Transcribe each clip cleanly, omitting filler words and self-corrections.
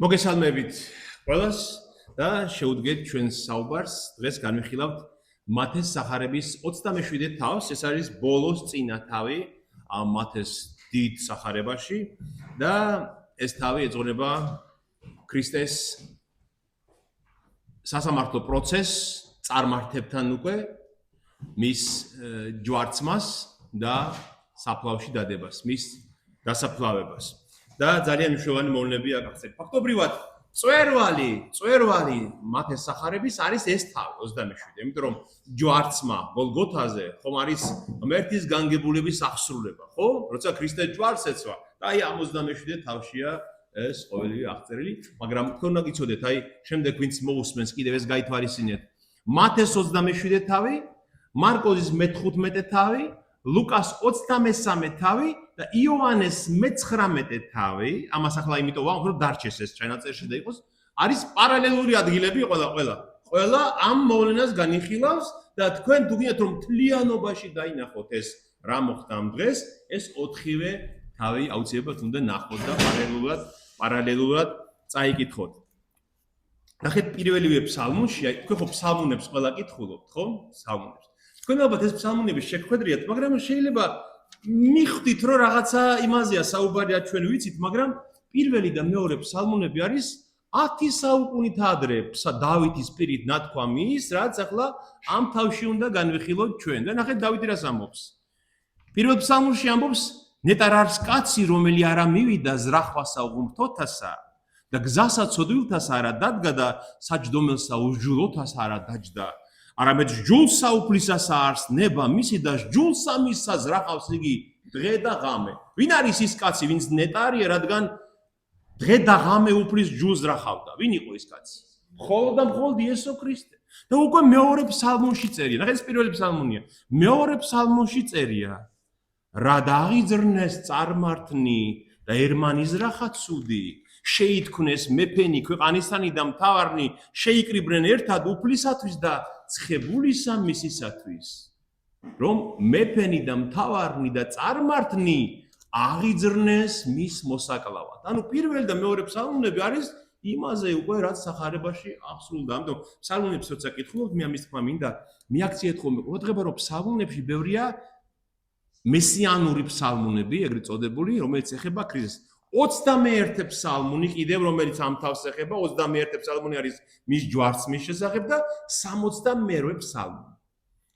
მოგესალმებით ყველას და შევუდგეთ ჩვენს საუბარს. დღეს განვიხილავთ მათეს სახარების 27 თავს. ეს არის ბოლოს წინა თავი ამ მათეს დიდ სახარებაში და ეს თავი ეძღვნება ქრისტეს სასამართლო პროცესს წარმართებთან უკვე მის ჯვარცმას და საფლავში დადებას, მის დასაფლავებას. და ძალიან მნიშვნელოვანი მოვლენები აკახეთ. ფაქტობრივად, წვერვალი მათეს სახარების არის ეს თავი 27. იმიტომ რომ ჯვარცმა გოლგოთაზე ხომ არის ღმერთის განგებულების აღსრულება, ხო? როცა ქრისტე ჯვარს ეცვა, და აი ამ 27 თავშია ეს ყოველი აღწერილი, მაგრამ თქვენ უნდა გიცოდეთ, აი შემდეგ ვინც მოусმენს კიდევ ეს გაითვალისწინეთ. მათეს 27 თავი, მარკოზის მე-15 თავი, ლუკას 23 თავი და იოანეს მე-19 თავი, ამას ახლა იმიტომ ვამბობ, რომ დარჩეს ეს ჩანაწერში და იყოს, არის პარალელური ადგილები ყველა ამ მოვლენას განიხილავს და თქვენ თუ გინდათ რომ თლიანობაში დაინახოთ ეს რა მოხდა ამ დღეს, ეს 4-ვე თავი აუცილებლად უნდა ნახოთ და პარალელურად წაიკითხოთ. ნახეთ პირველივე ფსალმუნში, თქვენ ხო ფსალმუნებს ყველა კითხულობთ, ხო? ფსალმუნებს. თქვენ ალბათ ეს ფსალმუნები შეგხვედრიათ, მაგრამ შეიძლება მიხვდით რომ რაღაცა იმაზეა საუბარია ჩვენ ვიცით, მაგრამ პირველი და მეორე ფსალმუნები არის 10 საუკუნით ადრე დავითის პირით ნათქვამი ის, რაც ახლა ამ თავში უნდა განვიხილოთ ჩვენ. და ნახეთ დავითი რას ამბობს. პირველ ფსალმუნში ამბობს, ნეტარ არის კაცი, რომელი არა მივიდა ზრახვასა უღმრთოთასა და გზასა ცოდვილთასა არა დადგა და საჯდომელსა უსჯულოთასა არა დაჯდა. არამედ ჯულსა უფლისასა არს ნება მისი და ჯულსა მისსა ზრახავს იგი დღე და ღამე. ვინ არის ის კაცი, ვინც ნეტარია, რადგან დღე და ღამე უფლის ჯულს ზრახავდა? ვინ იყო ის კაცი? მხოლოდ და მხოლოდ იესო ქრისტე. და უკვე მეორე ფსალმუნში წერია. ნახეთ ეს პირველი ფსალმუნია. მეორე ფსალმუნში წერია. რა დააღიძრნეს წარმართნი და ერმანი ზრახა ცუდი. შეითქმნეს მეფენი ქვეყანისანი და მთავარნი შეიკრიბნენ ერთად უფლისათვის და ცხებულისა მისისათვის, რომ მეფენი და მთავარნი და წარმართნი აღიძრნეს მის მოსაკლავად. ანუ პირველი და მეორე ფსალმუნები არის იმაზე უკვე რაც სახარებაში აღსრულდა. ამიტომ ფსალმუნებს როცა კითხულობთ, მე ამის თქმა მინდა მიაქციეთ ხოლმე ყურადღება, რომ ფსალმუნებში ბევრია მესიანური ფსალმუნები, ეგრეთ წოდებული, რომელიც ეხება ქრისტეს. 21 ფსალმუნი კიდევ რომელიც ამ თავს ეხება, 21 ფსალმუნი არის მის ჯვარცმის შესახებ და 62 ფსალმუნი.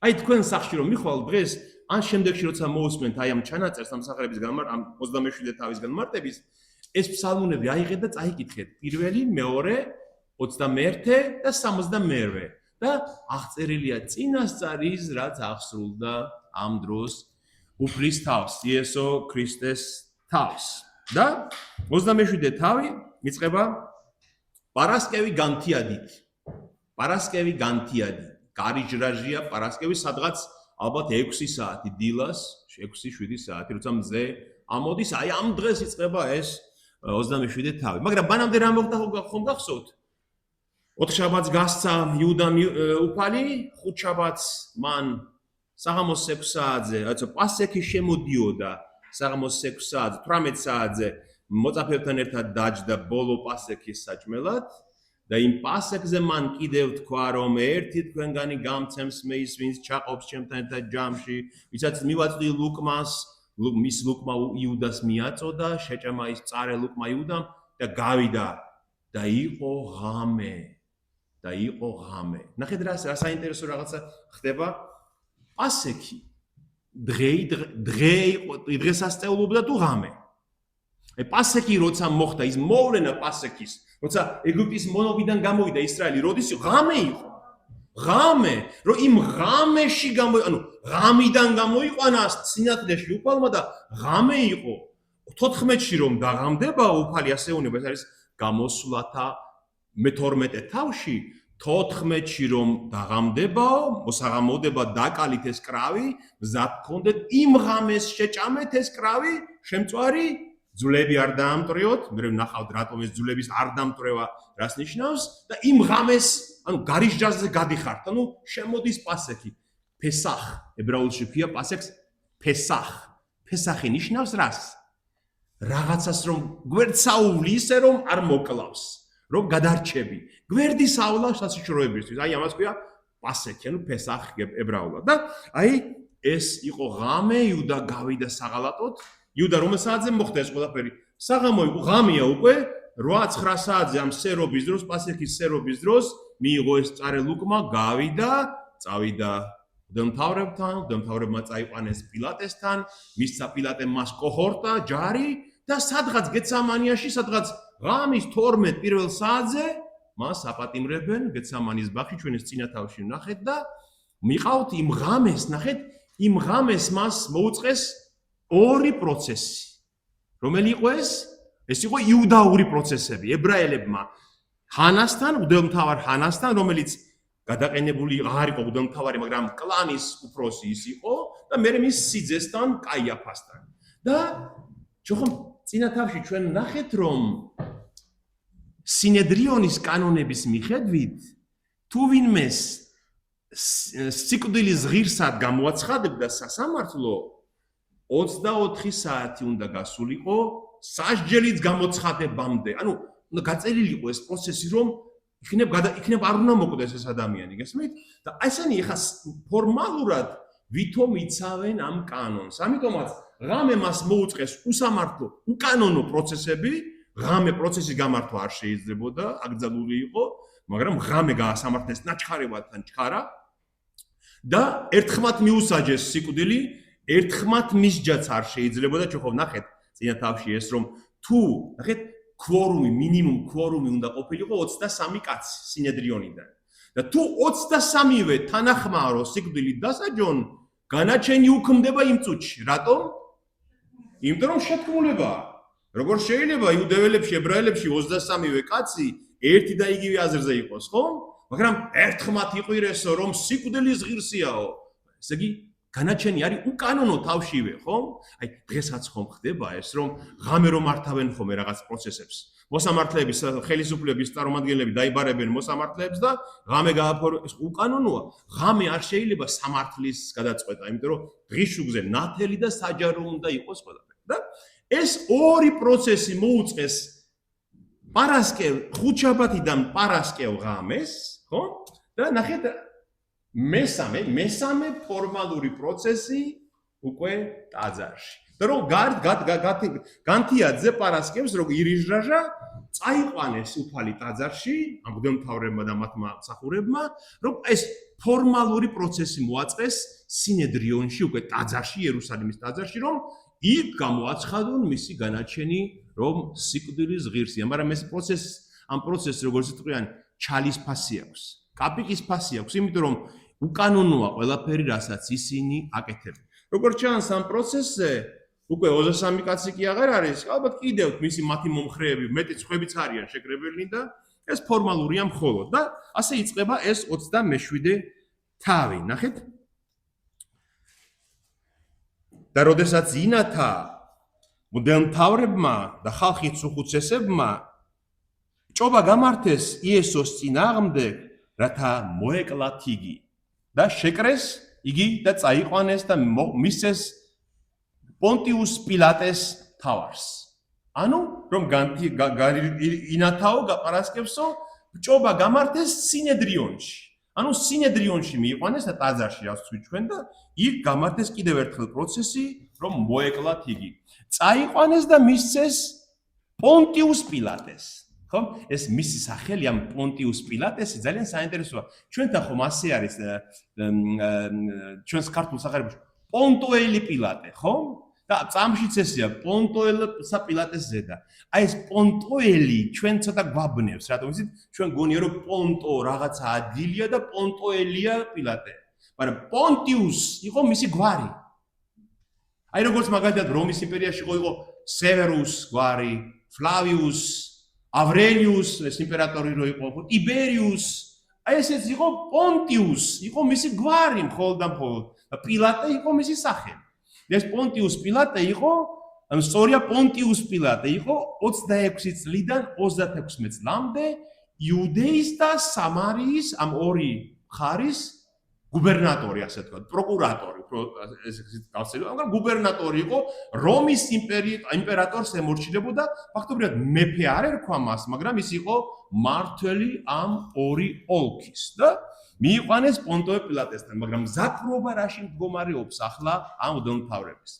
აი თქვენ სახში რომ მიხვალთ დღეს, ან შემდეგში როცა მოусმენთ აი ამ ჩანაწერს ამ სახარების ამ 27 თავის განმარტების, ეს ფსალმუნები აიღეთ და წაიკითხეთ. პირველი, მეორე, 21 და 62 და აღწერილია წინასწარის, რაც აღსრულდა ამ დროს უფლის თავს, იესო ქრისტეს თავს. და 27 თავი მიწყება პარასკევი განთიადით. პარასკევი განთიადი. გარიჟრაჟია პარასკევი, სადღაც ალბათ 6 საათი დილას, 6-7 საათი, როცა მზე ამოდის, აი ამ დღეს იწყება ეს 27 თავი. მაგრამ მანამდე რა მოხდა ხომ გახსოვთ? 4 შაბათს გასცა იუდა უფალი, 5 შაბათს მან საღამოს 6 საათზე, რაცა პასექი შემოდიოდა საღამოს 6 საათზე, 18 საათზე მოწაფეებთან ერთად დაჯდა ბოლო პასექის საჭმელად და იმ პასექზე მან კიდევ თქვა, რომ ერთი თქვენგანი გამცემს მე ის, ვინც ჩაყოფს ჩემთან ერთად ჯამში, ვისაც მივაწვდი ლუკმას, მის ლუკმა იუდას მიაწოდა, შეჭამა ის წარე ლუკმა იუდამ და გავიდა და იყო ღამე. ნახეთ რა საინტერესო რაღაცა ხდება. პასექი დღესასწაულობდა თუ ღამე. პასექი როცა მოხდა, ის მოვლენა პასექის, როცა ეგვიპტის მონობიდან გამოვიდა ისრაელი, როდის ღამე იყო. ღამე, რომ იმ ღამეში ღამიდან გამოიყვანა სინათლეში უფალმა და ღამე იყო. 14-ში რომ დაღამდება უფალი, ასე უნება, ეს არის გამოსვლათა მე-12 თავში. 14-ში რომ დაღამდებაო, მოსაღამოდება დაკალით ეს კრავი, მზად გქონდეთ იმ ღამეს შეჭამეთ ეს კრავი, შემწვარი ძვლები არ დაამტვრიოთ, მე ვნახავთ რატომ ეს ძვლების არ დამტვრევა, რას ნიშნავს და იმ ღამეს, გარიჟჯაზე გადიხართ, შემოდის პასექი. ფესახ, ებრაულში ქვია პასექს ფესახ. ფესახი ნიშნავს რას? რაღაცას რომ გვერდსაული ისე რომ არ მოკლავს, რომ გადარჩები. გვერდის ავლა სასიშროებისთვის. აი ამას ქვია პასექი, ანუ ფესახ ებრაულად. და აი ეს იყო ღამე, იუდა გავიდა საღალატოდ. იუდა რომელ საათზე მოხდა ეს ყველაფერი? საღამო იყო, ღამეა უკვე 8-9 საათზე ამ სერობის დროს, პასექის სერობის დროს მიიღო ეს წარელუკმა, გავიდა, წავიდა მღვდელმთავრებმა წაიყვანეს პილატესთან, მისცა პილატემ მას კოჰორტა, ჯარი და სადღაც გეცამანიაში, სადღაც ღამის 12 პირველ საათზე მას აპატიმრებენ გეცამანის ბაღში, ჩვენ ეს წინა თავში ვნახეთ და მიყავთ იმ ღამეს, ნახეთ, იმ ღამეს მას მოუწყეს ორი პროცესი. რომელი იყო ეს? ეს იყო იუდაური პროცესები, ებრაელებმა ჰანასთან, მღვდელმთავარ ჰანასთან, რომელიც გადაყენებული არ იყო მღვდელმთავარი, მაგრამ კლანის უფროსი ის იყო და მე მის სიძესთან, კაიაფასთან. და ჯოხომ წინა თავში ჩვენ ნახეთ, რომ სინედრიონის კანონების მიხედვით თუ ვინმეს სიკვდილის ღირსად გამოაცხადებდა სასამართლო 24 საათი უნდა გასულიყო სასჯელით გამოცხადებამდე. ანუ უნდა გაწერილი იყო ეს პროცესი, რომ იქნებ არ უნდა მოკვდეს ეს ადამიანი, გესმით? და ესენი ეხა ფორმალურად ვითომ იცავენ ამ კანონს. ამიტომაც ღამე მას მოუწყეს უსამართლო, უკანონო პროცესები, ღამე პროცესის გამართვა არ შეიძლებოდა, აკრძალული იყო, მაგრამ ღამე გაასამართლეს ნაჩქარებთან ჩქარა და ერთხმათ მიუსაჯეს სიკვდილი, ერთხმათ მისჯაც არ შეიძლებოდა, ჩვენ ხო ვნახეთ წინა თავში ეს რომ თუ ნახეთ კვორუმი, მინიმუმ კვორუმი უნდა ყოფილიყო 23 კაცი სინედრიონიდან. და თუ 23-ვე თანახმარო სიკვდილით დასაჯონ, განაჩენი უქმდება იმ წუთში. რატომ? იმიტომ რომ შეთქმულებაა. როგორ შეიძლება იუდეველებში, ებრაელებში 23-ვე კაცი ერთი და იგივე აზრზე იყოს, ხო? მაგრამ ერთხმათ იყვირესო, რომ სიკვდილის ღირსიაო. ესე იგი განაჩენი არის უკანონო თავშივე, ხო? აი, დღესაც ხომ ხდება ეს, რომ ღამე რომ მართავენ ხოლმე რაღაც პროცესებს. მოსამართლეების ხელისუფლების წარმომადგენლები დაიბარებენ მოსამართლეებს და ღამე გააფორმებენ, ეს უკანონოა. ღამე არ შეიძლება სამართლის გადაწყვეტა, იმიტომ რომ დღისშუგზე ნათელი და საჯარო უნდა იყოს ყველაფერი. და ეს ორი პროცესი მოუწყეს პარასკევ ხუთშაბათიდან პარასკევ ღამეს, ხო? და ნახეთ მესამე ფორმალური პროცესი უკვე ტაძარში. და რომ განთიაძე პარასკევს რომ ირიჟრაჟა წაიყვანეს უფალი ტაძარში, ამ მღვდელმთავრებმა და მათმა მსახურებმა, რომ ეს ფორმალური პროცესი მოაწყეს სინედრიონში, უკვე ტაძარში, იერუსალიმის ტაძარში, რომ იქ გამოაცხადონ მისი განაჩენი, რომ სიკვდილის ღირსია, მაგრამ ეს ამ პროცესს როგორც თქვენ ჩალის ფასი აქვს, კაპიკის ფასი აქვს, იმიტომ რომ უკანონოა ყველაფერი, რასაც ისინი აკეთებენ. როგორც ჩანს ამ პროცესზე, უკვე 23 კაცი კი აღარ არის, ალბათ კიდევ მათი მომხრეები, მეტი ხვებიც არიან შეკრებილნი და ეს ფორმალურია მხოლოდ და ასე იწყება ეს 27 თავი. ნახეთ? და როდესაც ინათა მღვდელმთავრებმა და ხალხის უხუცესებმა ჭობა გამართეს იესოს წინააღმდეგ, რათა მოეკლათ იგი და შეკრეს იგი და წაიყვანეს და მისცეს პონტიუს პილატეს თავარს. ანუ რომ ინათაო გაპარასკევსო ჭობა გამართეს სინედრიონში. ანუ სინედრიონში მიიყვანეს და ტაძარში რაც ვთქვით ჩვენ და იქ გამართეს კიდევ ერთხელ პროცესი, რომ მოეკლათ იგი. წაიყვანეს და მისცეს პონტიუს პილატეს. ხო? ეს მისი სახელი ამ პონტიუს პილატესი ძალიან საინტერესოა. ჩვენთან ხომ ასე არის ჩვენს ქართულ სახარებაში პონტოელი პილატე, ხო? და წამშიც ესია პონტოელსა პილატეს ზედა. აი ეს პონტოელი ჩვენ ცოტა გვაბნევს, რატომ იცით? ჩვენ გონია რომ პონტო რაღაცა ადგილია და პონტოელია პილატე. მაგრამ პონტიუს იყო მისი გვარი. აი როგორც მაგალითად რომის იმპერიაში იყო სევერუს გვარი, ფლავიუს, ავრელიუს, ეს იმპერატორი რო იყო, ტიბერიუს, აი ესეც იყო პონტიუს, იყო მისი გვარი მხოლოდ და მხოლოდ. და პილატე იყო მისი სახელი. ეს პონტიუს პილატე იყო, ანუ სწორია პონტიუს პილატე იყო 26 წლიდან 36 წლამდე იუდეის და სამარიის ამ ორი მხარის გუბერნატორი ასე თქვა, პროკურატორი, მაგრამ გუბერნატორი იყო რომის იმპერატორს ემორჩილებოდა, ფაქტობრივად მეფე არ ერქვა მას, მაგრამ ის იყო მართველი ამ ორი ოლქის და მიიყვანეს პონტიო პილატესთან, მაგრამ მზადრობა რაში მდგომარეობს ახლა ამ უდელმთავრების.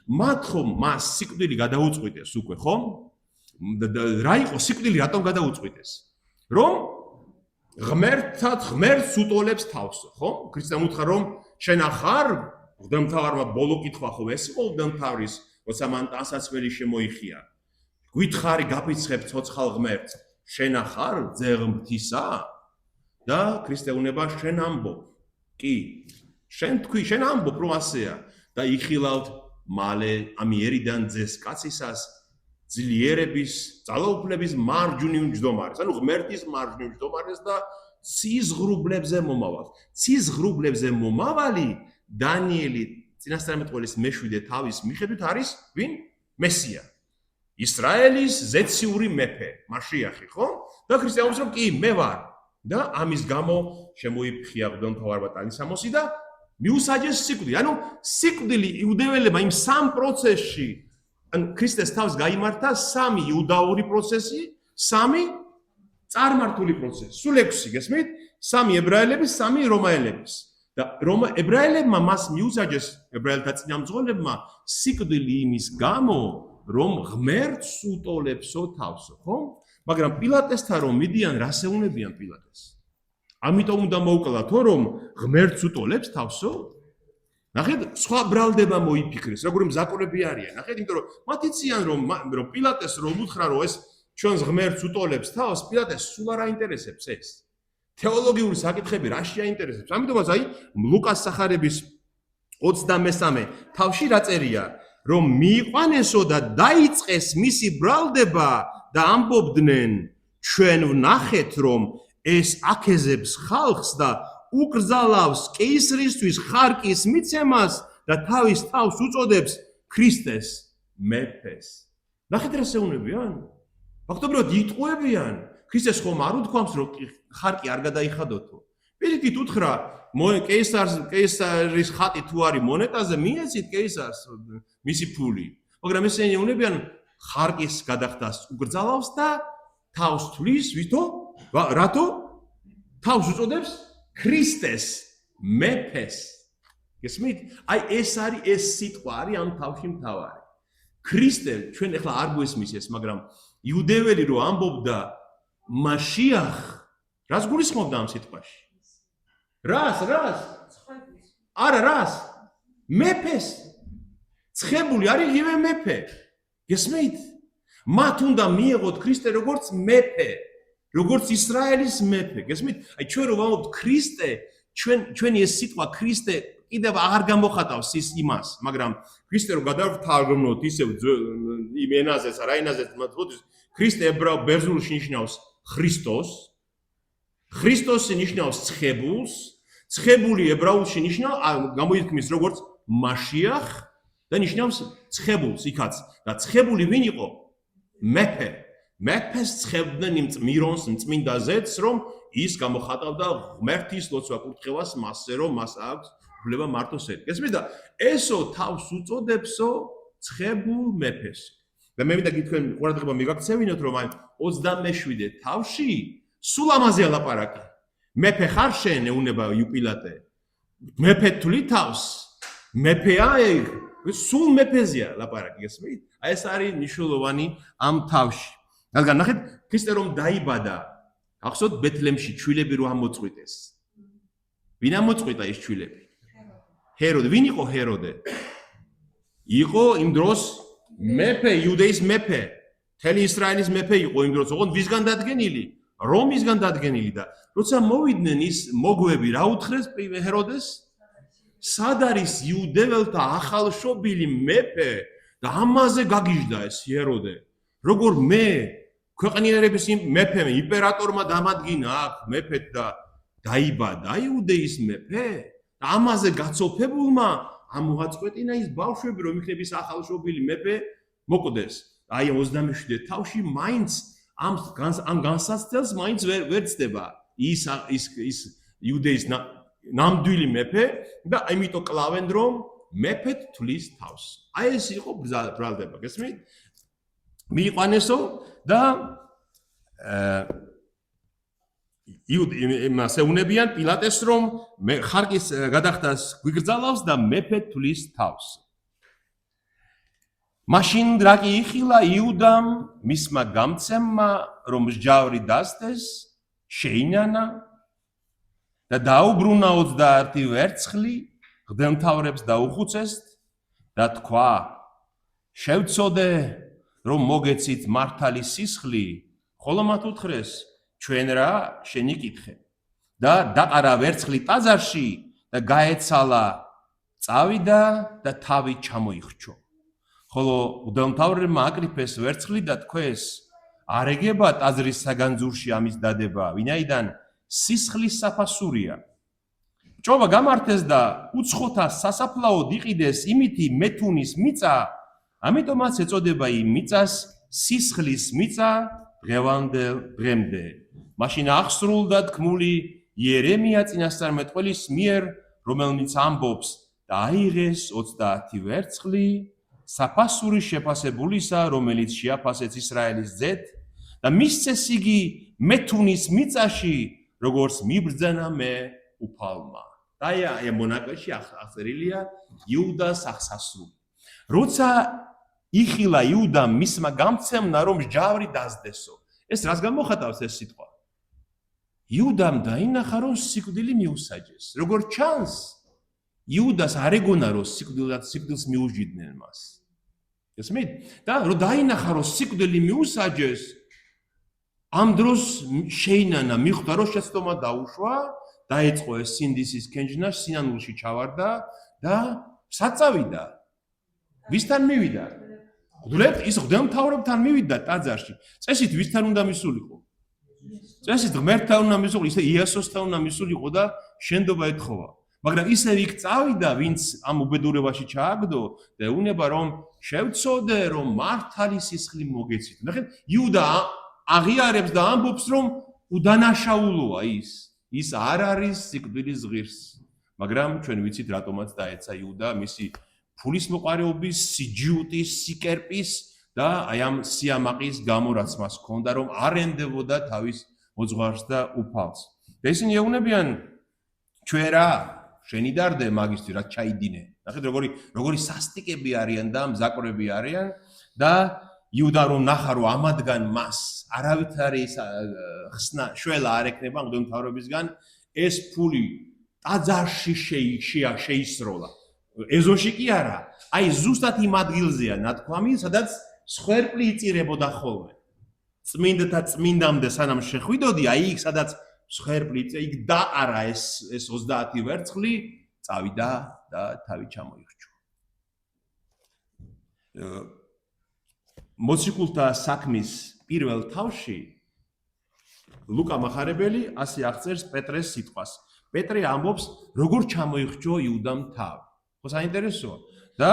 მათ ხომ მას სიკვდილი გადაუწყვიტეს უკვე, ხომ? რა იყო სიკვდილი რატომ გადაუწყვიტეს? რომ ღმერთს უტოლებს თავს, ხო? ქრისტემ უთხრა რომ შენ ახარ უდელმთავარმა ბოლო კითხვა ხო ეს იყო უდელმთავრის, როცა მან ტანსაცმელი შემოიხია. გითხარი გაფიცხებ ცოცხალ ღმერთს, შენ ახარ ძეღმთისა? და ქრისტე უნება შენ ამბობ. კი, შენ თქვი, შენ ამბობ რომ ასეა და იხილავთ მალე ამიერიდან ძეს კაცისას ძლიერების, ძალაუფლების მარჯვნივ მჯდომარეს, ანუ ღმერთის მარჯვნივ მჯდომარეს და ციზღრუბლებზე მომავალ. ციზღრუბლებზე მომავალი დანიელი წინასწარმეტყველის მე-7 თავის მიხედვით არის ვინ? მესია. ისრაელის ზეციური მეფე, მაშიახი, ხო? და ქრისტე ამბობს რომ კი, მე ვარ. და ამის გამო შემოიფხია ღვთისმთავარმა ტანისამოსი და მიუსაჯეს სიკვდილი. ანუ სიკვდილი იუდეველებმა იმ სამ პროცესში ან ქრისტეს თავს გაიმართა 3 იუდაური პროცესი, 3 წარმართული პროცესი. სულ 6 გესმით? 3 ებრაელების, 3 რომაელების. და ებრაელებმა მას მიუსაჯეს ებრაელთა წინამძღოლებმა სიკვდილი იმის გამო, რომ ღმერთს უტოლებსო თავსო, ხო? მაგრამ პილატესთან რომ მიდიან, რას ეუბნებიან პილატეს? ამიტომ უნდა მოუკლათო, რომ ღმერთს უტოლებს თავსო? ნახეთ, სხვა ბრალდება მოიფიქრეს, როგორი მზაკონები არიან. ნახეთ, იმიტომ რომ მათ იციან რომ პილატეს რომ უთხრა რომ ეს ჩვენს ღმერთს უტოლებს თავს, პილატეს სულ არ აინტერესებს ეს. თეოლოგიური საკითხები რაში აინტერესებს? ამიტომაც აი ლუკას სახარების 23 თავში რა წერია, რომ მიიყვანესო და დაიწყეს მისი ბრალდება და ამბობდნენ, ჩვენ ვნახეთ რომ ეს აკეზებს ხალხს და უკრძალავს კეისრისთვის ხარკის მიცემას და თავის თავს უწოდებს ქრისტეს მეფეს. ნახეთ რა შეუნებიან? ფაქტობრივად იტყუებიან. ქრისტეს ხომ არ უთქვამს რომ ხარკი არ გადაიხადოთო. პირიქით უთხრა კეისარის ხატი თუ არის მონეტაზე, მიეცით კეისარს მისი ფული. მაგრამ ესენი ეუბნებიან ხარკის გადახდას უკრძალავს და თავს თვლის, ვითო? რატო? თავს უწოდებს ქრისტეს მეფეს. გესმით? აი ეს არის ეს სიტყვა არის ამ თავში მთავარი. ქრისტე ჩვენ ახლა არ გვესმის ეს, მაგრამ იუდეველი რო ამბობდა მაშიახ, რას გულისხმობდა ამ სიტყვაში? რას? არა, რას? მეფეს. ცხებული არის იღივე მეფე. გესმით? მათ უნდა მიეღოთ ქრისტე როგორც მეფე, როგორც ისრაელის მეფე. გესმით? აი ჩვენ რო ვამბობთ ქრისტე, ჩვენი ეს სიტყვა ქრისტე კიდევ აღარ გამოხატავს ის იმას, მაგრამ ქრისტე რო გადავთარგმნოთ ისევ იმ ენაზეც, რა ენაზეც მოდის, ქრისტე ებრაულ ბერძნულში ნიშნავს ქრისტოს. ქრისტოსი ნიშნავს ცხებულს, ცხებული ებრაულში ნიშნავს გამოითქმის როგორც მაშიახ და ნიშნავს ცხებულს იქაც. და ცხებული ვინ იყო? მეფე. მეფეს ცხებდნენ იმ მირონს, მწმინდა ზეთს, რომ ის გამოხატავდა ღმერთის ლოცვა კურთხევას მასზე, რომ მას აქვს უფლება მარტოს ეთ. გესმით და ესო თავს უწოდებსო ცხებულ მეფეს. და მე მინდა გითხრენ ყურადღება მიგაქცევინოთ, რომ აი 27 თავში სულ ამაზეა ლაპარაკი. მეფე ხარ შენ, ეუბნება პილატე. მეფე თვლი თავს. მეფეა ეგ. სულ მეფეზეა ლაპარაკი, გესმით? აი ეს არის მნიშვნელოვანი ამ თავში. რადგან ნახეთ, ქრისტე რომ დაიბადა, ახსოვთ ბეთლემში ჩვილები რო ამოწყვიტეს. ვინ ამოწყვიტა ეს ჩვილები? ჰეროდე. ვინ იყო ჰეროდე? იყო იმ დროს მეფე, იუდეის მეფე. მთელი ისრაელის მეფე იყო იმ დროს, ოღონდ ვისგან დადგენილი? რომისგან დადგენილი და როცა მოვიდნენ ის მოგვები, რა უთხრეს ჰეროდეს? სად არის იუდეველთა ახალშობილი მეფე და ამაზე გაგიჟდა ეს ჰეროდე. როგორ მე ქვეყნიერების მეფე, იმპერატორმა დამადგინა აქ მეფეთ და დაიბადა იუდეის მეფე და ამაზე გაცოფებულმა ამოაწყვეტინა ის ბავშვები, რომ იქნების ახალშობილი მეფე მოკვდეს. აი 27 თავში მაინც ამ განსაცდელს მაინც ვერ ცდება ის იუდეის ნამდვილი მეფე და ამიტომ კლავენ რომ მეფეთ თulis თავს. აი ეს იყო ბრალდება, გესმით? მიიყვანესო და იმას ეუნებიან პილატეს რომ ხარკის გადახდას გვიგრძალავს და მეფეთ თulis თავს. მაშინ რა კი იხილა იუდამ მისმა გამცემმა რომ მსჯავრი დასდეს შეინანა და დაუბრუნა 21 ვერცხლი ღმერთმთავრებს დაუხუცეს და თქვა შევწოდე რომ მოგეცით მართალი სისხლი ხოლო მათ უთხრეს ჩვენ რა შენი კითხე და დაყარა ვერცხლი ტაძარში და გაეცალა წავიდა და თავი ჩამოიხრჩო ხოლო მღვდელმთავრებმა აკრიფეს ვერცხლი და თქვეს არ ეგება ტაძრის საგანძურში ამის დადება ვინაიდან სისხლის საფასურია ჭობა გამართეს და უცხოთა სასაფლაოდ იყიდეს იმითი მეთუნის მიწა ამიტომაც ეწოდება იმ მიწას სისხლის მიწა დღევანდელ დღემდე მაშინ აღსრულდა თქმული იერემია წინასწარმეტყველის მიერ რომელმიც ამბობს და აიღეს 30 ვერცხლი საფასურის შეფასებულისა რომელიც შეაფასეს ისრაელის ძედ და მისცეს იგი მეთუნის მიწაში როგორც მიბრძანა მე უფალმა და აი მონაკვეთში აღწერილია იუდას აღსასრული როცა იხილა იუდამ მისმა გამცემნა რომ მსჯავრი დასდესო ეს რას გამოხატავს ეს სიტყვა იუდამ დაინახა რომ სიკვდილი მიუსაჯეს როგორ ჩანს იუდას არ ეგონა რომ სიკვდილს მიუჟიდნენ მას ესმით და რომ დაინახა რომ სიკვდილი მიუსაჯეს ამ დროს შეინანა მიხვდა რომ შეცდომა დაუშვა დაეწყო ეს სინდისის კენჯნა სინანულში ჩავარდა და საწავიდა ვისთან მივიდა ის ღმერთმთავრებთან მივიდა ტაძარში წესით ვისთან უნდა მისულიყო წესით ღმერთთან უნდა მისულიყო ისე იასოსთან უნდა მისულიყო და შენდობა ეთხოვა მაგრამ ისე იქ წავიდა ვინც ამ უბედურებაში ჩააგდო და ეუნება რომ შევწოდე რომ მართალი სისხლი მოგეცით ნახეთ იუდა აღიარებს და ამბობს რომ უდანაშაულოა ის არ არის სიკვდილის ღირს მაგრამ ჩვენ ვიცით რატომაც დაეცა იუდა მისი ფულის მოყარეობის სიჯიუტის სიკერპის და აი ამ სიამაყის გამო რაც მას ჰქონდა რომ არ ენდებოდა თავის მოძღვარს და უფალს და ისინი ეუბნებიან ჩვენ რა შენი დარდე მაგისტრი რაც ჩაიდინე ნახეთ როგორი სასტიკები არიან და მზაკვრები არიან და იუდა რომ ნახა რომ ამადგან მას არავითარი ხსნა შველა არ ეკნება მღვდელმთავრებისგან ეს ფული ტაძარში შეისროლა ეზოში კი არა აი ზუსტად იმ ადგილზეა ნათქვამი სადაც სხვერპლი იწირებოდა ხოლმე წმინდთა წმინდამდე სანამ შეხვიდოდი აი იქ სადაც სხვერპლი იქ დაყარა ეს 30 ვერცხლი წავიდა და თავი ჩამოიხრჩო მოციქულთა საქმის პირველ თავში ლუკა მახარებელი ასე აღწერს პეტრეს სიტყვას პეტრე ამბობს როგორ ჩამოიხრჩო იუდამ თავი ხო საინტერესოა და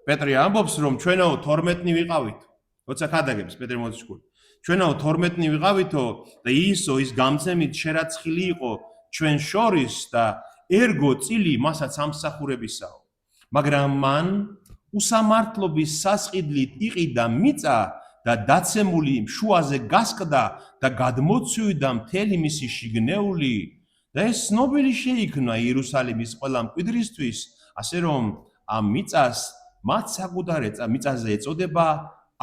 პეტრე ამბობს რომ ჩვენაო 12-ნი ვიყავით როცა ქადაგებს პეტრე მოციქული ჩვენაო 12-ნი ვიყავითო და ისო ის გამცემით შერაცხილი იყო ჩვენ შორის და ერგო წილი მასაც ამსახურებისაო მაგრამ მან უსამართლობის სასყიდლით იყიდა მიწა და დაცემული შუაზე გასკდა და გადმოცივდა მთელი მისი შიგნეული და ეს ცნობილი შეიქმნა იერუსალიმის ყველა მკვიდრისთვის ასე რომ ამ მიწას მათ საკუთარ მიწაზე ეწოდება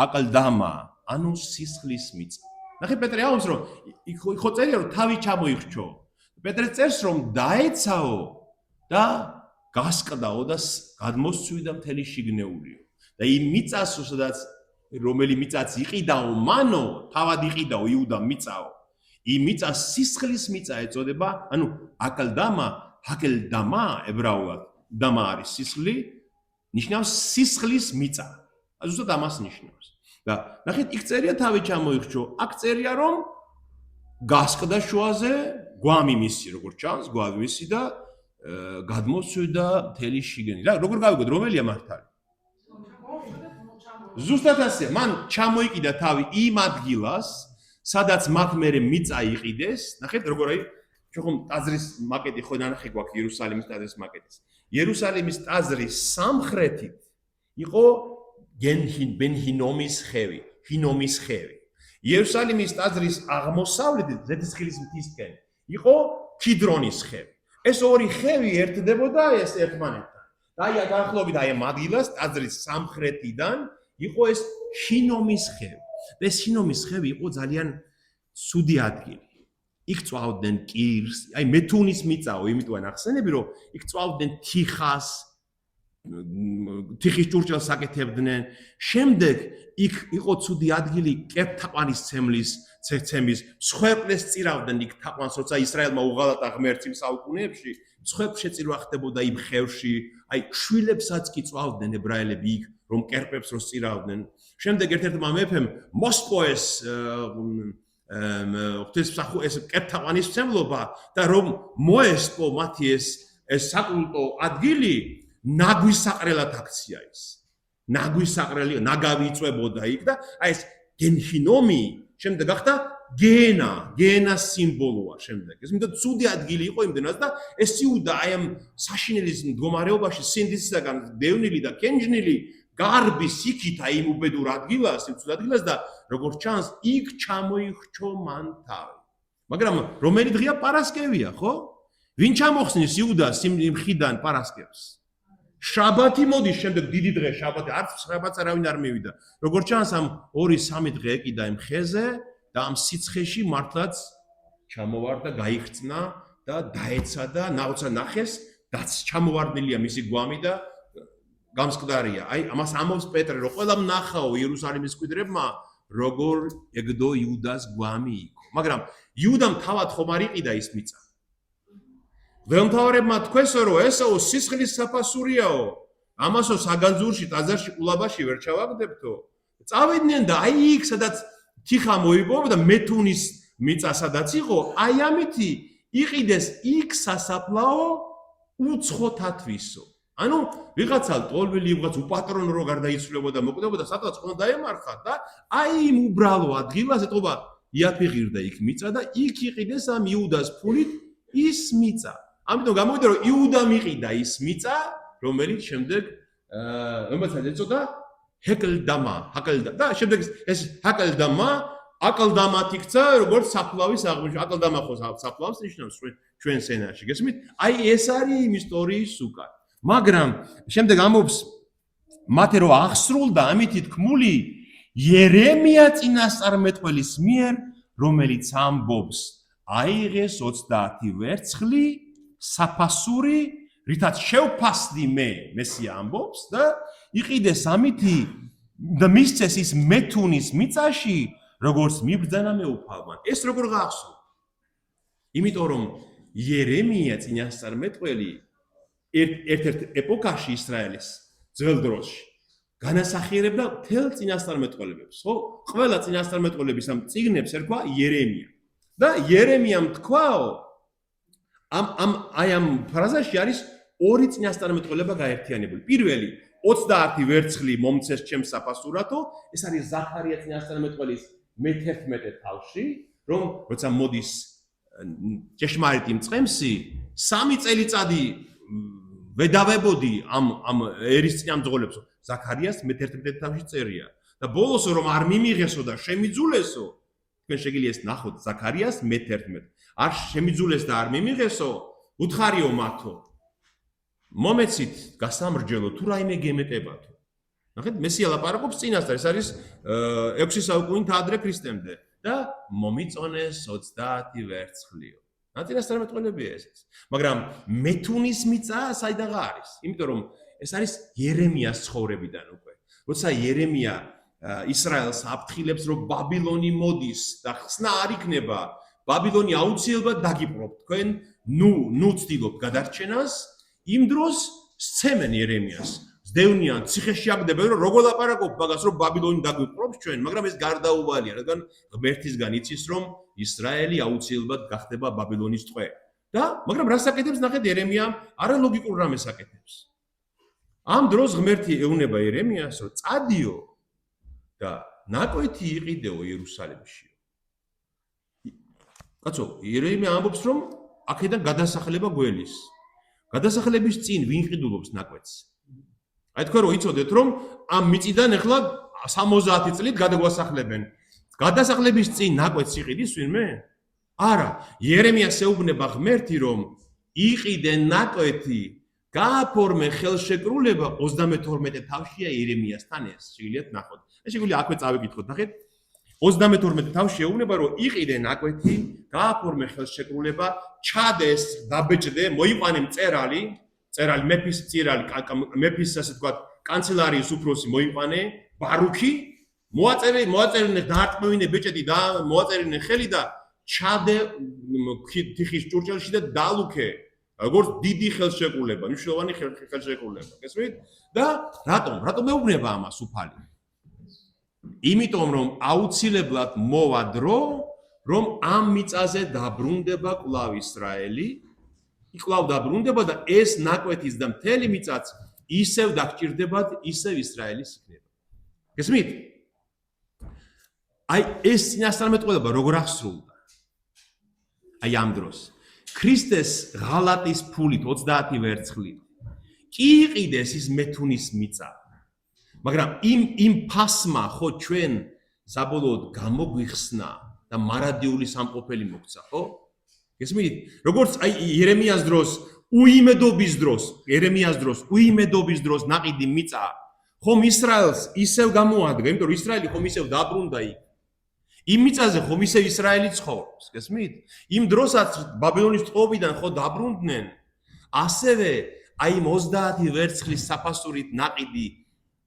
აკლდამა ანუ სისხლის მიწა ნახე პეტრე ამბობს რომ ხო წერია რომ თავი ჩამოიხრჩო პეტრე წერს რომ დაეცაო და გასკდაო და გადმოსცვიდა მთელი შიგნეულიო და იმ მიწასო სადაც რომელი მიწაც იყიდაო მანო თავად იყიდაო იუდა მიწაო იმ მიწას სისხლის მიწა ეწოდება ანუ აკლდამა ებრაულად დამა არის სისხლი ნიშნავს სისხლის მიწა ზუსტად ამას ნიშნავს და ნახეთ იქ წერია თავი ჩამოიხრჩო აქ წერია რომ გასკდა შუაზე გვამი მისი როგორ ჩანს გვამი მისი და გადმოსვიდა მთელი შიგნი რა როგორ გავიგოთ რომელია მართალი ზუსტად ასე მან ჩამოიკიდა თავი იმ ადგილას სადაც მათ მერე მიწა იყიდეს ნახეთ როგორ აი ჩვენ ტაძრის მაკეტი ხო ნანახი გვაქვს იერუსალიმის ტაძრის მაკეტის. იერუსალიმის ტაძრის სამხრეთით იყო ბენ ჰინომის ხევი, ჰინომის ხევი. იერუსალიმის ტაძრის აღმოსავლეთით ზეთისხილის მთისკენ იყო კიდრონის ხევი. ეს ორი ხევი ერთდებოდა ეს ერთმანეთთან. და აი დაახლოებით აი ამ ადგილას ტაძრის სამხრეთიდან იყო ეს ჰინომის ხევი. ეს ჰინომის ხევი იყო ძალიან ცუდი ადგილი. იქ წვავდნენ კირს, აი მეთუნის მიწაო, იმიტომ ახსენები რომ იქ წვავდნენ თიხას, თიხის ჭურჭელს აკეთებდნენ. შემდეგ იქ იყო ცუდი ადგილი კეფთაყვანის ცემის, მსხვერპლს წირავდნენ იქ თაყვანს, როცა ისრაელმა უღალატა ღმერთს იმ საუკუნეებში, მსხვერპლს შეწირვა ხდებოდა იმ ხევში, აი შვილებსაც კი წვავდნენ ებრაელები იქ, რომ კერპებს რო წირავდნენ. შემდეგ ერთ-ერთმა მეფემ მოსპოეს ეს კეფთაყვანის მცემლობა და რომ მოესპო მათი ეს საკულტო ადგილი ნაგვის საყრელად აქცია ის. ნაგვის საყრელი, ნაგავი იწვებოდა იქ და აი ეს გენჰინომი შემდეგ გახდა გენას სიმბოლოა შემდეგ. ეს მეტად ცუდი ადგილი იყო იმდენად და ეს იუდა აი ამ საშინელის მდგომარეობაში სინდისისაგან დევნილი და კენჯნილი გარბის იქით აი იმ უბედურ ადგილას, იმ ცუდ ადგილას და როგორც ჩანს, იქ ჩამოიხრჩო მან თავი. მაგრამ რომელი დღეა პარასკევია, ხო? ვინ ჩამოხსნის იუდას იმ ხიდან პარასკევს? შაბათი მოდის შემდეგ დიდი დღე შაბათი, არც შაბათს არავინ არ მივიდა. როგორც ჩანს, ამ 2-3 დღე ეკიდა იმ ხეზე და ამ სიცხეში მართლაც ჩამოვარდა, გაიხსნა და დაეცა და ნაოცა ნახეს, დაც ჩამოვარდნილია მისი გვამი და გამსკვდარია. აი ამას ამობს პეტრე, რომ ყველა ნახაო იერუსალიმის მკვიდრებმა, როგორ ეგდო იუდას გვამი იყო. მაგრამ იუდამ თავად ხომ არ იყიდა ის მიწა. ველმთავრებმა თქვესო, რომ ესაო სისხლის საფასურიაო, ამასო საგანძურში, ტაძარში, ყულაბაში ვერ ჩავაგდებთო. წავიდნენ და აი იქ, სადაც თიხა მოიპოვა და მეთუნის მიწა სადაც იყო, აი ამითი იყიდეს იქ სასაფლაო უცხოთათვისო. ანუ ვიღაცა ტოლვილი, ვიღაც უპატრონო რო გარდაიცვლებოდა, მოკვდებოდა, სადაც ხომ დაემარხა და აი იმ უბრალო ადგილას ეთყობა იაფიღირდა იქ მიწა და იქ იყიდეს ამ იუდას ფულით ის მიწა. ამიტომ გამოვიდა რომ იუდა მიყიდა ის მიწა, რომელიც შემდეგ რომელსაც ეწოდა ჰეკლდამა და შემდეგ ეს ჰეკლდამა აკლდამად იქცა როგორც საფლავის აღნიშნა. აკლდამა ხო საფლავს ნიშნავს ჩვენ სენაში. გესმით? აი ეს არის იმ ისტორიის უკან. მაგრამ შემდეგ ამობს მათე რომ აღსრულდა ამითი თქმული იერემია წინასწარმეტყველის მიერ, რომელიც ამბობს აიღეს 30 ვერცხლი საფასური, რითაც შევფასდი მე, მესია ამბობს და იყიდეს ამითი და მისცეს ის მეთუნის მიწაში, როგორც მიბრძანა მეუფალმა. ეს როგორ გაახსოვს? იმიტომ რომ იერემია წინასწარმეტყველი ერთ-ერთ ეპოქაში ისრაელის ძველ დროში განასახიერებდა მთელ წინასწარმეტყველებს, ხო? ყველა წინასწარმეტყველების ამ წიგნებს ერქვა იერემია. და იერემიამ თქვაო, ამ ფრაზაში არის ორი წინასწარმეტყველება გაერთიანებული. პირველი 30 ვერცხლი მომცეს ჩემს საფასურათო, ეს არის ზაქარია წინასწარმეტყველის მე-11 თავში, რომ როცა მოდის ჭეშმარიტი მწყემსი, 3 წელიწადი ვედავებოდი ამ ერის წინამძღოლებსო. ზაქარიას მე-11 თავში წერია. და ბოლოს რომ არ მიმიღესო და შემიძულესო, თქვენ შეგიძლია ეს ნახოთ ზაქარიას მე-11. არ შემიძულეს და არ მიმიღესო, უთხარიო მათო. მომეცით გასამრჯელო თუ რაიმე გემეტებათო. ნახეთ, მესია ლაპარაკობს წინასწარ, ეს არის 6 საუკუნით ადრე ქრისტემდე და მომიწონეს 30 ვერცხლიო. წინასწარმეტყველებია ეს. მაგრამ მეთუნის მიწა საიდან არის? იმიტომ რომ ეს არის იერემიას ცხოვრებიდან უკვე. როცა იერემია ისრაელს აფრთხილებს, რომ ბაბილონი მოდის და ხსნა არ იქნება, ბაბილონი აუცილებლად დაგიპყრობთ თქვენ, ნუ ცდილობთ გადარჩენას, იმ დროს სცემენ იერემიას. ზდევნიან ციხეში აგდებენ, რომ როგორ ლაპარაკობ მაგას, რომ ბაბილონი დაგვიპყრობს ჩვენ, მაგრამ ეს გარდაუვალია, რადგან ღმერთისგან იცის, რომ ისრაელი აუცილებლად გახდება ბაბილონის ტყვე. და მაგრამ რას აკეთებს ნახეთ იერემია? არალოგიკურ რამეს აკეთებს. ამ დროს ღმერთი ეუბნება იერემიას, რომ წადიო და ნაკვეთი იყიდეო იერუსალიმში. კაცო, იერემია ამბობს, რომ აქედან გადასახლება გველის. გადასახლების წინ ვინ ყიდულობს ნაკვეთს? აი თქვენ რომ იცოდეთ რომ ამ მიწიდან ახლა 70 წლით გადაგვასახლებენ. გადასახლების წინ ნაკვეთს იყიდის ვინმე? არა, იერემიას ეუბნება ღმერთი რომ იყიდენ ნაკვეთი, გააფორმე ხელშეკრულება 32 თავშია იერემიასთან ეს. შეგიძლიათ ნახოთ. ეს შეგვიძლია აქვე წავიკითხოთ, ნახეთ. 32 თავში ეუბნება რომ იყიდენ ნაკვეთი, გააფორმე ხელშეკრულება, ჩადეს, დაბეჭდე, მოიყვანე მწერალი, მეფის ასე ვთქვათ, კანცელარიის უფროსი მოიყვანე, ბარუქი, მოაწერინენ დაარტყმევინე ბეჭედი და მოაწერინენ ხელი და ჩადე თიხის ჭურჭელში და დალუქე. როგორც დიდი ხელშეკრულება, მნიშვნელოვანი ხელშეკრულება. გესმით? და რატომ ეუბნება ამას უფალი? იმიტომ რომ აუცილებლად მოვა დრო, რომ ამ მიწაზე დაბრუნდება კვლავ ისრაელი, კვლავ დაბრუნდება და ეს ნაკვეთის და მთელი მიწაც ისევ დაგჭირდებათ, ისევ ისრაელის იქნება. გესმით? აი ეს წინასწარმეტყველება როგორ აღსრულდა? აი ამ დროს ქრისტეს ღალატის ფულით 30 ვერცხლით კი იყიდეს ის მეთუნის მიწა. მაგრამ იმ ფასმა ხო ჩვენ საბოლოოდ გამოგვიხსნა და მარადიული სამყოფელი მოგცა, ხო? გესმით? როგორც აი იერემიას დროს უიმედობის დროს ნაყიდი მიწა ხომ ისრაელს ისევ გამოადგა, იმიტომ რომ ისრაელი ხომ ისევ დაბრუნდა იქ. იმ მიწაზე ხომ ისევ ისრაელი ცხოვრობს, გესმით? იმ დროსაც ბაბილონის ტყუობიდან ხო დაბრუნდნენ, ასევე აი 30 ვერცხლის საფასურით ნაყიდი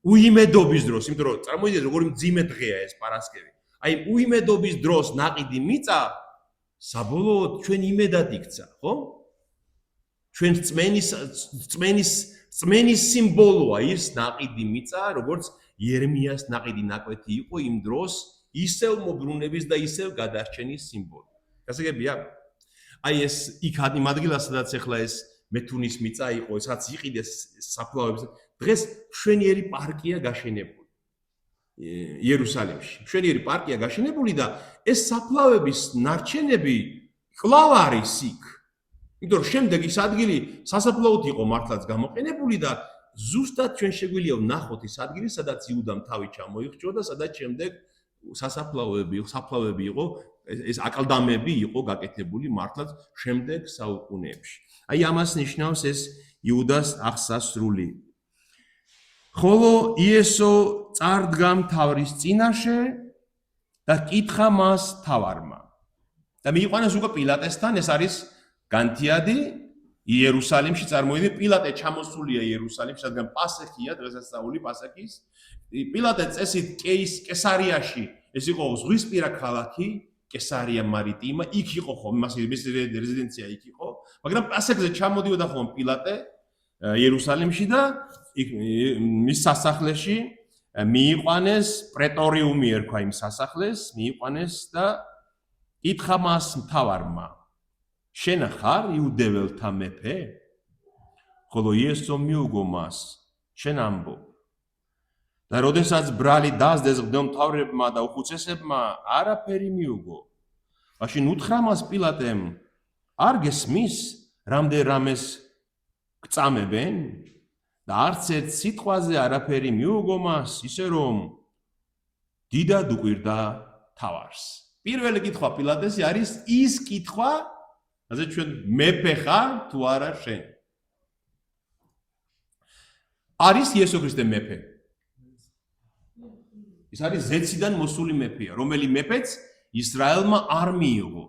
უიმედობის დროს, იმიტომ რომ წარმოიდგინეთ როგორი მძიმე დღეა ეს პარასკევი. აი უიმედობის დროს ნაყიდი მიწა საბოლოოდ ჩვენ იმედად იქცა, ხო? ჩვენ წმენის სიმბოლოა ის ნაყიდი მიწა, როგორც იერემიას ნაყიდი ნაკვეთი იყო იმ დროს ისევ მობრუნების და ისევ გადარჩენის სიმბოლო. გასაგებია? აი ეს იქ იმ ადგილას, სადაც ახლა ეს მეთუნის მიწა იყო, სადაც იყიდეს საფლავების, დღეს მშვენიერი პარკია გაშენებული იერუსალიმში. მშვენიერი პარკია გაშენებული და ეს საფლავების ნარჩენები კვლავ არის იქ. იმიტომ რომ შემდეგ ის ადგილი სასაფლაოდ იყო მართლაც გამოყენებული და ზუსტად ჩვენ შეგვიძლია ვნახოთ ის ადგილი, სადაც იუდამ თავი ჩამოიხრჭო და სადაც შემდეგ საფლავები იყო, ეს აკლდამები იყო გაკეთებული მართლაც შემდეგ საუკუნეებში. აი ამას ნიშნავს ეს იუდას აღსასრული. ხოლო იესო წარდგა მთავრის წინაშე და კითხა მას მთავარმა. და მიიყვანეს უკვე პილატესთან, ეს არის განთიადი იერუსალიმში წარმოიდგინე, პილატე ჩამოსულია იერუსალიმში, რადგან პასეხია, დღესასწაული პასექის. პილატე წესით კესარიაში, ეს იყო ზღვისპირა ქალაქი, კესარია მარიტიმა, იქ იყო ხომ, მისი რეზიდენცია იქ იყო, მაგრამ პასექზე ჩამოდიოდა ხომ პილატე იერუსალიმში და მის სასახლეში მიიყვანეს, პრეტორიუმი ერქვა იმ სასახლეს, მიიყვანეს და კითხა მას მთავარმა, შენ ხარ იუდეველთა მეფე? ხოლო იესო მიუგო მას, შენ ამბობ. და როდესაც ბრალი დასდეს მღვდელმთავრებმა და უხუცესებმა, არაფერი მიუგო. მაშინ უთხრა მას პილატემ, არ გესმის, რამდენ რამეს გწამებენ? და არც ერთ სიტყვაზე არაფერი მიუგო მას, ისე რომ დიდად უყვირდა მთავარს. პირველი კითხვა პილატესი არის ის კითხვა, ასე ჩვენ მეფე ხარ თუ არა შენ? არის იესო ქრისტე მეფე? ის არის ზეციდან მოსული მეფეა, რომელი მეფეც ისრაელმა არ მიიღო.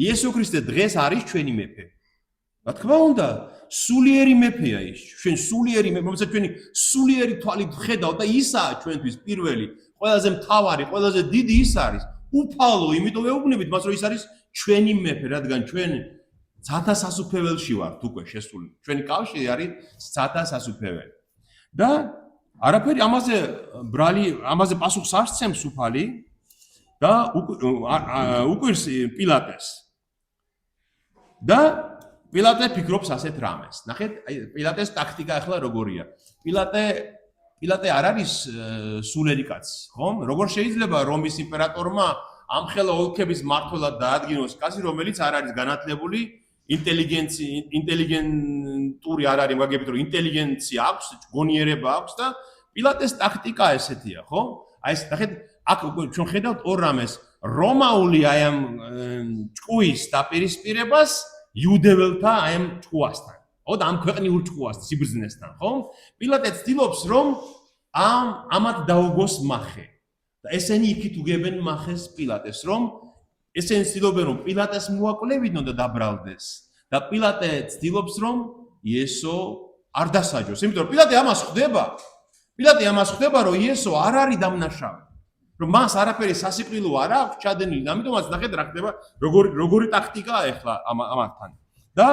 იესო ქრისტე დღეს არის ჩვენი მეფე. რა თქმა უნდა, სულიერი მეფეა ის. ჩვენ სულიერი მეფე, რომელსაც ჩვენი სულიერი თვალით ხედავთ და ისაა ჩვენთვის პირველი, ყველაზე მთავარი, ყველაზე დიდი ის არის. უფალო, იმიტომ ვეუბნებით მას, რომ ის არის ჩვენი მეფე, რადგან ჩვენ ცათა სასუფეველში ვართ უკვე შესული. ჩვენი კავშირი არის ცათა სასუფეველი. და არაფერი ამაზე პასუხს არ სცემს უფალი და უყვირს პილატეს. და პილატე ფიქრობს ასეთ რამეს. ნახეთ, აი პილატეს ტაქტიკა ახლა როგორია. პილატე არ არის სულიერი კაცი, ხომ? როგორ შეიძლება რომის იმპერატორმა ამხელა ოლქების მმართველად დაადგინოს კაცი, რომელიც არ არის განათლებული ინტელიგენტური არ არის, მაგებით რომ ინტელიგენცია აქვს, გონიერება აქვს და პილატეს ტაქტიკა ესეთია, ხო? აი ეს ნახეთ, აქ ჩვენ ხედავთ ორ რამეს, რომაული აი ამ ჭკუის დაპირისპირებას იუდეველთა აი ამ ჭკუასთან. ხო და ამ ქვეყნიურ ჭკუას სიბრძნესთან, ხო? პილატე ცდილობს რომ ამათ დაუგოს მახე. და ესენი იქით უგებენ მახეს პილატეს, რომ ესენი ცდილობენ რომ პილატეს მოაკვლევინონ და დაბრალდეს. და პილატე ცდილობს რომ იესო არ დასაჯოს. იმიტომ რომ პილატე ამას ხვდება, რომ იესო არ არის დამნაშავე. რომ მას არაფერი სასიკვდილო არ აქვს ჩადენილი. ამიტომაც ნახეთ რა ხდება, როგორი ტაქტიკაა ახლა ამათთან. და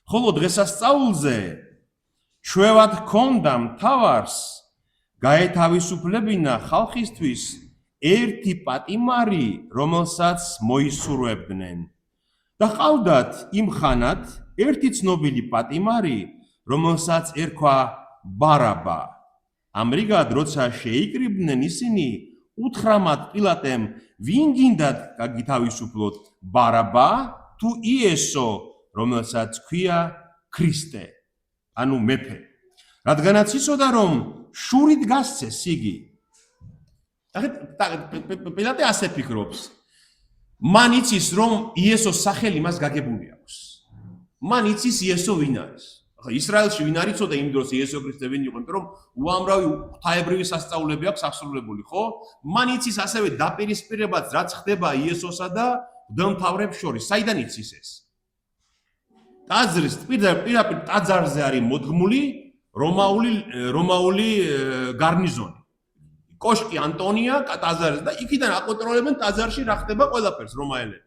ხოლო დღესასწაულზე ჩვევად ჰქონდა მთავარს გაეთავისუფლებინა ხალხისთვის ერთი პატიმარი, რომელსაც მოისურვებდნენ. და ყავდათ იმ ხანად ერთი ცნობილი პატიმარი, რომელსაც ერქვა ბარაბა. ამრიგად, როცა შეიკრიბნენ ისინი, უთხრა მათ პილატემ, ვინ გინდათ გაგითავისუფლოთ, ბარაბა თუ იესო, რომელსაც ქვია ქრისტე, ანუ მეფე. რადგანაც იცოდა რომ შურით გასცეს იგი. პილატე ასე ფიქრობს. მან იცის რომ იესოს სახელი მას გაგებული აქვს. მან იცის იესო ვინ არის. ახლა ისრაელში ვინ არის ცოტა იმ დროს იესო ქრისტე ვინ იყო, იმიტომ რომ უამრავი ღვთაებრივი სასწაულები აქვს აღსრულებული, ხო? მან იცის ასევე დაპირისპირებაც რაც ხდება იესოსა და მღვდელმთავრებს შორის. საიდან იცის ეს? ტაძრის პირდაპირ ტაძარზე არის მოდგმული რომაული გარნიზონი. კოშკი ანტონია ტაძარზე და იქიდან აკონტროლებენ ტაძარში რა ხდება ყველაფერს რომაელები.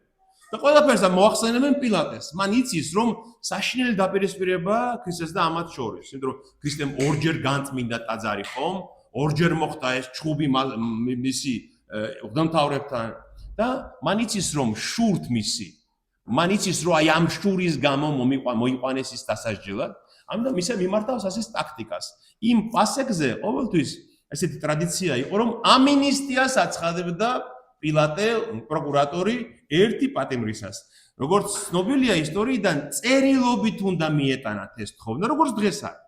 და ყველაფერს მოახსენებენ პილატეს. მან იცის რომ საშინელი დაპირისპირება ქრისტეს და ამათ შორის. იმიტომ რომ ქრისტემ ორჯერ განწმინდა ტაძარი ხომ? ორჯერ მოხდა ეს ჩხუბი მისი მღვდელმთავრებთან და მან იცის რომ შურთ მისი. მან იცის რომ აი ამ შურის გამო მოიყვანეს ის დასასჯელად. ამიტომ ისე მიმართავს ასეს ტაქტიკას. იმ პასექზე ყოველთვის ესეთი ტრადიცია იყო რომ ამინისტიას აცხადებდა პილატე პროკურატორი ერთი პატიმრისას. როგორც ცნობილია ისტორიიდან, წერილობით უნდა მიეტანათ ეს თხოვნა, როგორც დღეს არის.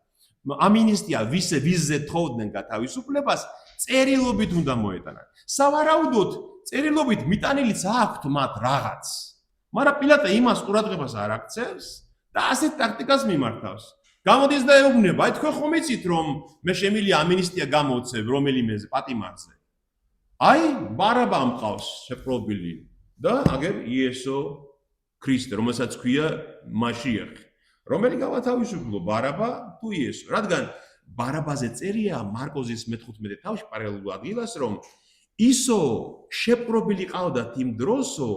ამინისტია ვიზზე თხოვდნენ გათავისუფლებას, წერილობით უნდა მოეტანათ. სავარაუდოდ, წერილობით მიტანილიც აქვთ მათ რაღაც. მაგრამ პილატე იმას ყურადღებას არ აქცევს და ასეთ ტაქტიკას მიმართავს. გამოდის და ეუბნება, აი თქვენ ხომ იცით რომ მე შემიძლია ამინისტია გამოვცევ რომელიმე პატიმარზე. აი ბარაბა მყავს შეპყრობილი და აგერ იესო ქრისტე, რომელსაც ქვია მაშიახი. რომელი გავათავისუფლო, ბარაბა თუ იესო? რადგან ბარაბაზე წერია მარკოზის მე-15 თავში პარალელურ ადგილას, რომ ისო შეპყრობილი ყავდათ იმ დროსო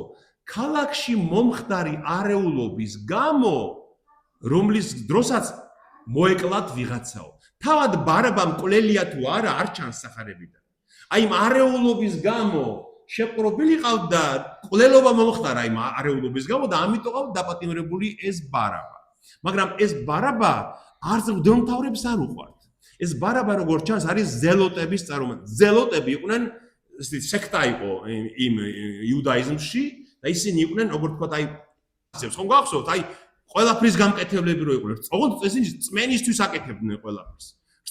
ქალაქში მომხდარი არეულობის გამო, რომლის დროსაც მოეკლათ ვიღაცაო. თავად ბარაბა მკვლელია თუ არა არ ჩანს სახარებიდან. აი იმ არეულობის გამო შეპყრობილი ყავდა, მკვლელობა მომხდარა იმ არეულობის გამო და ამიტომ დაპატიმრებული ეს ბარაბა. მაგრამ ეს ბარაბა არც მღვდელმთავრებს არ უყვართ. ეს ბარაბა როგორც ჩანს არის ზელოტების წარმომადგენელი. ზელოტები იყვნენ სექტა იყო იმ იუდაიზმში და ისინი იყვნენ როგორ თქვა აი ხომ გახსოვთ აი ყველაფრის გამკეთებლები რო იყვნენ. ოღონდ ესენი წმენისთვის აკეთებდნენ ყველაფერს.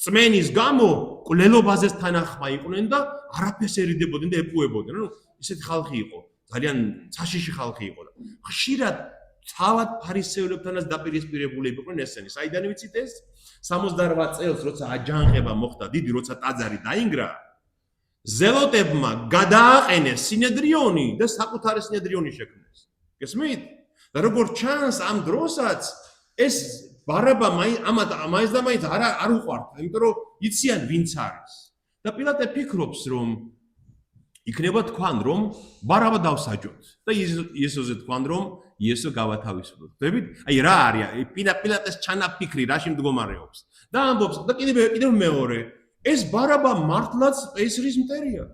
წმენის გამო კვლელობაზეს თანახმა იყვნენ და არაფერს ერიდებოდნენ და ეპუებოდნენ. ანუ ისეთი ხალხი იყო, ძალიან საშიში ხალხი იყო და ხშირად თავად ფარისეულებთანაც დაპირისპირებული იყვნენ ესენი. საიდან ვიცით ეს? 68 წელს როცა აჯანყება მოხდა დიდი, როცა ტაძარი დაინგრა, ზელოტებმა გადააყენეს სინედრიონი და საკუთარი სინედრიონი შექმნეს. გესმით? და როგორც ჩანს ამ დროსაც ეს ბარაბა მაინც და მაინც არ უყვართ, იმიტომ რომ იციან ვინც არის. და პილატე ფიქრობს რომ იქნება თქვან რომ ბარაბა დავსაჯოთ და იესოზე თქვან რომ იესო გავათავისუფლოთ. ხვდებით? აი რა არის? პილატეს ჩანაფიქრი რაში მდგომარეობს. და ამბობს და კიდევ მეორე, ეს ბარაბა მართლაც კეისრის მტერია.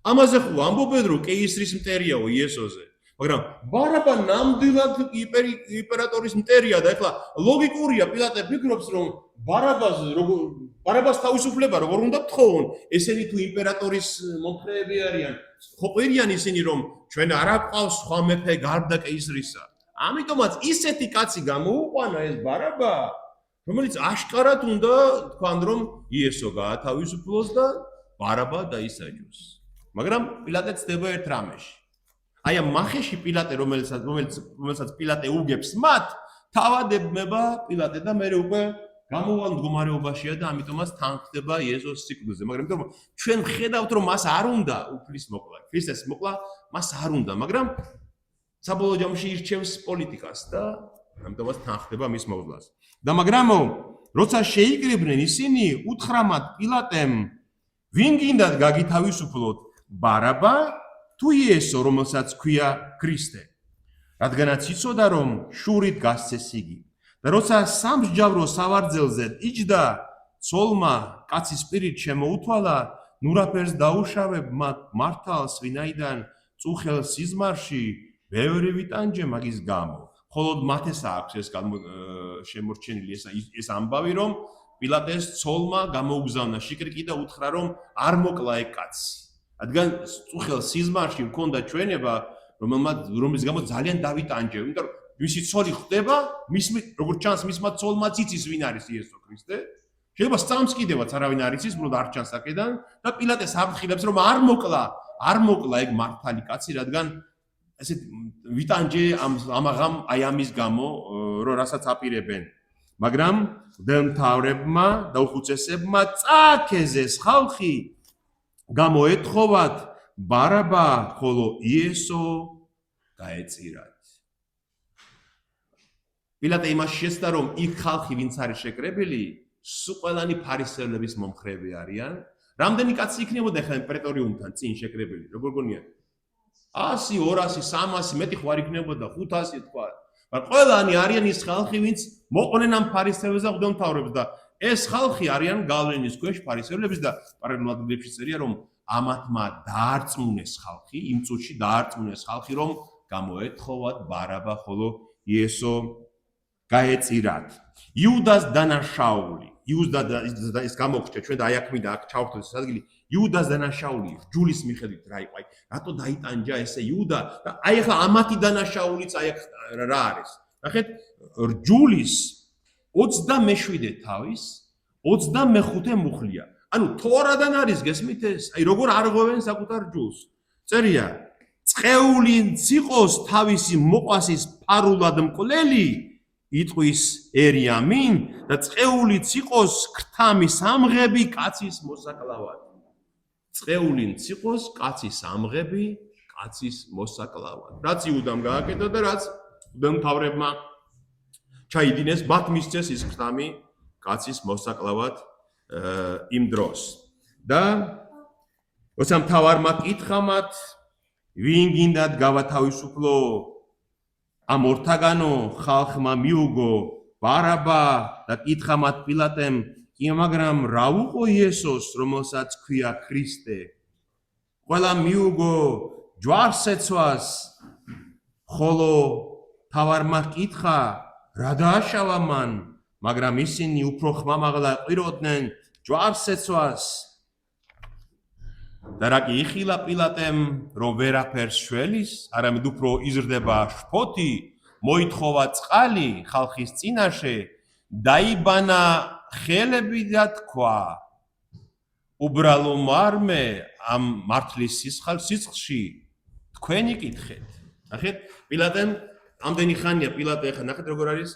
ამაზე ხო ამბობენ რომ კეისრის მტერიაო იესოზე. მაგრამ ბარაბა ნამდვილად იმპერატორის მტერია და ეხლა ლოგიკურია პილატე ფიქრობს რომ ბარაბას თავისუფლება როგორ უნდა თხოვონ ესენი თუ იმპერატორის მომხრეები არიან ხო ყვირიან ისინი რომ ჩვენ არ აყავს სხვა მეფე გარდა კეისრისა ამიტომაც ისეთი კაცი გამოუყვანა ეს ბარაბა, რომელიც აშკარად უნდა თქვან რომ იესო გაათავისუფლოს და ბარაბა დაისაჯოს. მაგრამ პილატე ცდება ერთ რამეში. აი ამ მახეში პილატე რომელსაც პილატე უგებს მათ, თავად ებმება პილატე და მე უკვე გამოვალ მდგომარეობაშია და ამიტომაც თანხდება იესოს სიკვდილზე. მაგრამ იმიტომ რომ ჩვენ ხედავთ რომ მას არ უნდა უფლის მოკლა, ქრისტეს მოკლა მას არ უნდა, მაგრამ საბოლოო ჯამში ირჩევს პოლიტიკას და ამიტომაც თანხდება მის მოვლა. და მაგრამ როცა შეიკრიბნენ ისინი უთხრა მათ პილატემ ვინ გინდათ გაგითავისუფლოთ ბარაბა თუ იესო რომელსაც ქვია ქრისტე რადგანაც იცოდა რომ შურით გასცეს იგი და როცა სამსჯავრო სავარძელზე იჯდა ცოლმა კაცის პირით შემოუთვალა ნურაფერს დაუშავებ მართალს ვინაიდან წუხელ სიზმარში ბევრი ვიტანჯე მაგის გამო ხოლოდ მათესა აქვს ეს შემორჩენილი ეს ამბავი რომ პილატეს ცოლმა გამოუგზავნა შიკრიკი და უთხრა რომ არ მოკლა ეგ კაცი. რადგან წუხელ სიზმარში მქონდა ჩვენება რომლის გამო ძალიან დავიტანჯე, იმიტომ რომ მისი ცოლი ხდება, როგორც ჩანს მისმა ცოლმაც იცის ვინ არის იესო ქრისტე. შეიძლება სწამს კიდევაც არავინ არ იცის, უბრალოდ არ ჩანს აქედან და პილატეს აფრთხილებს რომ არ მოკლა ეგ მართალი კაცი, რადგან ესე ვიტანჯე ამაღამ აი ამის გამო რომ რასაც აპირებენ. მაგრამ მდელმთავრებმა და უხუცესებმა წააქეზეს ხალხი გამოეთხოვათ ბარაბა ხოლო იესო გაეწირათ. პილატე იმაში შეცდა რომ იქ ხალხი ვინც არის შეკრებილი სულ ყველანი ფარისევლების მომხრები არიან. რამდენი კაცი იქნებოდა ახლა პრეტორიუმთან წინ შეკრებილი, როგორ გონიათ? 100, 200, 300, მეტი ხო არ იქნებოდა 500 თქვა. მაგრამ ყველანი არიან ის ხალხი, ვინც მოყვნენ ამ ფარისევლებს და მღვდელმთავრებს და ეს ხალხი არიან გავლენის ქვეშ ფარისევლების და პარალელურად ბიბლიაში წერია რომ ამათმა დაარწმუნეს ხალხი, იმ წუთში დაარწმუნეს ხალხი რომ გამოეთხოვათ ბარაბა ხოლო იესო გაეწირათ. იუდას დანაშაული ის გამოგჭა ჩვენ და აი აქ მინდა აქ ჩავხვდეთ ეს ადგილი იუდას დანაშაული ჯულის მიხედვით რა იყო აი რატო დაიტანჯა ესე იუდა და აი ახლა ამათი დანაშაულიც აი აქ რა არის ნახეთ ჯულის 27 თავის 25 მუხლია ანუ თორადან არის გესმით ეს აი როგორ არღვევენ საკუთარ ჯულს წერია წყეული ციყოს თავისი მოყვასის ფარულად მკვლელი იტყვის ერიამინ და წყეული ციყოს ქრთამი სამღები კაცის მოსაკლავად. წყეული ციყოს კაცის სამღები კაცის მოსაკლავად. რაც იუდამ გააკეთა და რაც მთავრებმა ჩაიდინეს, მათ მისცეს ის ქრთამი კაცის მოსაკლავად იმ დროს. და როცა მთავარმა კითხა მათ ვინ გინდათ გავათავისუფლო ამ ორთაგანო ხალხმა მიუგო ბარაბა და კითხა მათ პილატემ კი მაგრამ რა უყო იესოს რომელსაც ქვია ქრისტე ყველა მიუგო ჯვარსეცვას ხოლო თავარმა კითხა რა დააშავა მან მაგრამ ისინი უფრო ხმამაღლა ყიროდნენ ჯვარსეცვას და რა კი იხილა პილატემ რომ ვერაფერს შველის არამედ უფრო იზრდება შფოთი მოითხოვა წყალი ხალხის წინაშე დაიბანა ხელები და თქვა უბრალო მარმე ამ მართლის სისხლში თქვენი კითხეთ ნახეთ პილატემ ამდენი ხანია პილატე ახლა ნახეთ როგორ არის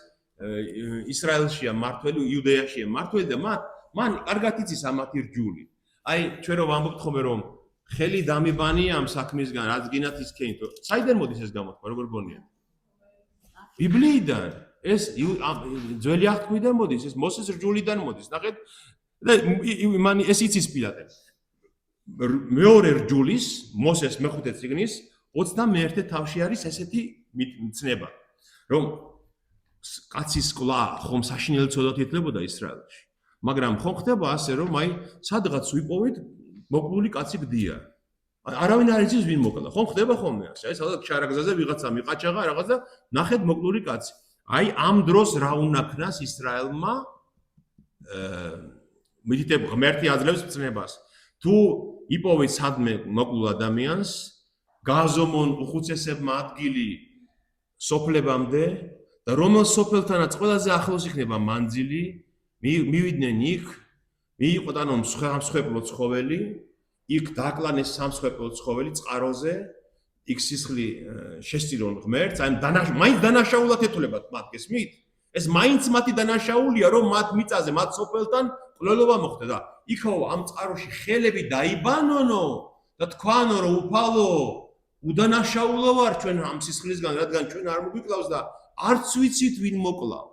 ისრაელშია მართველი იუდეაშია მართველი და მან კარგად იცის ამათი რჯული აი ჩვენ რომ ვამბობთ ხოლმე რომ ხელი დამიბანია ამ საქმისგან რაც გინათ ის ქენით საიდან მოდის ეს გამოთქვა როგორ გონია ბიბლიიდან ეს ძველი აღთქმიდან მოდის ეს მოსეს რჯულიდან მოდის ნახეთ და მან ეს იცის პილატე მეორე რჯულის მოსეს მეხუთე წიგნის 21 თავში არის ესეთი მცნება რომ კაცის კლა ხომ საშინელი ცოდვად ითვლებოდა ისრაელში მაგრამ ხომ ხდება ასე რომ აი სადღაც ვიპოვეთ მოკლული კაცი გდია არავინ არ იცის ვინ მოკლა ხომ ხდება ხოლმე ასე აი სადღაც ჩარაგზაზე ვიღაცა მიყაჭაღა რაღაცა ნახეთ მოკლული კაცი აი ამ დროს რა უნაქნას ისრაელმა მითითებ ღმერთი აძლევს მცნებას თუ იპოვეთ სადმე მოკლულ ადამიანს გააზომონ უხუცესებმა ადგილი სოფლებამდე და რომელ სოფელთანაც ყველაზე ახლოს იქნება მანძილი, მივიდნენ იქ, მიიყვდან მსხვერპლო ცხოველი, იქ დაკლანეს სამსხვერპლო ცხოველი წყაროზე, იქ სისხლი შესწირონ ღმერთს, აი მაინც დანაშაულად ეთულებათ მათ, გესმით? ეს მაინც მათი დანაშაულია, რომ მათ მიწაზე, მათ სოფელთან ყოლობა მოხდა და იქაო ამ წყაროში ხელები დაიბანონო და თქვანო, რომ უფალო, უდანაშაულო ვარ ჩვენ ამ სისხლისგან, რადგან ჩვენ არ მოგვიკლავს და არც ვიცით ვინ მოკლავ.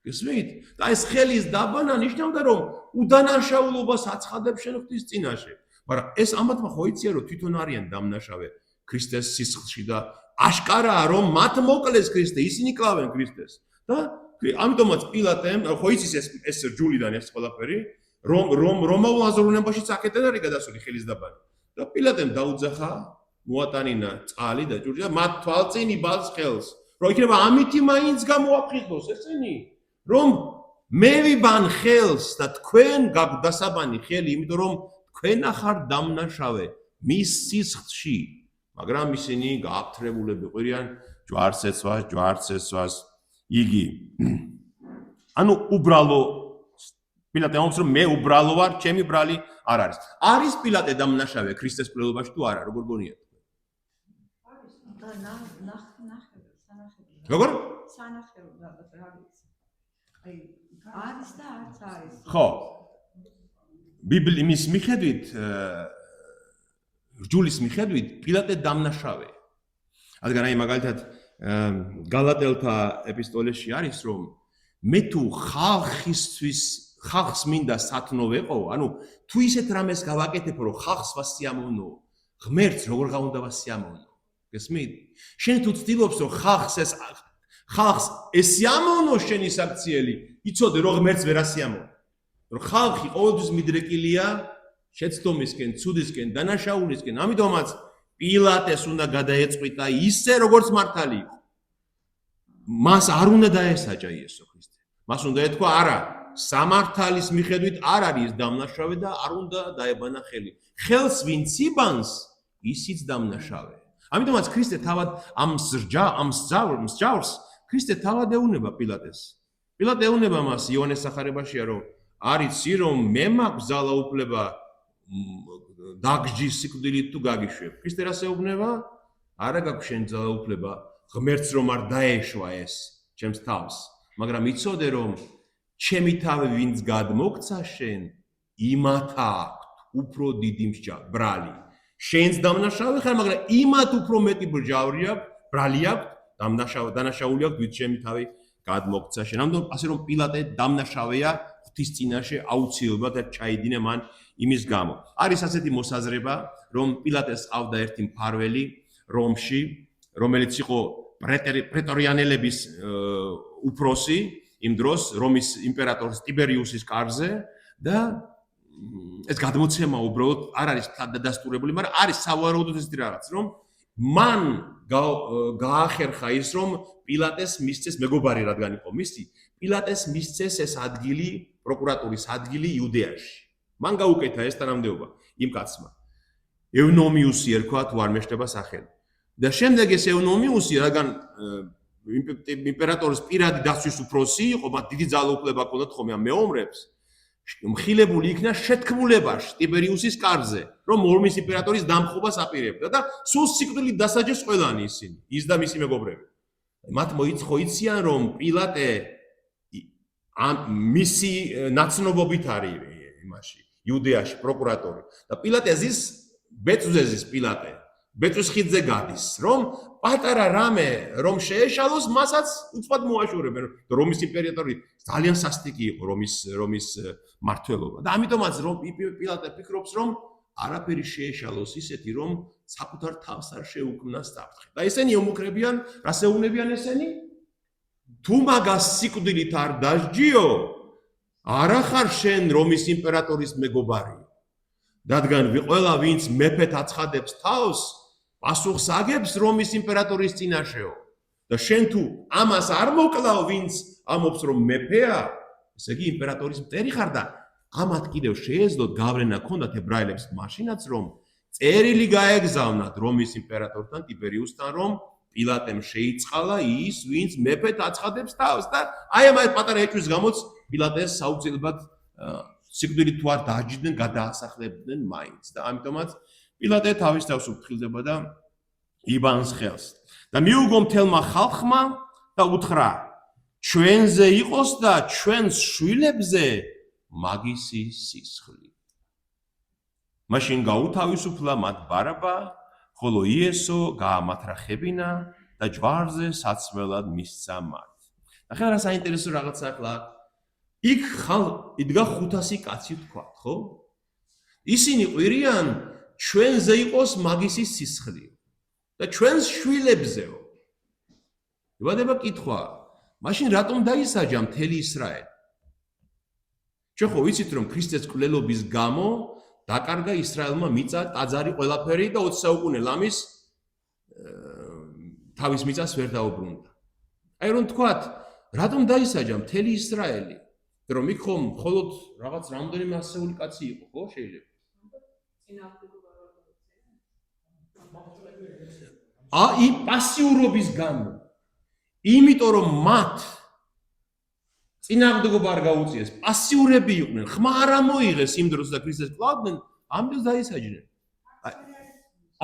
გესმით? და ეს ხელის დაბანა ნიშნავდა, რომ უდანაშაულობას აცხადებს შენ ღვთის წინაშე. მაგრამ ეს ამათმა ხო იციან, რომ თვითონ არიან დამნაშავე ქრისტეს სისხლში და აშკარაა, რომ მათ მოკლეს ქრისტე, ისინი კლავენ ქრისტეს. და ამიტომაც პილატემ ხო იცის ეს რჯულიდან ეს ყველაფერი, რომ რომაულ აზროვნებაშიც აქედან არის გადასული ხელის დაბანა. და პილატემ დაუძახა, მოატანინა წყალი და ჭურჭელი და მათ თვალწინ იბალს ხელს. რომ იქნება ამითი მაინც გამოაფხიზნოს ესენი, რომ მე ვიბან ხელს და თქვენ გაქვთ დასაბანი ხელი, იმიტომ რომ თქვენ ახარ დამნაშავე მის სისხლში. მაგრამ ისინი გააფთრებულები ყირიან ჯვარცეცვას იგი ანუ უბრალო პილატე ამბობს რომ მე უბრალო ვარ, ჩემი ბრალი არ არის. არის პილატე დამნაშავე ქრისტეს მკვლელობაში თუ არა, როგორ გონიათ? როგორ? სანახევროდ არის. აი არის და არც არის. ხო. ბიბლიის მიხედვით რჯულის მიხედვით პილატე დამნაშავე. რადგან აი მაგალითად გალატელთა ეპისტოლეში არის რომ მე თუ ხალხს მინდა სათნო ვეყო, ანუ თუ ისეთ რამეს გავაკეთებ რომ ხალხს ვასიამოვნო, ღმერთს როგორ გაუნდა ვასიამოვნო. გესმით? შენ თუ ცდილობს რომ ხალხს ესიამოვნო შენი საქციელი, იცოდე რომ ღმერთს ვერ ასიამოვნო. რომ ხალხი ყოველთვის მიდრეკილია შეცდომისკენ, ცუდისკენ, დანაშაულისკენ. ამიტომაც პილატეს უნდა გადაეწყვიტა ისე როგორც მართალი იყო. მას არ უნდა დაესაჯა იესო ქრისტე. მას უნდა ეთქვა არა, სამართალის მიხედვით არ არის დამნაშავე და არ უნდა დაებანა ხელი. ხელს ვინც იბანს, ისიც დამნაშავე. ამიტომაც ქრისტე თავად ამ მსჯავრს ქრისტე თავად ეუნება პილატეს. პილატე ეუნება მას იოანეს სახარებაშია რომ არიცი რომ მე მაქვს ძალაუფლება დაგჯის სიკვდილით თუ გაგიშვებ. ქრისტე რას ეუბნება? არა გაქვს შენ ძალაუფლება ღმერთს რომ არ დაეშვა ეს ჩემს თავს, მაგრამ იცოდე რომ ჩემი თავი ვინც გადმოგცა შენ, იმათა აქვთ უფრო დიდი ბრალი. შენს დამნაშავე ხარ, მაგრამ იმათ უფრო მეტი ბრალი აქვთ, დანაშაული აქვთ, ვინც ჩემი თავი გადმოგცა შენ. ამიტომ ასე რომ პილატე დამნაშავეა ღვთის წინაშე აუცილებლად ჩაიდინე მან იმის გამო. არის ასეთი მოსაზრება, რომ პილატეს ყავდა ერთი მფარველი რომში, რომელიც იყო პრეტორიანელების უფროსი იმ დროს რომის იმპერატორის ტიბერიუსის კარზე და ეს გადმოცემა უბრალოდ არ არის დადასტურებული, მაგრამ არის სავარაუდოდ ეს რაღაც, რომ მან გაახერხა ის, რომ პილატეს მისცეს მეგობარი რადგან იყო მისი, პილატეს მისცეს ეს ადგილი, პროკურატურის ადგილი იუდეაში. მან გაუკეთა ეს თანამდებობა იმ კაცმა. ევნომიუსი ერქვა თუ არ მეშლება სახელი. და შემდეგ ეს ევნომიუსი, რადგან იმპერატორის პირადი დაცვის უფროსი იყო, მათ დიდი ძალაუფლება ჰქონდათ ხოლმე ამ მეომრებს, მხილებული იქნა შეთქმულებაში ტიბერიუსის კარზე, რომ რომის იმპერატორის დამხობას აპირებდა და სულ სიკვდილით დასაჯეს ყველანი ისინი, ის და მისი მეგობრები. მათ მოიციან, რომ პილატე მისი ნაცნობობით არის იმაში, იუდეაში, პროკურატორი. და პილატე ზის ბეწვზე ზის პილატე. ბეწვის ხიდზე გადის, რომ პატარა რამე რომ შეეშალოს, მასაც უცბად მოაშორებენ. რომის იმპერატორი ძალიან სასტიკი იყო რომის მმართველობა. და ამიტომაც რომ პილატე ფიქრობს, რომ არაფერი შეეშალოს ისეთი, რომ საკუთარ თავს არ შეუქმნას საფრთხე. და ესენი ემუქრებიან, რას ეუბნებიან ესენი? თუ მაგას სიკვდილით არ დასჯიო, არა ხარ შენ რომის იმპერატორის მეგობარი. რადგან ყველა ვინც მეფეთ აცხადებს თავს, პასუხს აგებს რომის იმპერატორის წინაშეო. და შენ თუ ამას არ მოკლავ, ვინც ამობს რომ მეფეა, ესე იგი იმპერატორის მტერი ხარ და ამათ კიდევ შეეძლოთ გავლენა ქონდათ ებრაელებს მაშინაც რომ წერილი გაეგზავნათ რომის იმპერატორთან ტიბერიუსთან რომ პილატემ შეიწყალა ის, ვინც მეფედ აცხადებს თავს და აი ამ პატარა ეჭვის გამოც პილატეს საუბრად სიკვდილით თუ არ დაჯდნენ, გადაასახლებდნენ მაინც და ამიტომაც პილატე თავის თავს უფრთხილდება და იბანს ხელს. და მიუგო მთელმა ხალხმა და უთხრა: ჩვენზე იყოს და ჩვენს შვილებზე მაგისი სისხლი. მაშინ გაუთავისუფლა მათ ბარაბა, ხოლო იესო გაამათრახებინა და ჯვარზე საცმელად მისცა მათ. ახლა რა საინტერესო რაღაცა ახლა იქ იდგა 500 კაცი თქვა, ხო? ისინი ყვირიან ჩვენზე იყოს მაგისი სისხლი და ჩვენს შვილებზეო. იბადება კითხვა, მაშინ რატომ დაისაჯა მთელი ისრაელი? ჩვენ ხო ვიცით რომ ქრისტეს კვლელობის გამო დაკარგა ისრაელმა მიწა, ტაძარი, ყველაფერი და 20 საუკუნე ლამის თავის მიწას ვერ დაუბრუნდა. აი რომ თქვათ, რატომ დაისაჯა მთელი ისრაელი? რომ იქ ხომ მხოლოდ რაღაც რამდენიმე ასეული კაცი იყო, ხო, შეიძლება? აი პასიურობის გამო. იმიტომ რომ მათ წინააღმდეგობა არ გაუწიეს, პასიურები იყვნენ, ხმა არ ამოიღეს იმ დროს და ქრისტეს კლავდნენ, ამ დროს დაისაჯნენ.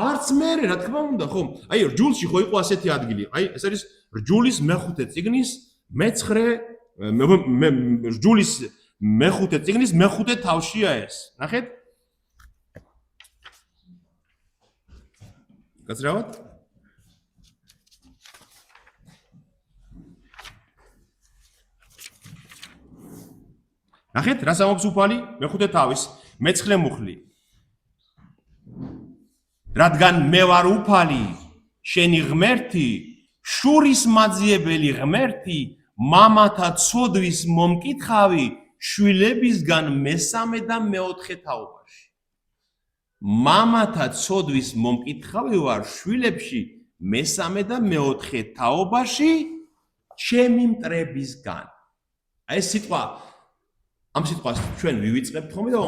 არც მერე, რა თქმა უნდა, ხო? აი რჯულში ხო იყო ასეთი ადგილი. აი ეს არის რჯულის მეხუთე წიგნის რჯულის მეხუთე წიგნის მეხუთე თავშია ეს. ნახეთ? გასწრავად? ნახეთ, რას ამბობს უფალი? მეხუთე თავის, მეცხრე მუხლი. რადგან მე ვარ უფალი, შენი ღმერთი, შურის მაძიებელი ღმერთი, მამათა ცოდვის მომკითხავი, შვილებისგან მესამე და მეოთხე თაობაში. მამათა ცოდვის მომკითხავი ვარ შვილებში მესამე და მეოთხე თაობაში, ჩემი მტრებისგან. აი ეს სიტყვა ამ სიტყვას ჩვენ ვივიწყებთ ხოლმე და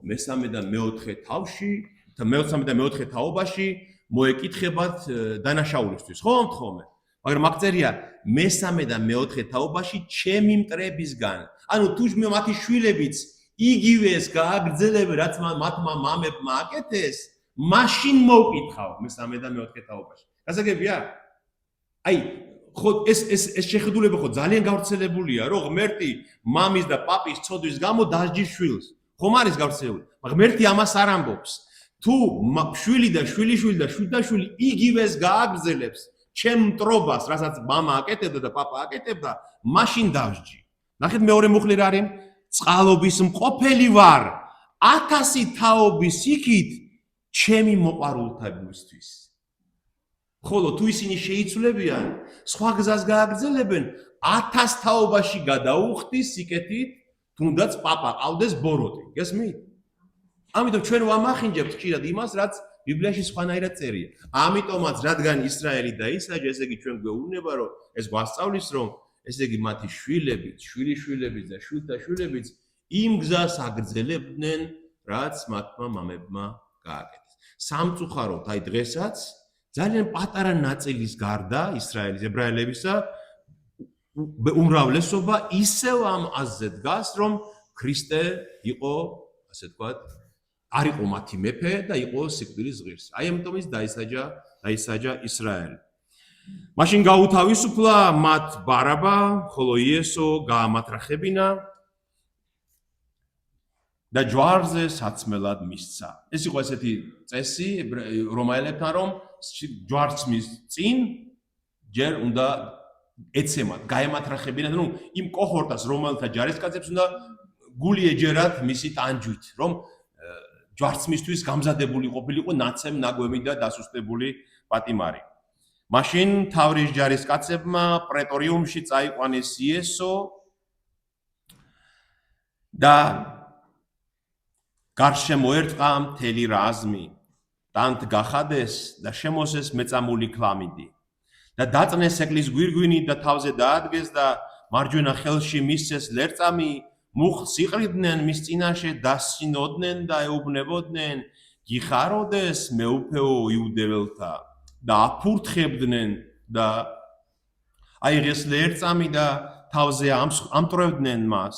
მესამე და მეოთხე თავში და მესამე და მეოთხე თაობაში მოეკითხებათ დანაშაულისთვის, ხო ამთხოვე? მაგრამ აქ წერია მესამე და მეოთხე თაობაში ჩემი მტრებისგან. ანუ თუ მათი შვილებიც იგივეს გააგრძელებენ, რაც მათმა მამებმა აკეთეს, მაშინ მოვკითხავ მესამე და მეოთხე თაობაში. გასაგებია? აი ხო ეს შეხედულება ხო ძალიან გავრცელებულია, რომ ღმერთი მამის და პაპის ცოდვის გამო დასჯის შვილს. ხომ არის გავრცელებული? ღმერთი ამას არ ამბობს. თუ შვილი და შვილიშვილი და შვილდაშვილი იგივეს გააგრძელებს ჩემ მტრობას, რასაც მამა აკეთებდა და პაპა აკეთებდა, მაშინ დასჯი. ნახეთ მეორე მუხლი რა არის? წყალობის მყოფელი ვარ 1000 თაობის იქით ჩემი მოყვარულთათვის. ხოლო თუ ისინი შეიცვლებიან, სხვა გზას გააგრძელებენ, 1000 თაობაში გადაუხდის სიკეთით, თუნდაც პაპა ყავდეს ბოროტი. გესმით? ამიტომ ჩვენ ვამახინჯებთ ხშირად იმას, რაც ბიბლიაში სხვანაირად წერია. ამიტომაც, რადგან ისრაელი დაისაჯა, ესე იგი ჩვენ გვეუბნება, რომ ეს გვასწავლის, რომ ესე იგი მათი შვილებიც, შვილიშვილებიც და შვილთაშვილებიც იმ გზას აგრძელებდნენ, რაც მათმა მამებმა გააკეთეს. სამწუხაროდ, აი დღესაც ძალიან პატარა ნაწილის გარდა ისრაელის ებრაელებისა უმრავლესობა ისევ ამ აზრზე დგას, რომ ქრისტე იყო, ასე ვთქვათ, არ იყო მათი მეფე და იყო სიკვდილის ღირსი. აი ამიტომ ის დაისაჯა ისრაელი. მაშინ გაუთავისუფლა მათ ბარაბა, ხოლო იესო გაამათრახებინა და ჯვარზე საცმელად მისცა. ეს იყო ესეთი წესი რომაელებთან, რომ ჯვარცმის წინ ჯერ უნდა ეცემათ, გაემათრახებინათ, რომ იმ კოჰორტას, რომელთა ჯარისკაცებს უნდა გული ეჯერათ მისი ტანჯვით, რომ ჯვარცმისთვის გამზადებული ყოფილიყო ნაცემ ნაგვემი და დასუსტებული პატიმარი. მაშინ თავრის ჯარისკაცებმა პრეტორიუმში წაიყვანეს იესო და გარშემო ერტყა მთელი რაზმი. ტანთ გახადეს და შემოსეს მეწამული ქლამიდი და დაწნეს ეკლის გვირგვინი და თავზე დაადგეს და მარჯვენა ხელში მისცეს ლერწამი, მუხლს იყრიდნენ მის წინაშე, დასინოდნენ და ეუბნებოდნენ, გიხაროდეს მეუფეო იუდეველთა და აფურთხებდნენ და აი ღესლი ერთწამი და თავზე ამტრევდნენ მას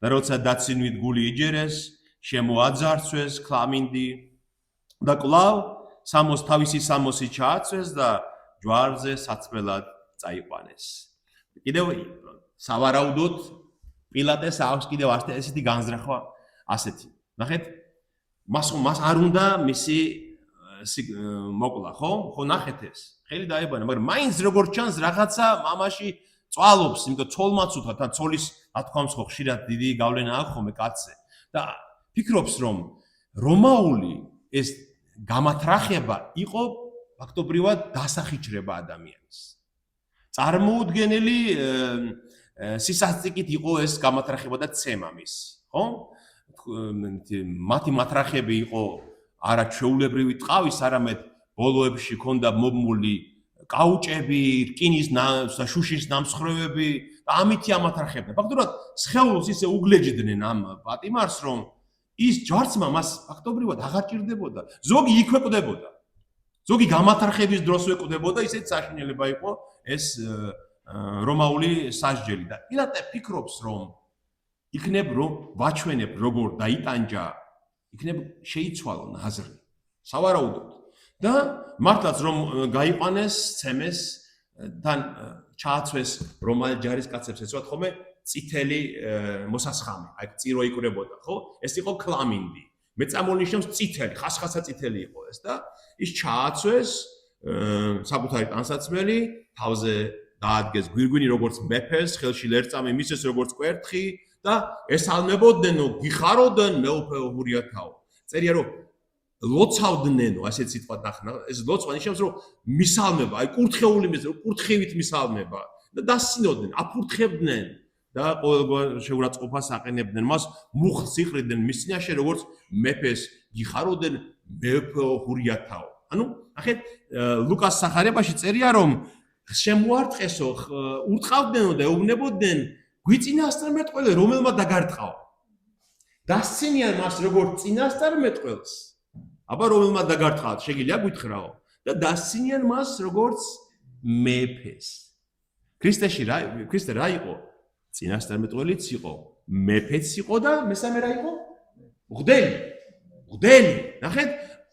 და როცა დაცინვით გული იჯერეს შემოაძარცვეს ქლამინდი და კვლავ თავისი სამოსი ჩააცვეს და ჯვარზე საცმელად წაიყვანეს. კიდევ სავარაუდოდ პილატეს აქვს კიდევ ასეთი განზრახვა ასეთი. ნახეთ, მას არ უნდა მისი მოკლა, ხო? ხო ნახეთ ეს. ხელი დაებანა, მაგრამ მაინც როგორც ჩანს რაღაცა მამაში წვალობს, იმიტომ ცოლმაც უთხარ, თან ცოლის ათქვამს ხო ხშირად დიდი გავლენა აქვს ხოლმე კაცზე. და ფიქრობს რომ რომაული ეს გამათრახება იყო ფაქტობრივად დასახიჩრება ადამიანის. წარმოუდგენელი სისასტიკით იყო ეს გამათრახება და ცემა მისი, ხო? მათი მათრახები იყო არა ჩვეულებრივი ტყავის, არამედ ბოლოებში ჰქონდა მომმული კაუჭები, რკინის და შუშის ნამსხვრევები და ამითი ამათრახებდნენ. ფაქტობრივად სხეულს ისე უგლეჯდნენ ამ პატიმარს, რომ ის ჯვარცმა მას ფაქტობრივად აღარ ჭირდებოდა. ზოგი იქვე კვდებოდა. ზოგი გამათრახების დროს ეკვდებოდა, ისეთ საშინელება იყო ეს რომაული სასჯელი და პილატე ფიქრობს, რომ იქნებ რომ ვაჩვენებ როგორ დაიტანჯა, იქნებ შეიცვალო ნაზრი. სავარაუდოდ. და მართლაც რომ გაიყვანეს, ცემეს, თან ჩააცვეს რომაელ ჯარისკაცებს ეცვათ ხოლმე წითელი მოსასხამი, აი წირო იკვრებოდა, ხო? ეს იყო ქლამინდი. მეწამულნიშნავს წითელი, ხასხასა წითელი იყო ეს და ის ჩააცვეს საკუთარი ტანსაცმელი, თავზე დაადგეს გვირგვინი როგორც მეფეს, ხელში ლერწამი მისეს როგორც კვერთხი და ესალმებოდნენო, გიხაროდენ მეუფე ოღურიათაო. წერია რომ ლოცავდნენო, ასეთ სიტყვა ნახნა, ეს ლოცვა ნიშნავს რომ მისალმება, აი კურთხეული მის, რომ კურთხივით მისალმება და დასინოდნენ, აფურთხებდნენ და ყოველგვარ შეურაცხყოფას აყენებდნენ, მას მუხლს იყრიდნენ მის წინაშე როგორც მეფეს გიხაროდენ მეუფე ოღურიათაო. ანუ ნახეთ, ლუკას სახარებაში წერია რომ შემოარტყესო, ურტყავდნენო და ეუბნებოდნენ გვიწინასწარმეტყველე რომელმა დაგარტყაო. დასცინიან მას როგორც წინასწარმეტყველს. აბა რომელმა დაგარტყავთ, შეგიძლია გითხრაო და დასცინიან მას როგორც მეფეს. ქრისტე რა იყო? წინასწარმეტყველიც იყო, მეფეც იყო და მესამე რა იყო? მღვდელი. ნახეთ,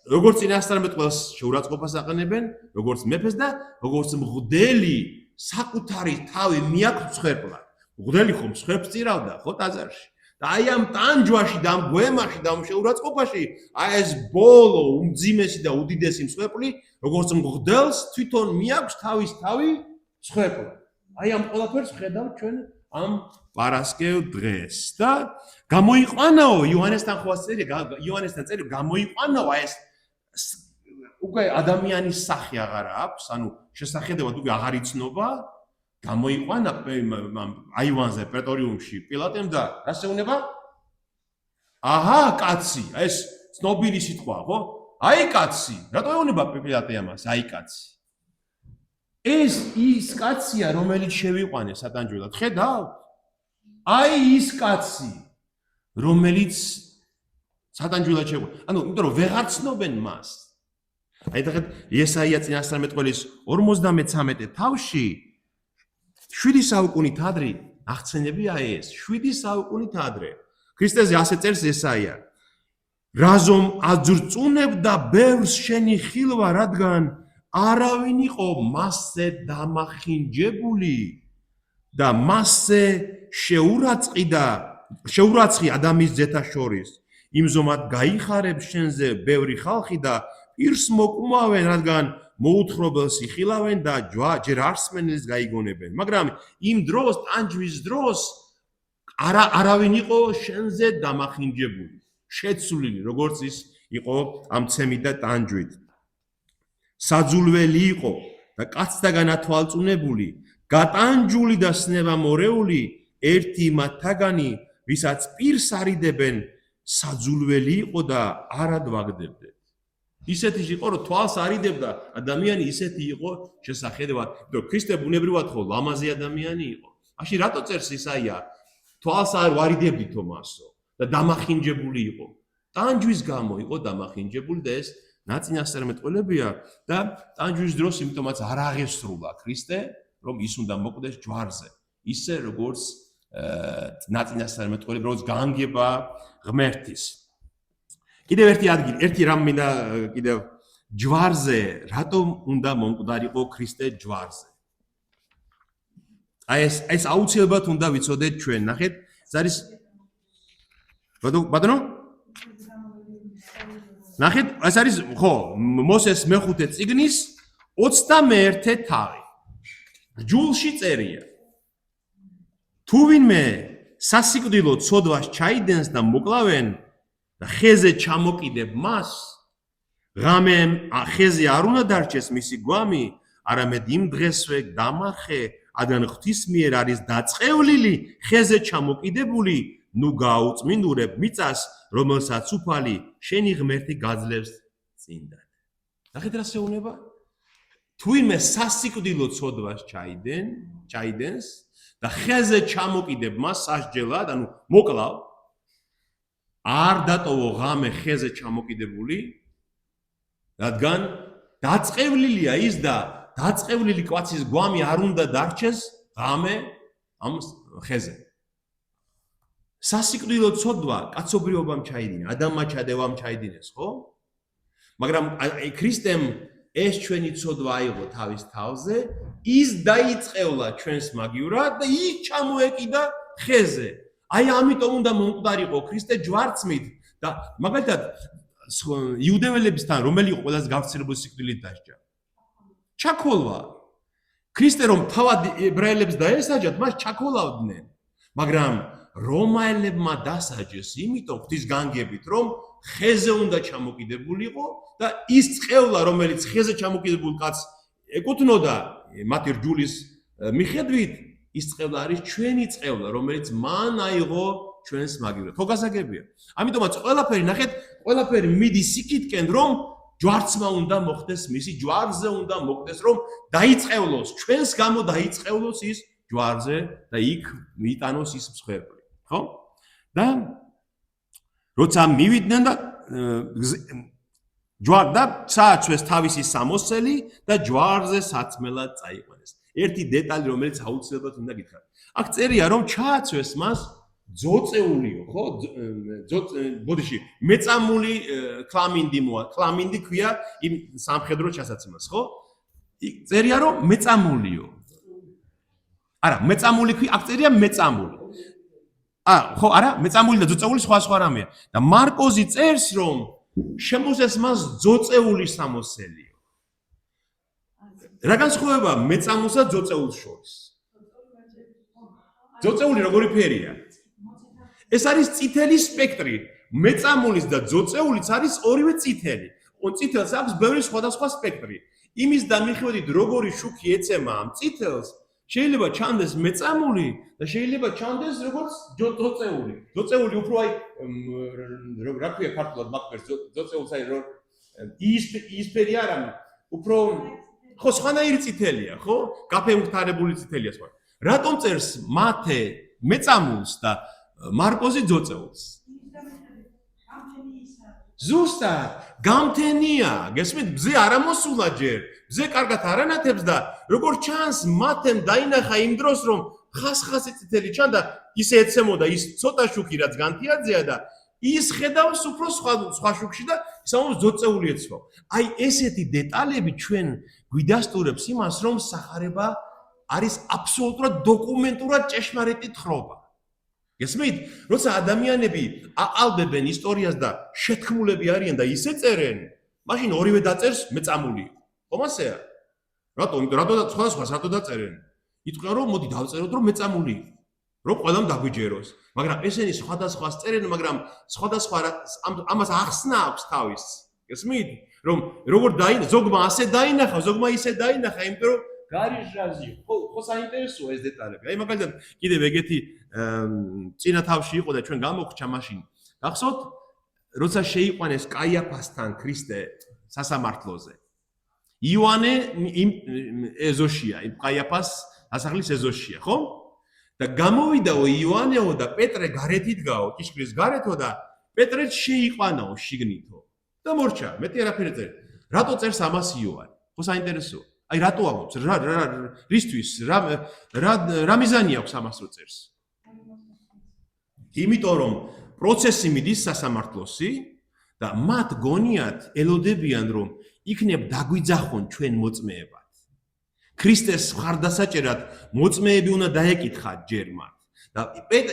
როგორც წინასწარმეტყველს შეურაცხყოფას აყენებენ, როგორც მეფეს და როგორც მღვდელი საკუთარი თავი მიაქვს მსხვერპლად. მღვდელი ხომ მსხვერპლს წირავდა, ხო ტაძარში? და აი ამ ტანჯვაში და ამ გვემაში და ამ შეურაცხყოფაში აი ეს ბოლო უმძიმესი და უდიდესი მსხვერპლი როგორც მღვდელს თვითონ მიაქვს თავის თავი მსხვერპლად. აი ამ ყველაფერს ხედავთ ჩვენ ამ პარასკევ დღეს და გამოიყვანაო იოანესთან წერია გამოიყვანაო ეს უკვე ადამიანის სახე აღარ აქვს, ანუ შესახედავად უკვე აღარ იცნობა, გამოიყვანა აივანზე პრეტორიუმში პილატემ და რა შეუნება? აჰა, კაცი, ეს ცნობილი სიტყვა, ხო? აი კაცი, რატო ეუბნება პილატე ამას? აი კაცი. ეს ის კაცია, რომელიც შევიყვანეს სატანჯველად. ხედავთ? აი ის კაცი, რომელიც სატანჯველად შევიყვანეს. ანუ იმიტომ რომ ვეღარ ცნობენ მას. აი დღეს იესაია წინასწარმეტყველის 53 თავში 7 საუკუნით ადრე აღწენებია ეს 7 საუკუნით ადრე. ქრისტეზე ასე წერს ესაია. რაზომ აძრწუნებდა ბევრს შენი ხილვა, რადგან არავინ იყო მასზე დამახინჯებული და მასზე შეურაცხი ადამიანის ძეთა შორის. იმზომად გაიხარებს შენზე ბევრი ხალხი და პირს მოკუმავენ, რადგან მოუთხრობელს იხილავენ და ჯერ არსმენელს გაიგონებენ. მაგრამ იმ დროს, ტანჯვის დროს არავინ იყო შენზე დამახინჯებული, შეცვლილი, როგორც ის იყო ამ ცემით და ტანჯვით. საძულველი იყო და კაცთაგან ათვალწუნებული, გატანჯული და სნება მორეული, ერთი მათთაგანი, ვისაც პირს არიდებენ, საძულველი იყო და არად ვაგდებდეთ. ისეთი იყო, რომ თვალს არიდებდა ადამიანი, ისეთი იყო შესახედავად, რომ ქრისტე ბუნებრივად ხო ლამაზი ადამიანი იყო. მაშინ რატო წერს ისაია? თვალს არ ვარიდებდითო მასო და დამახინჯებული იყო. ტანჯვის გამო იყო დამახინჯებული და ეს ნაწინასწარმეტყველებია და ტანჯვის დროს იმიტომაც არ აღესრულა ქრისტე, რომ ის უნდა მოკვდეს ჯვარზე. ისე როგორც ნაწინასწარმეტყველება, როგორც განგება ღმერთის. კიდევ ერთი ადგილი, ერთი რამ მინდა კიდევ ჯვარზე, რატომ უნდა მომკვდარიყო ქრისტე ჯვარზე? აი ეს აუცილებლად უნდა ვიცოდეთ ჩვენ. ნახეთ, ეს არის ბატონო? ნახეთ, ეს არის ხო, მოსეს მეხუთე წიგნის 21 თაღი. ჯულში წერია. თუ ვინმე სასიკვდილო ცოდვას ჩაიდენს და მოკლავენ და ხეზე ჩამოკიდებ მას, ღამე ხეზე არ უნდა დარჩეს მისი გვამი, არამედ იმ დღესვე დამარხე, ადან ღვთის მიერ არის დაწყევლილი ხეზე ჩამოკიდებული, ნუ გაუწმინდურებ მიწას, რომელსაც უფალი შენი ღმერთი გაძლევს წინდად. ნახეთ რა შეუნება? თუ ვინმე სასიკვდილო ცოდვას ჩაიდენს და ხეზე ჩამოკიდებ მას სასჯელად, ანუ მოკლავ, არ დატოვო ღამე ხეზე ჩამოკიდებული, რადგან დაწყევლილია ის და დაწყევლილი კვაცის გვამი არ უნდა დარჩეს ღამე ამ ხეზე. სასიკვდილო ცოდვა კაცობრიობამ ჩაიდინა, ადამიანმა ჩადევამ ჩაიდინეს, ხო? მაგრამ ქრისტემ ეს ჩვენი ცოდვა აიღო თავის თავზე, ის დაიწყევლა ჩვენს მაგივრად და ის ჩამოეკიდა ხეზე. აი ამიტომ უნდა მომკვდარიყო ქრისტე ჯვარცმით და მაგალითად იუდეველებისთან რომელი იყო ყველაზე გავრცელებული სიკვდილით დასჯა? ჩაქოლვა. ქრისტე რომ თავად ებრაელებს დაესაჯათ, მას ჩაქოლავდნენ. მაგრამ რომაელებმა დასაჯეს, იმიტომ ღვთის განგებით, რომ ხეზე უნდა ჩამოკიდებულიყო და ის წყევლა, რომელიც ხეზე ჩამოკიდებულ კაცს ეკუთვნოდა მათი რჯულის მიხედვით, ის წყევლა არის ჩვენი წყევლა, რომელიც მან აიღო ჩვენს მაგივრად. ხო გასაგებია? ამიტომაც ყველაფერი, ნახეთ, ყველაფერი მიდის იქითკენ, რომ ჯვარცმა უნდა მოხდეს, მისი ჯვარზე უნდა მოხდეს, რომ დაიწყევლოს, ჩვენს გამო დაიწყევლოს ის ჯვარზე და იქ მიიტანოს ის მსხვერპლი. ხო? და როცა მივიდნენ და ჯვარ და სააცვეს თავისი სამოსელი და ჯვარზე საცმელად წაიყვანეს. ერთი დეტალი, რომელიც აუცილებლად უნდა გითხრათ. აქ წერია, რომ ჩააცვეს მას ძოწეულიო, ხო? ბოდიში, მეწამული ქლამინდი მოა, ქლამინდი ქვია იმ სამხედრო ჩასაცმელს, ხო? წერია, რომ მეწამულიო. არა, მეწამული ქვია, აქ წერია მეწამული. ხო, არა, მეწამული და ძოწეული სხვა რამეა. და მარკოზი წერს, რომ შემოსეს მას ძოწეული სამოსელიო. რა განსხვავება მეწამულსა და ძოწეულს შორის? ძოწეული როგორი ფერია? ეს არის წითელი სპექტრი. მეწამულის და ძოწეულის არის ორივე წითელი. წითელს აქვს ბევრი სხვადასხვა სპექტრი. იმის დამიხედვით, როგორი შუქი ეცემა ამ წითელს, შეიძლება ჩანდეს მეწამული და შეიძლება ჩანდეს როგორც ძოწეული. ძოწეული უფრო აი რა ქვია ქართულად მაგპერს ძოწეულს აი რომ ისფერი არ არის, უფრო ხო სხვანაირი წითელია, ხო? გაფემხთარებული წითელია სხვა. რატომ წერს მათე მეწამულს და მარკოზი ძოწეულს? ზუსტად, გამთენია, გესმით, ბზე არ ამოსულა ჯერ. ბზე კარგად არ ანათებს და როგორც ჩანს, მათემ დაინახა იმ დროს, რომ ხას-ხასი წითელი ჩანდა, ისე ეცემოდა ის ცოტა შუქი, რაც განთიაძეა და ის ხედავს უფრო სხვა შუქში და სამომს ძოწეული ეცვა. აი ესეთი დეტალები ჩვენ გვიდასტურებს იმას, რომ სახარება არის აბსოლუტურად დოკუმენტურად ჭეშმარიტი თხრობა. გესმით? როცა ადამიანები აყალბებენ ისტორიას და შეთქმულები არიან და ისე წერენ, მაშინ ორივე დაწერს მეწამული. ხომ ასეა? რატომ სხვადასხვა რატო დაწერენ? იტყვიან რომ მოდი დავწეროთ რომ მეწამული იყო. რომ ყველამ დაგვიჯეროს. მაგრამ ესენი სხვადასხვას წერენ, მაგრამ სხვადასხვა ამას ახსნა აქვს თავის. გესმით? რომ როგორ ზოგმა ასე დაინახა, ზოგმა ისე დაინახა, იმიტომ რომ გარიჟრაზი, ხო საინტერესოა ეს დეტალები. აი მაგალითად კიდევ ეგეთი წინა თავში იყო და ჩვენ გამოგრჩა მაშინ. გახსოვთ, როცა შეიყვანეს კაიაფასთან ქრისტე სასამართლოზე. იოანე ეზოშია, კაიაფას ასახლის ეზოშია, ხო? და გამოვიდაო იოანეო და პეტრე გარეთ იდგაო, ჭიშკრის გარეთო და პეტრეც შეიყვანაო შიგნითო. და და მორჩა, მეტი არაფერი წერს. რატო წერს ამას იოანე? ხო საინტერესოა. აი რატო ამბობს? რისთვის? რა მიზანი აქვს ამას რო წერს? იმიტომ რომ პროცესი მიდის სასამართლოსი და მათ გონიათ ელოდებიან რომ იქნებ დაგვიძახონ ჩვენ მოწმეებად. ქრისტეს მხარდასაჭერად მოწმეები უნდა დაეკითხათ ჯერ მათ. და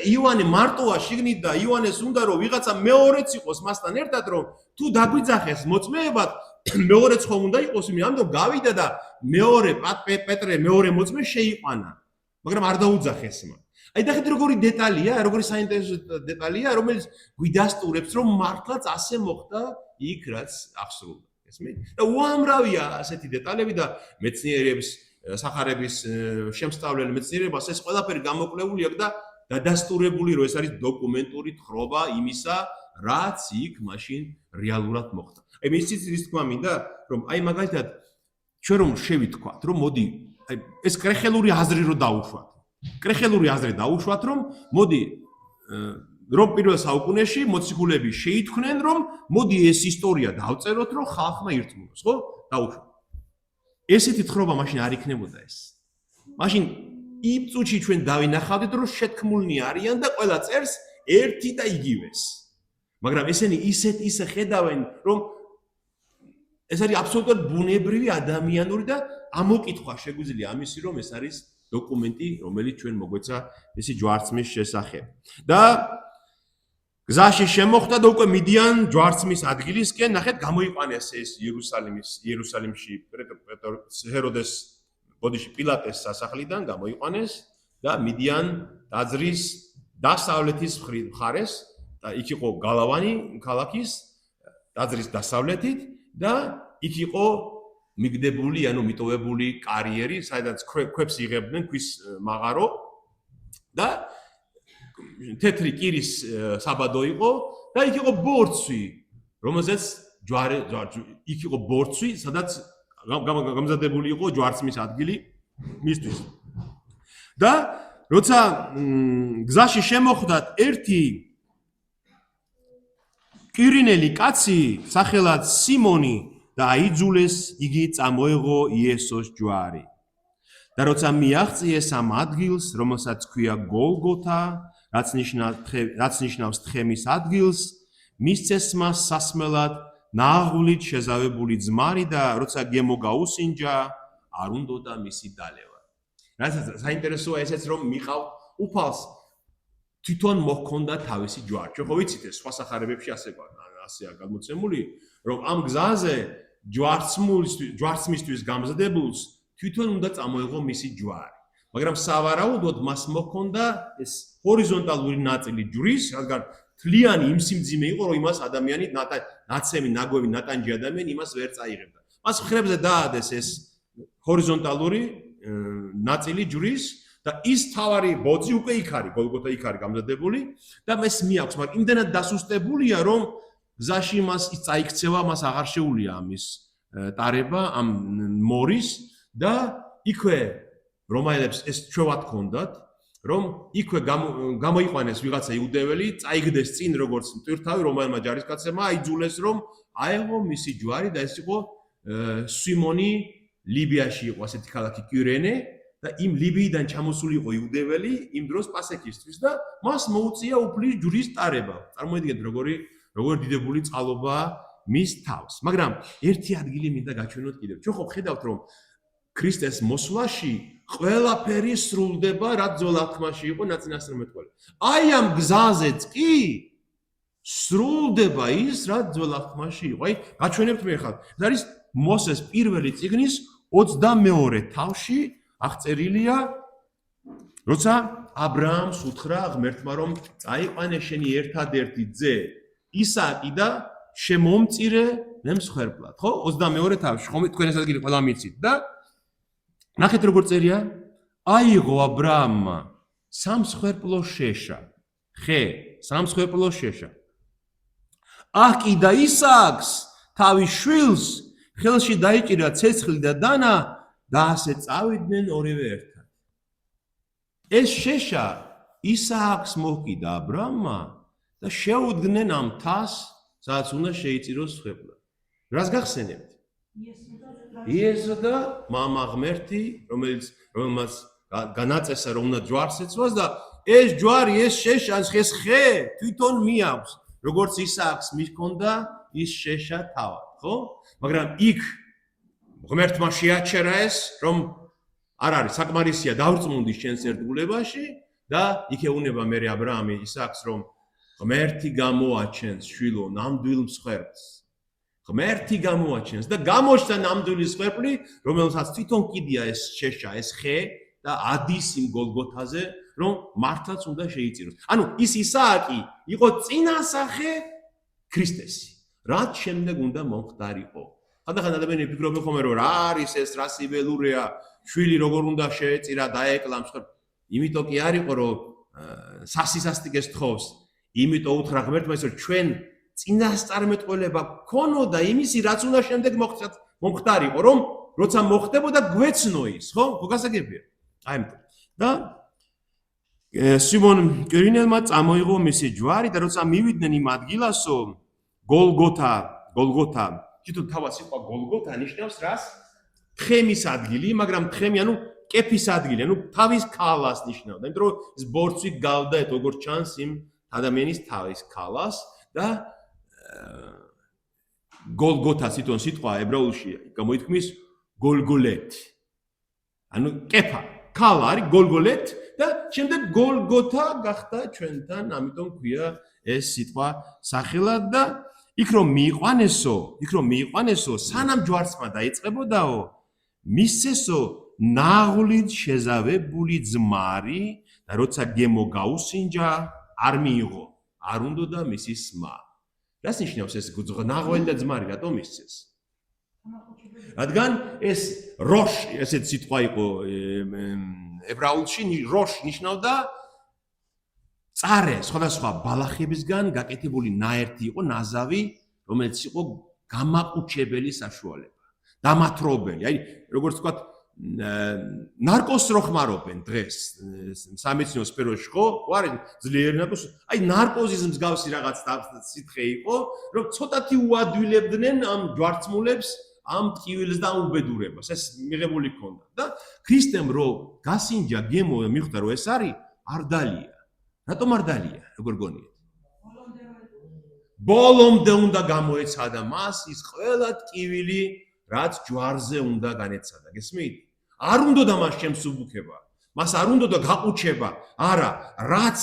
იოანე მარტოა შიგნით და იოანეს უნდა რომ ვიღაცა მეორეც იყოს მასთან ერთად რომ თუ დაგვიძახეს მოწმეებად მეორეც ხომ უნდა იყოს იმიტომ გავიდა და მეორე პეტრე მეორე მოწმე შეიყვანა მაგრამ არ დაუძახეს მათ. აი და ხედავთ როგორი დეტალია, როგორი საინტერესო დეტალია, რომელიც გვიდასტურებს რომ მართლაც ასე მოხდა იქ რაც აღსრულდა. ესმით? და უამრავია ასეთი დეტალები და მეცნიერების სახარების შემსწავლელი მეცნიერებას ეს ყველაფერი გამოკვლეული აქვს და დადასტურებული რომ ეს არის დოკუმენტური თხრობა იმისა, რაც იქ მაშინ რეალურად მოხდა. აი მისიც ის თქვა მინდა რომ აი მაგალითად ჩვენ რომ შევითქვათ რომ მოდი აი ეს კრეხელური აზრი რო დაუშვათ. კრეხელური აზრი დაუშვათ რომ მოდი რომ პირველ საუკუნეში მოციქულები შეითქმნენ რომ მოდი ეს ისტორია დავწეროთ რომ ხალხმა ირთმოს, ხო? დაუშვათ. ესეთი თხრობა მაშინ არ იქნებოდა ეს. მაშინ იმ წუთში ჩვენ დავინახავდით რომ შეთქმულნი არიან და ყველა წერს ერთი და იგივეს. მაგრამ ესენი ისე ხედავენ რომ ეს არის აბსოლუტურად ბუნებრივი ადამიანური და ამოკითხვა შეგვიძლია ამისი რომ ეს არის დოკუმენტი რომელიც ჩვენ მოგვეცა ესი ჯვარცმის შესახებ. და გზაში შემოხვდა და უკვე მიდიან ჯვარცმის ადგილისკენ, ნახეთ გამოიყვანეს ეს იერუსალიმში ჰეროდეს ბოდიში პილატეს სასახლიდან გამოიყვანეს და მიდიან ტაძრის დასავლეთის მხარეს და იქ იყო გალავანი ქალაქის ტაძრის დასავლეთით და იქ იყო მიგდებული, ანუ მიტოვებული კარიერი, სადაც ქვებს იღებდნენ, ქვის მაღარო და თეთრი კირის საბადო იყო და იქ იყო ბორცვი, რომელზეც იქ იყო ბორცვი, სადაც გამზადებული იყო ჯვარცმის ადგილი მისთვის. და როცა გზაში შემოხვდათ ერთი კირინელი კაცი, სახელად სიმონი და აიძულეს იგი წამოეღო იესოს ჯვარი. და როცა მიაღწიეს ამ ადგილს, რომელსაც ქვია გოლგოთა, რაც ნიშნავს თხემის ადგილს, მისცეს მას სასმელად ნაღვლით შეზავებული ძმარი და როცა გემო გაუსინჯა, არ უნდოდა მისი დალევა. რასაც საინტერესოა ესეც რომ მიყავ უფალს თვითონ მოჰქონდა თავისი ჯვარი. ხო ვიცით ეს სხვა სახარებებში ასეა გადმოცემული, რომ ამ გზაზე ჯვარცმისთვის გამზადებულს თვითონ უნდა წამოეღო მისი ჯვარი. მაგრამ სავარაუდოდ მას მოჰქონდა ეს ჰორიზონტალური ნაწილი ჯვრის, რადგან თლიანი იმ სიმძიმე იყო, რომ იმას ადამიანი ნაცემი, ნაგვევი, ნატანჯი ადამიანი იმას ვერ წაიღებდა. მას მხრებზე დაადეს ეს ჰორიზონტალური ნაწილი ჯვრის და ის თავარი ბოძი უკვე იქ არის, გოლგოთა იქ არის გამზადებული და მას მიაქვს, მაგრამ იმდენად დასუსტებულია, რომ გზაში მას წაიქცევა, მას აღარ შეუძლია ამის ტარება, ამ მორის და იქვე რომაელებს ეს ჩვევა ჰქონდათ, რომ იქვე გამოიყვანეს ვიღაცა იუდეველი, წაიგდეს წინ როგორც მტვირთავი რომაელმა ჯარისკაცებმა, აიძულეს რომ აეღო მისი ჯვარი და ეს იყო სიმონი ლიბიაში იყო ასეთი ქალაქი კირენე და იმ ლიბიიდან ჩამოსული იყო იუდეველი იმ დროს პასექისთვის და მას მოუწია უფლის ჯვრის ტარება. წარმოიდგინეთ როგორი დიდებული წყალობაა მის თავს. მაგრამ ერთი ადგილი მინდა გაჩვენოთ კიდევ. ჩვენ ხო ხედავთ რომ ქრისტეს მოსვლაში ყველაფერი სრულდება, რაც ძველ აღთქმაში იყო ნაცნასწარმეტყველი. აი ამ გზაზეც კი სრულდება ის, რაც ძველ აღთქმაში იყო. აი გაჩვენებთ მე ხალხ. ეს არის მოსეს პირველი წიგნის 22 თავში აღწერილია, როცა აბრაამს უთხრა ღმერთმა რომ წაიყვანე შენი ერთადერთი ძე ისააკი და შემომწირე მე მსხვერპლად. ხო? 22 თავში, ხომ თქვენ ეს ადგილი ყველა მიცით და ნახეთ როგორ წერია? აიღო აბრაამმა სამსხვერპლო შეშა. ხე, სამსხვერპლო შეშა. აჰკი და ისააკს თავის შვილს ხელში დაიჭირა ცეცხლი და დანა და ასე წავიდნენ ორივე ერთად. ეს შეშა ისააკს მოჰკიდა აბრაამმა და შეუდგნენ ამ თას, სადაც უნდა შეიწიროს მსხვერპლად. რას გახსენებთ? იესო და მამა ღმერთი, რომელმაც განაწესა რომ უნდა ჯვარს ეცვას და ეს ჯვარი, ეს შეშა, ეს ხე თვითონ მიაქვს, როგორც ისააკს მიქონდა ის შეშა თავად, ხო? მაგრამ იქ ღმერთმა შეაჩერა ეს, რომ არ არის საკმარისია დავრწმუნდეს ჩვენს ერთგულებაში და იქ ეუნება მე ა ブラ ამი ისააკს რომ ღმერთი გამოაჩენს შვილო ნამდვილ მსხვერპლს. ღმერთი გამოაჩენს და გამოჩნდა ნამდვილი მსხვერპლი, რომელსაც თვითონ კიდია ეს შეშა, ეს ხე და ადის იმ გოლგოთაზე, რომ მართლაც უნდა შეიწიროს. ანუ ის ისააკი იყო წინასახე ქრისტესი. რაც შემდეგ უნდა მომხდარიყო. ხანდახან ადამიანები ფიქრობენ ხოლმე რომ რა არის ეს, რა სიბელურეა, შვილი როგორ უნდა შეეწირა, დაეკლა მსხვერპლს. იმიტომ კი არისო რომ სასისასტიკეს თხოვს. იმიტომ უთხრა ღმერთმა ის რომ ჩვენ წინასწარმეტყველება ქონოდა იმისი რაც უნდა შემდეგ მომხდარიყო, რომ როცა მოხდებოდა გვეცნო ის, ხო? ხო გასაგებია. აი ამიტომ. და სიმონ კირინელმა წამოიღო მისი ჯვარი და როცა მივიდნენ იმ ადგილასო გოლგოთა თვითონ თავად სიტყვა გოლგოთა ნიშნავს რას? თხემის ადგილი, მაგრამ თხემი ანუ კეფის ადგილი, ანუ თავის ქალას ნიშნავდა. იმიტომ რომ ეს ბორცვი გავდა ეს როგორ ჩანს იმ ადამიანის თავის ქალას და გოლგოთა თვითონ სიტყვა ებრაულში გამოითქმის გოლგოლეთი. ანუ კეფა, ქალა არის გოლგოლეთი და შემდეგ გოლგოთა გახდა ჩვენთან, ამიტომ ქვია ეს სიტყვა სახელად და იქ რომ მიიყვანესო, სანამ ჯვარცმა დაიწყებოდაო, მისცესო ნაღვლით შეზავებული ძმარი და როცა გემო გაუსინჯა, არ მიიღო, არ უნდოდა მისი სმა. რას ნიშნავს ეს ნაღველი და ძმარი, რატომ მისცეს? რადგან ეს როშ, ესეთ სიტყვა იყო ებრაულში, როშ ნიშნავდა წარე, სხვადასხვა ბალახებისგან გაკეთებული ნაერთი იყო, ნაზავი, რომელიც იყო გამაყუჩებელი საშუალება, დამათრობელი. აი, როგორც ვთქვათ, ნარკოს რო ხმარობენ დღეს სამეცნიერო სფეროში, ხო? არის ძლიერი ნარკოს. აი, ნარკოზის მსგავსი რაღაც სითხე იყო, რომ ცოტათი უადვილებდნენ ამ ჯვარცმულებს, ამ ტკივილს და უბედურებას. ეს მიღებული ქონდა. და ქრისტემ რო გასინჯა გემო და მიხვდა რომ ეს არის არ დალია. რატომ არ დალია? როგორ გონიათ? ბოლომდე უნდა გამოეცადა მას ის ყველა ტკივილი, რაც ჯვარზე უნდა განეცადა. გესმით? არ უნდოდა მას შემსუბუქება. მას არ უნდოდა გაყუჩება. არა, რაც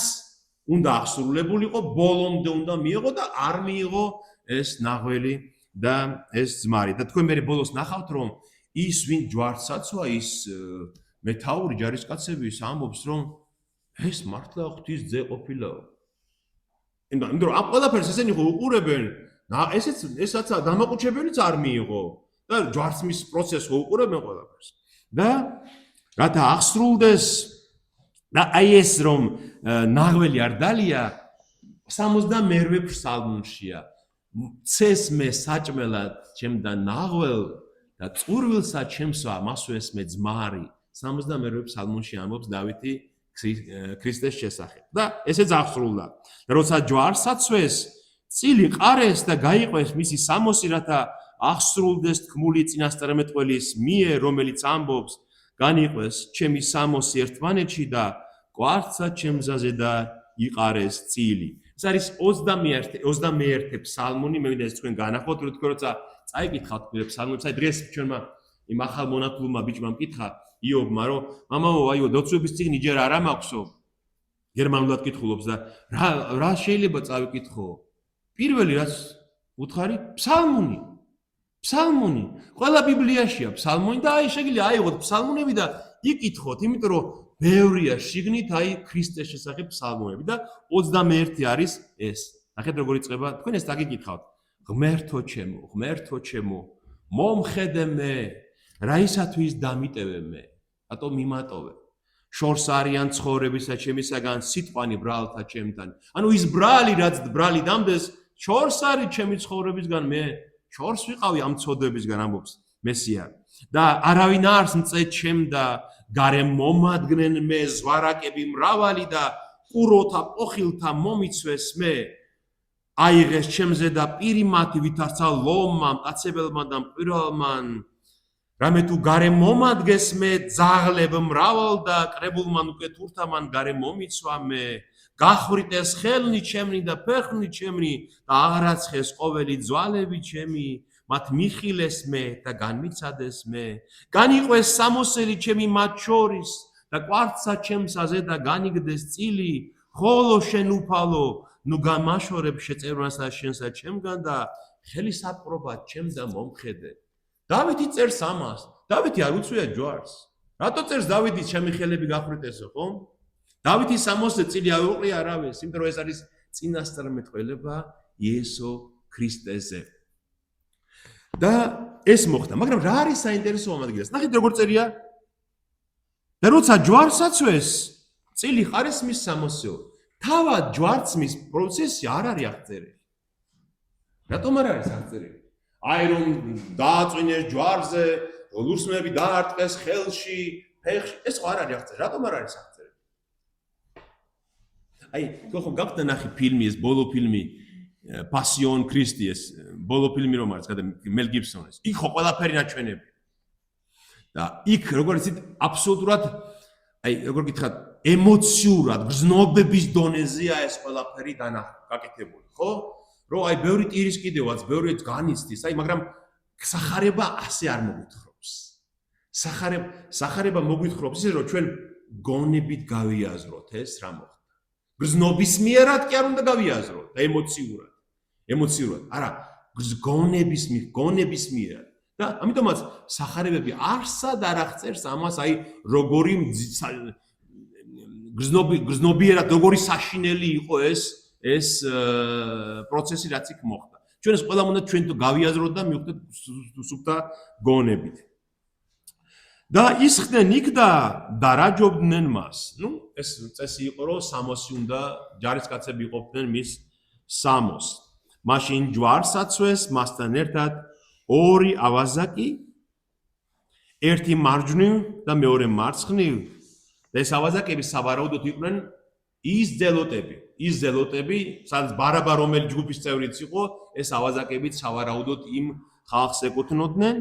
უნდა აღსრულებულიყო, ბოლომდე უნდა მიიღო და არ მიიღო ეს ნაღველი და ეს ძმარი. და თქვენ მე ბოლოს ნახავთ რომ ის ვინ ჯვარს აცვა, ის მეთაური ჯარისკაცები ის ამბობს რომ ეს მართლა ღვთის ძე ყოფილაო. იმიტომ რომ ამ ყველაფერს ესენი ხო უყურებენ, ესაც დამაყუჩებელიც არ მიიღო და ჯვარცმის პროცესს ხო უყურებენ ყველაფერს. და რათა აღსრულდეს და აი ეს რომ ნაღველი არ დალია 62 ფსალმუნშია. ცეს მე საჭმელად ჩემდა ნაღველ და წურვილსა ჩემსვა მასო ესმე ძმარი. 62 ფსალმუნში ამბობს დავითი ქრისტეს შესახებ. და ესეც აღსრულდა. და როცა ჯვარს აცვეს, წილი ყარეს და გაიყვეს მისი სამოსი, რათა აღსრულდეს თქმული წინასწარმეტყველის მიერ, რომელიც ამბობს, განიყვეს ჩემი სამოსი ერთმანეთში და კვარცხა ჩემზაზე და იყარეს წილი. ეს არის 21 ფსალმუნი, მე მინდა ეს თქვენ განახოთ, რომ თქვენ როცა წაიკითხავთ ფსალმუნებს, აი დღეს ჩვენმა იმ ახალ მონათულმა ბიჭმა მკითხა იობმა, რომ მამაო, აიო, დოცვების წიგნი ჯერ არ ამაქვსო. გერმანულად კითხულობს და რა შეიძლება წავიკითხო? პირველი რაც უთხარი, ფსალმუნი. ფსალმუნი. ყველა ბიბლიაშია ფსალმუნი და აი შეგიძლია აიღოთ ფსალმუნები და იკითხოთ, იმიტომ რომ ბევრია შიგნით აი ქრისტეს შესახებ ფსალმუნები და 21 არის ეს. ნახეთ როგორ იწყება, თქვენ ეს დაგიკითხავთ. ღმერთო ჩემო, მომხედე მე, რაისათვის დამიტევე მე, რატომ მიმატოვე? შორს არიან ცხოვრებისა ჩემისაგან, სიტყვანი ბრალთა ჩემთან. ანუ ის ბრალი, რაც ბრალი დამდეს, შორს არის ჩემი ცხოვრებისგან, მე შორს ვიყავი ამ ცოდვებისგან, ამბობს მესია. და არავინ არს მწე ჩემდა, გარემ მომადგნენ მე, ზვარაკები მრავალი და ყუროთა პოხილთა მომიცვეს მე. აიღეს ჩემზე და პირი მათი ვითარცა ლომმა, მტაცებელმა და მყირვალმან. რამე თუ გარე მომადგეს მე ძაღლებ მრავალ და კრებულმან უკვე თურთამან გარე მომიცვა მე. გახვრიტეს ხელნი ჩემნი და ფეხნი ჩემნი და აღრაცხეს ყოველი ძვალები ჩემი. მათ მიხილეს მე და განმიცადეს მე. განიყვეს სამოსელი ჩემი მათ შორის და კვარცხა ჩემსაზე და განიგდეს წილი. ხოლო შენ უფალო, ნუ გამაშორებ შეწევრანსა შენსა ჩემგან და ხელისაპყრობად ჩემ და მომხედე. დავითი წერს ამას. დავითი არ უცვია ჯვარს. რატო წერს დავითი ჩემი ხელები გახვრიტესო, ხო? დავითი 60 წელი არ უყრია არავის, იმიტომ რომ ეს არის წინასწარმეტყველება იესო ქრისტეზე. და ეს მოხდა, მაგრამ რა არის საინტერესო ამ ადგილას? ნახეთ როგორ წერია. და როცა ჯვარს აწვეს, წილი ხარისმის 60-ო. თავად ჯვარცმის პროცესი არ არის აღწერილი. რატომ არ არის აღწერილი? აი რომ დააწვინეს ჯვარზე, ლურსმნები დაარტყეს ხელში, ფეხში, ეს ხო არ არის აღწერილი. რატომ არ არის აღწერილი? აი, ხო გაქვთ ნახე ფილმი, ეს ბოლო ფილმი Passion Christi, ეს ბოლო ფილმი რომ არის, მელ გიბსონის. იქ ხო ყველაფერი ნაჩვენებია. და იქ როგორ იცით, აბსოლუტურად აი, როგორ გითხრათ, ემოციურად, გრძნობების დონეზეა ეს ყველაფერი გაკეთებული, ხო? რომ აი ბევრი ტირის კიდევაც, ბევრი განიცდის, აი, მაგრამ სახარება ასე არ მოგვითხრობს. სახარება მოგვითხრობს ისე, რომ ჩვენ გონებით გავიაზროთ ეს რა მოხდა. გრძნობის მიერად კი არ უნდა გავიაზროთ და ემოციურად. არა, გონების მიერად. და ამიტომაც სახარებები არსად არ აღწერს ამას, აი როგორი გრძნობიერად, როგორი საშინელი იყო ეს პროცესი, რაც იქ მოხდა. ჩვენ ეს ყველა უნდა ჩვენ თუ გავიაზროთ და მივხვდეთ სუფთა გონებით. და ისხდნენ იქ და დარაჯობდნენ მას. ნუ ეს წესი იყო, რომ 60 უნდა ჯარისკაცები იყოფდნენ მის 60-ს. მაშინ ჯვარს აწვეს მასთან ერთად ორი ავაზაკი, ერთი მარჯვნივ და მეორე მარცხნივ. და ეს ავაზაკები სავარაუდოდ იყვნენ ის ზელოტები, სადაც ბარაბა რომელი ჯგუფის წევრიც იყო, ეს ავაზაკებიც სავარაუდოდ იმ ხალხს ეკუთვნოდნენ.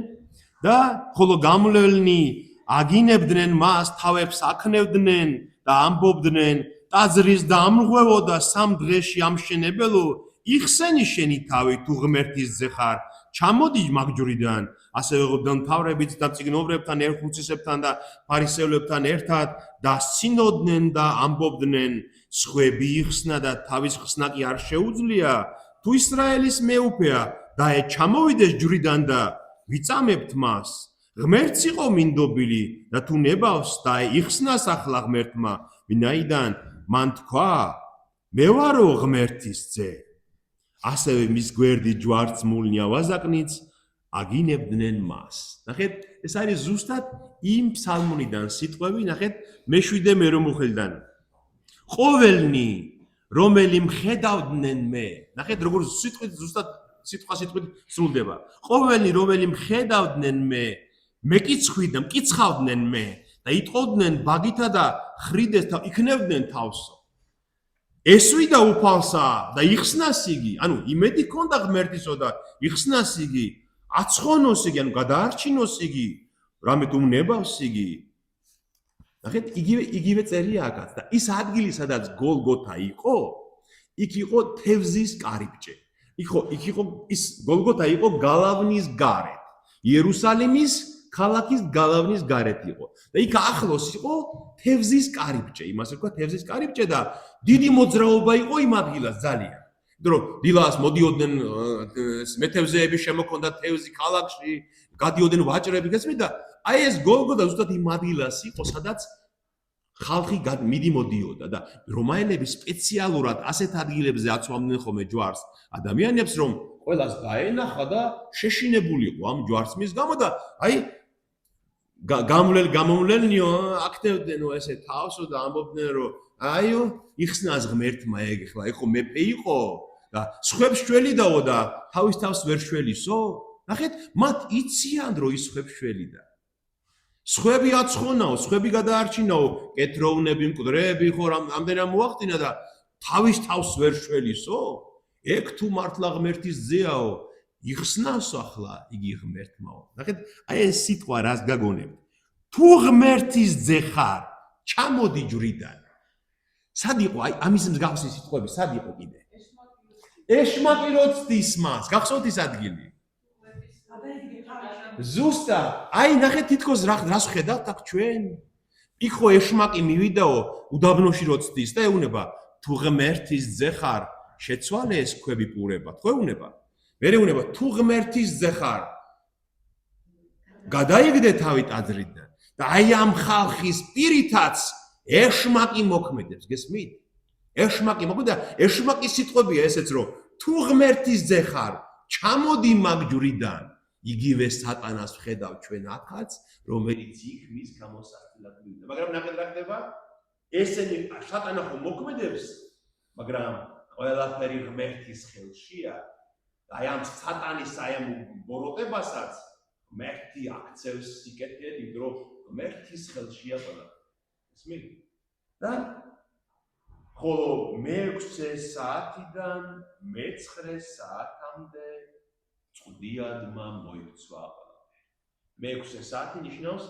და ხოლო გამლელნი აგინებდნენ მას, თავებს აქნევდნენ და ამბობდნენ, ტაძრის დამრღვევოდა 3 დღეში ამშენებელო, იხსენი შენი თავი თუ ღმერთის ძე ხარ, ჩამოდი მაგჯვრიდან. ასევე მთავრებით და წიგნობრებთან, ერხუცისებთან და ფარისევლებთან ერთად დასცინოდნენ და ამბობდნენ, სხვები იხსნა და თავის ხსნა კი არ შეუძლია, თუ ისრაელის მეუფეა და ჩამოვიდეს ჯვრიდან და ვიწამებთ მას. ღმერთს იყო მინდობილი და თუ ნებავს და იხსნას ახლა ღმერთმა, ვინაიდან მან თქვა, მე ვარო ღმერთის ძე. ასევე მის გვერდი ჯვარცმულნი ავაზაკნიც აგინებდნენ მას. ნახეთ, ეს არის ზუსტად იმ ფსალმუნიდან სიტყვები, ნახეთ, მე-7 მერომუხელიდან. ყოველნი, რომელი მხედავდნენ მე. ნახეთ, როგორ სიტყვით ზუსტად სიტყვით სრულდება. ყოველნი, რომელი მხედავდნენ მე, მკიცხავდნენ მე და იტყოდნენ ბაგითა და ხრიდეს და იქნევდნენ თავსო. ესვიდა უფალსა და იხსნას იგი, ანუ იმედი ქონდა ღმერთისო და იხსნას იგი, აცხონოს იგი, ანუ გადაარჩინოს იგი, რამე თუ ნებავს იგი. ნახეთ, იგივე წერია აქაც და ის ადგილი, სადაც გოლგოთა იყო, იქ იყო თევზის კარიბჭე. იქ იყო ის გოლგოთა იყო გალავნის გარეთ. იერუსალიმის ქალაქის გალავნის გარეთ იყო. და იქ ახლოს იყო თევზის კარიბჭე, იმას ვთქვა თევზის კარიბჭე და დიდი მოძრაობა იყო იმ ადგილას ძალიან. იმიტომ რომ დილას მოდიოდნენ მეთევზეები შემოქონდა თევზი ქალაქში, გადიოდნენ ვაჭრები, გესმით და აი ეს გოლგოთა ზუსტად იმ ადგილას იყო, სადაც ხალხი მიდიოდა და რომაელები სპეციალურად ასეთ ადგილებზე აცვამდნენ ხოლმე ჯვარს ადამიანებს, რომ ყველას დაენახა და შეშინებული იყო ამ ჯვარცმის გამო და აი გამომვლელნიო აქტევდნენო ესე თავსო და ამბობდნენ, რომ აიო იხსნას ღმერთმა ეგ ხლა ეხო მეფე იყო და სხვებს შველიდაო და თავის თავს ვერ შველისო. ნახეთ, მათ იციან რომ ის სხვებს შველიდა. სხვები აცხონაო, სხვები გადაარჩინაო, კეთროვნები, მკვდრები ხო რამდენი მოახდინა და თავის თავს ვერ შველისო. ეგ თუ მართლა ღმერთის ძეაო, იხსნას ახლა იგი ღმერთმაო. ნახეთ, აი ეს სიტყვა რას გაგონებთ? თუ ღმერთის ძე ხარ, ჩამოდი ჯვრიდან. სად იყო? აი ამის მსგავსი სიტყვები სად იყო კიდე? ეშმაკი როცდის მას. გახსოვთ ის ადგილი? ზუსტად. აი ნახეთ თითქოს რას ხედავთ აქ ჩვენ? იქ ხო ეშმაკი მივიდაო უდაბნოში როცდის და ეუნება თუ ღმერთის ძე ხარ, შეცვალე ეს ქვები პურებად. ხო ეუნება? მე ეუნება თუ ღმერთის ძე ხარ, გადაიგდე თავი ტაძრიდან. და აი ამ ხალხის პირითაც ეშმაკი მოქმედებს, გესმით? ეშმაკი მოქმედა, ეშმაკის სიტყვებია ესეც რომ თუ ღმერთის ძე ხარ, ჩამოდი მაგ ჯვრიდან. იგივე სატანას ვხედავ ჩვენ ახაც, რომელიც იქ მის გამოსახილად მივიდა. მაგრამ ნახეთ რა ხდება? ესენი სატანა ხო მოქმედებს, მაგრამ ყველაფერი ღმერთის ხელშია. აი ამ სატანის აი ამ ბოროტებასაც ღმერთი აქცევს სიკეთედ, იმიტომ რომ ღმერთის ხელშია ყველაფერი. ისმით? და ხოლო მე-6 საათიდან მე-9 საათამდე წვდიადმა მოიქცვა ყველაფერი. მე-6 საათი ნიშნავს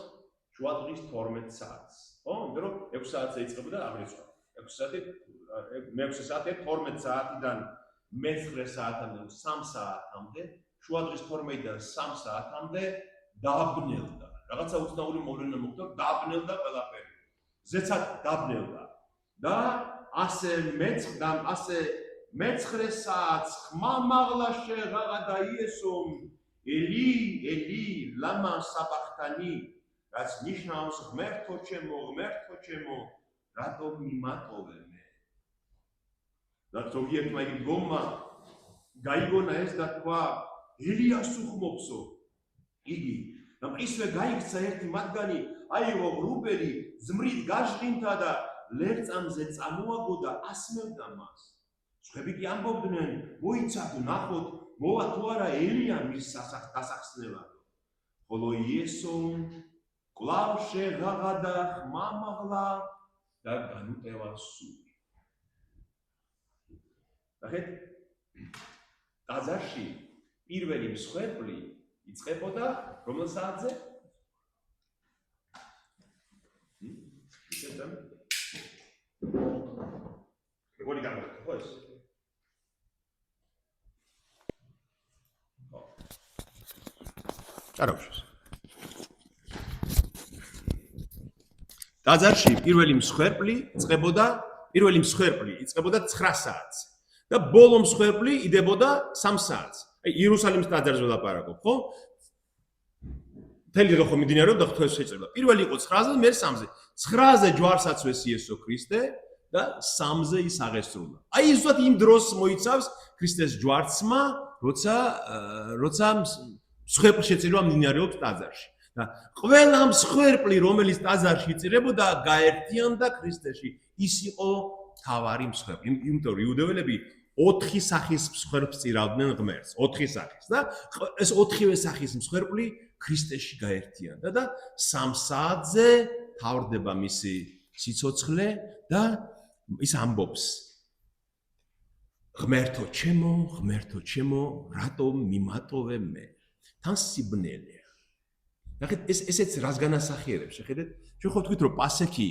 შუა დღის 12 საათს. ხო? იმიტომ რომ 6 საათზე იწყებოდა აღრიცხვა. 6 საათი მე-6 საათი 12 საათიდან მე-9 საათამდე 3 საათამდე, შუა დღის 12-დან 3 საათამდე დაბნელდა. რაღაცა უცნაური მოვლენა მოხდა, დაბნელდა ყველაფერი. ზეცად დაბნელდა. და ასე მე-9 საათს ხმა მაღლა შეღაღადა იესომ ელი ელი ლამა საბახთანი, რაც ნიშნავს ღმერთო ჩემო, რატომ მიმატოვე მე? და ზოგიერთმა იგი დგომა გაიგონა ეს და თქვა ელიას უხმობსო. იგი და ისე გაიქცა ერთი მათგანი, აიღო ღრუბელი, ზმრით გაჟღინთა და ლერწამზე წამოაგო და ასმევდა მას. სხვები კი ამბობდნენ, მოიცათ ნახოთ, მოვა თუ არა ელია მის დასახსნელად. ხოლო იესომ კვლავ შეღაღადა ხმა მაღლა და განუტევა სული. ნახეთ, ტაძარში პირველი მსხვერპლი იწყებოდა რომელ საათზე? ისედან როგორი გამოვიდა ხო ეს? ხო. კაროჩოს. ტაძარში პირველი მსხვერპლი იწყებოდა 9 საათს და ბოლო მსხვერპლი იდებოდა 3 საათს. აი იერუსალიმის ტაძარზე ვლაპარაკობ, ხო? თელი რო მიმდინარეობდა ღვთის შეწება. პირველი იყო 9-ზე, მე 3-ზე. 9-ზე ჯვარს აწვეს იესო ქრისტე და 3-ზე ის აღესრულა. აი ზუსტად იმ დროს მოიცავს ქრისტეს ჯვარცმა, როცა მსხვერპლის შეწირვა მიმდინარეობს ტაძარში. და ყველა მსხვერპლი, რომელიც ტაძარში იწირებოდა, გაერთიანდა ქრისტეში. ის იყო თავარი მსხვერპლი. იმიტომ რომ იუდეველები 4 სახის მსხვერპლს წირავდნენ ღმერთს, 4 სახის და ეს 4-ვე სახის მსხვერპლი ქრისტეში გაერთიანდა და 3 საათზე თავდება მისი სიცოცხლე და ის ამბობს ღმერთო ჩემო, რატომ მიმატოვე მე? თან სიბნელეა. ნახეთ, ესეც რას განასახიერებს, შეხედეთ? ჩვენ ხო ვთქვით, რომ პასექი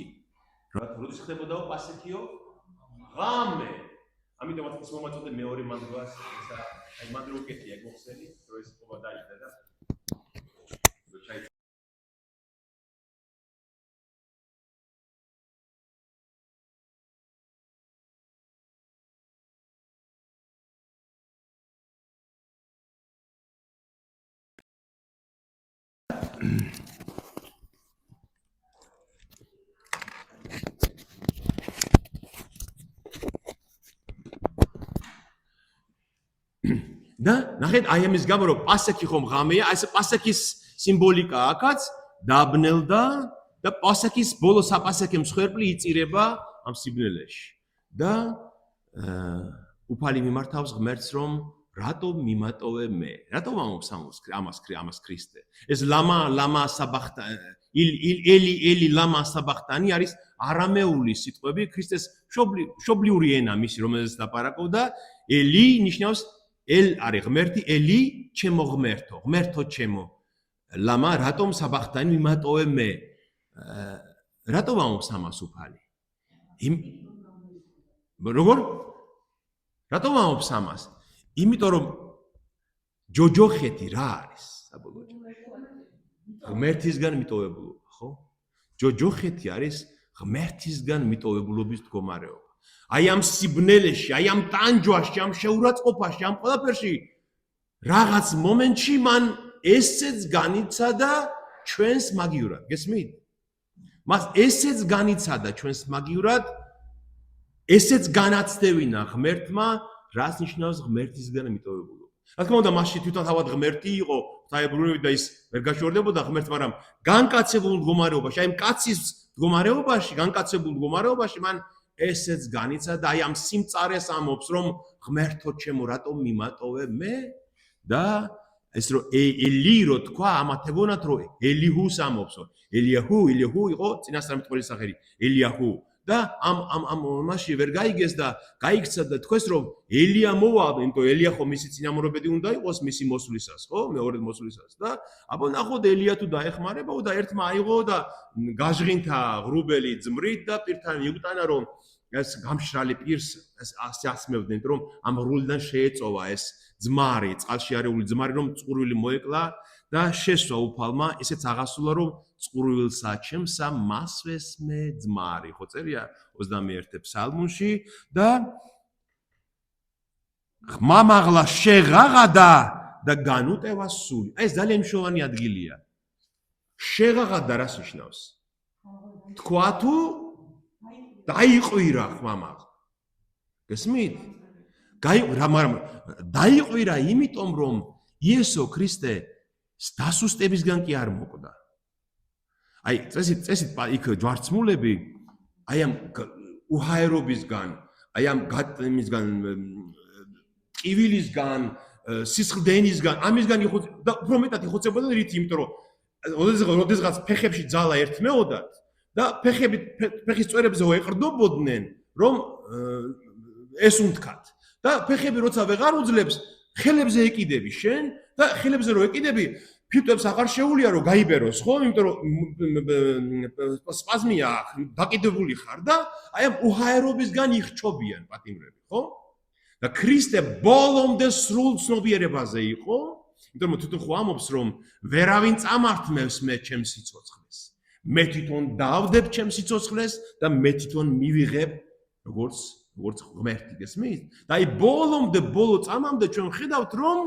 როდის ხდებოდაო პასექიო? ღამე. ამიტომაც ის მომაწოდე მეორე მანდროს, აი მანდრო უკეთია გოხსენი, რომ ეს ყობა დაიჭდა და და ნახეთ, აი ამის გამო რომ პასექი ხომ ღამეა, აი ეს პასექის სიმბოლიკა აქაც დაბნელდა და პასექის ბოლო საპასექე მსხვერპლი იწირება ამ სიბნელეში. და უფალი მიმართავს ღმერთს, რომ რატომ მიმატოვე მე? რატომ ამობს ამას ქრისტე? ეს ლამა საბახთა ელი ლამა საბახტანი არის არამეული სიტყვები ქრისტეს მშობლიური ენა მისი რომელზეც ლაპარაკობდა ელი ნიშნავს ელ არის ღმერთი ელი ჩემო ღმერთო ღმერთო ჩემო ლამა რატომ საბახტანი მიმატოვე მე რატომ ამობს ამას უფალი როგორ რატომ ამობს ამას იმიტომ რომ ჯოჯოხეთი რა არის საბოლოოდ ღმერთისგან მიტოვებულობა ხო ჯოჯოხეთი არის ღმერთისგან მიტოვებულობის მდგომარეობა აი ამ სიბნელეში აი ამ ტანჯვაში ამ შეურაცხყოფაში ამ ყველაფერში რაღაც მომენტში მან ესეც განიცადა ჩვენს მაგივრად გესმით მას ესეც განიცადა ჩვენს მაგივრად ესეც განაცდევინა ღმერთმა რას ნიშნავს ღმერთისგან მიტოვებულობა რა თქმა უნდა მასში თვითონ თავად ღმერთი იყო საებრუები და ის ვერ გაშორდებოდა ღმერთს მაგრამ განკაცებულ მდგომარეობაში აი ამ კაცის მდგომარეობაში განკაცებულ მდგომარეობაში მან ესეც განიცადა აი ამ სიმწარეს ამობს რომ ღმერთო ჩემო რატომ მიმატოვე მე და ეს რომ ელი რო თქვა ამათებონათ რომ ელიჰუს ამობსო ელიაჰუ იყო წინასწარ მტყურის სახელი ელიაჰუ და ამ მასში ვერ გაიგეს და გაიქცა და თქვეს რომ ელია მოვა იმიტომ ელია ხო მისი წინამორბედი უნდა იყოს მისი მოსვლისას ხო მეორე მოსვლისას და აბა ნახოთ ელია თუ დაეხმარებაო და ერთმა აიღო და გაჟღინთა ღრუბელი ძმრით და პირთან მიუტანა რომ ეს გამშრალი პირს ასე ასმევდნენ რომ ამ ღრულიდან შეეწოვა ეს ძმარი წყალში არეული ძმარი რომ წყურვილი მოეკლა და შესვა უფალმა ესეც აღასრულა რომ წყურვილსა ჩემსა მასვეს მე ძმარი ხო წერია 21 ფსალმუნში და ხმამაღლა შეღაღადა და განუტევა სული აი ეს ძალიან მნიშვნელოვანი ადგილია შეღაღადა რას ნიშნავს თქვა თუ დაიყვირა ხმამაღლა გესმით მაგრამ დაიყვირა იმიტომ რომ იესო ქრისტე დასუსტებისგან კი არ მოკვდა აი წესით იქ ჯვარცმულები აი ამ უჰაერობისგან აი ამ გატემისგან ტკივილისგან სისხლდენისგან ამისგან და უფრო მეტად იხოცებოდნენ რითი იმიტომ რომ ოდესღაც ფეხებში ძალა ერთმეოდათ და ფეხის წვერებზე ეყრდნობოდნენ რომ ეს უნთქათ და ფეხები როცა ვეღარ უძლებს ხელებზე ეკიდები შენ და ხელებზე რო ეკიდები ფიტვებს აღარ შეუულია რომ გაიბეროს ხო იმიტომ რომ სპაზმია დაკიდებული ხარ და აი ამ უჰაერობისგან იხჩობიან პატიმრები ხო და ქრისტე ბოლომდე სრულ ცნობიერებაზე იყო იმიტომ რომ თვითონ ხო ამობს რომ ვერავინ წამართმევს მე ჩემს სიცოცხლეს მე თვითონ დავდებ ჩემს სიცოცხლეს და მე თვითონ მივიღებ როგორც ღმერთი გესმით და აი ბოლომდე ბოლო წამამდე ჩვენ ხედავთ რომ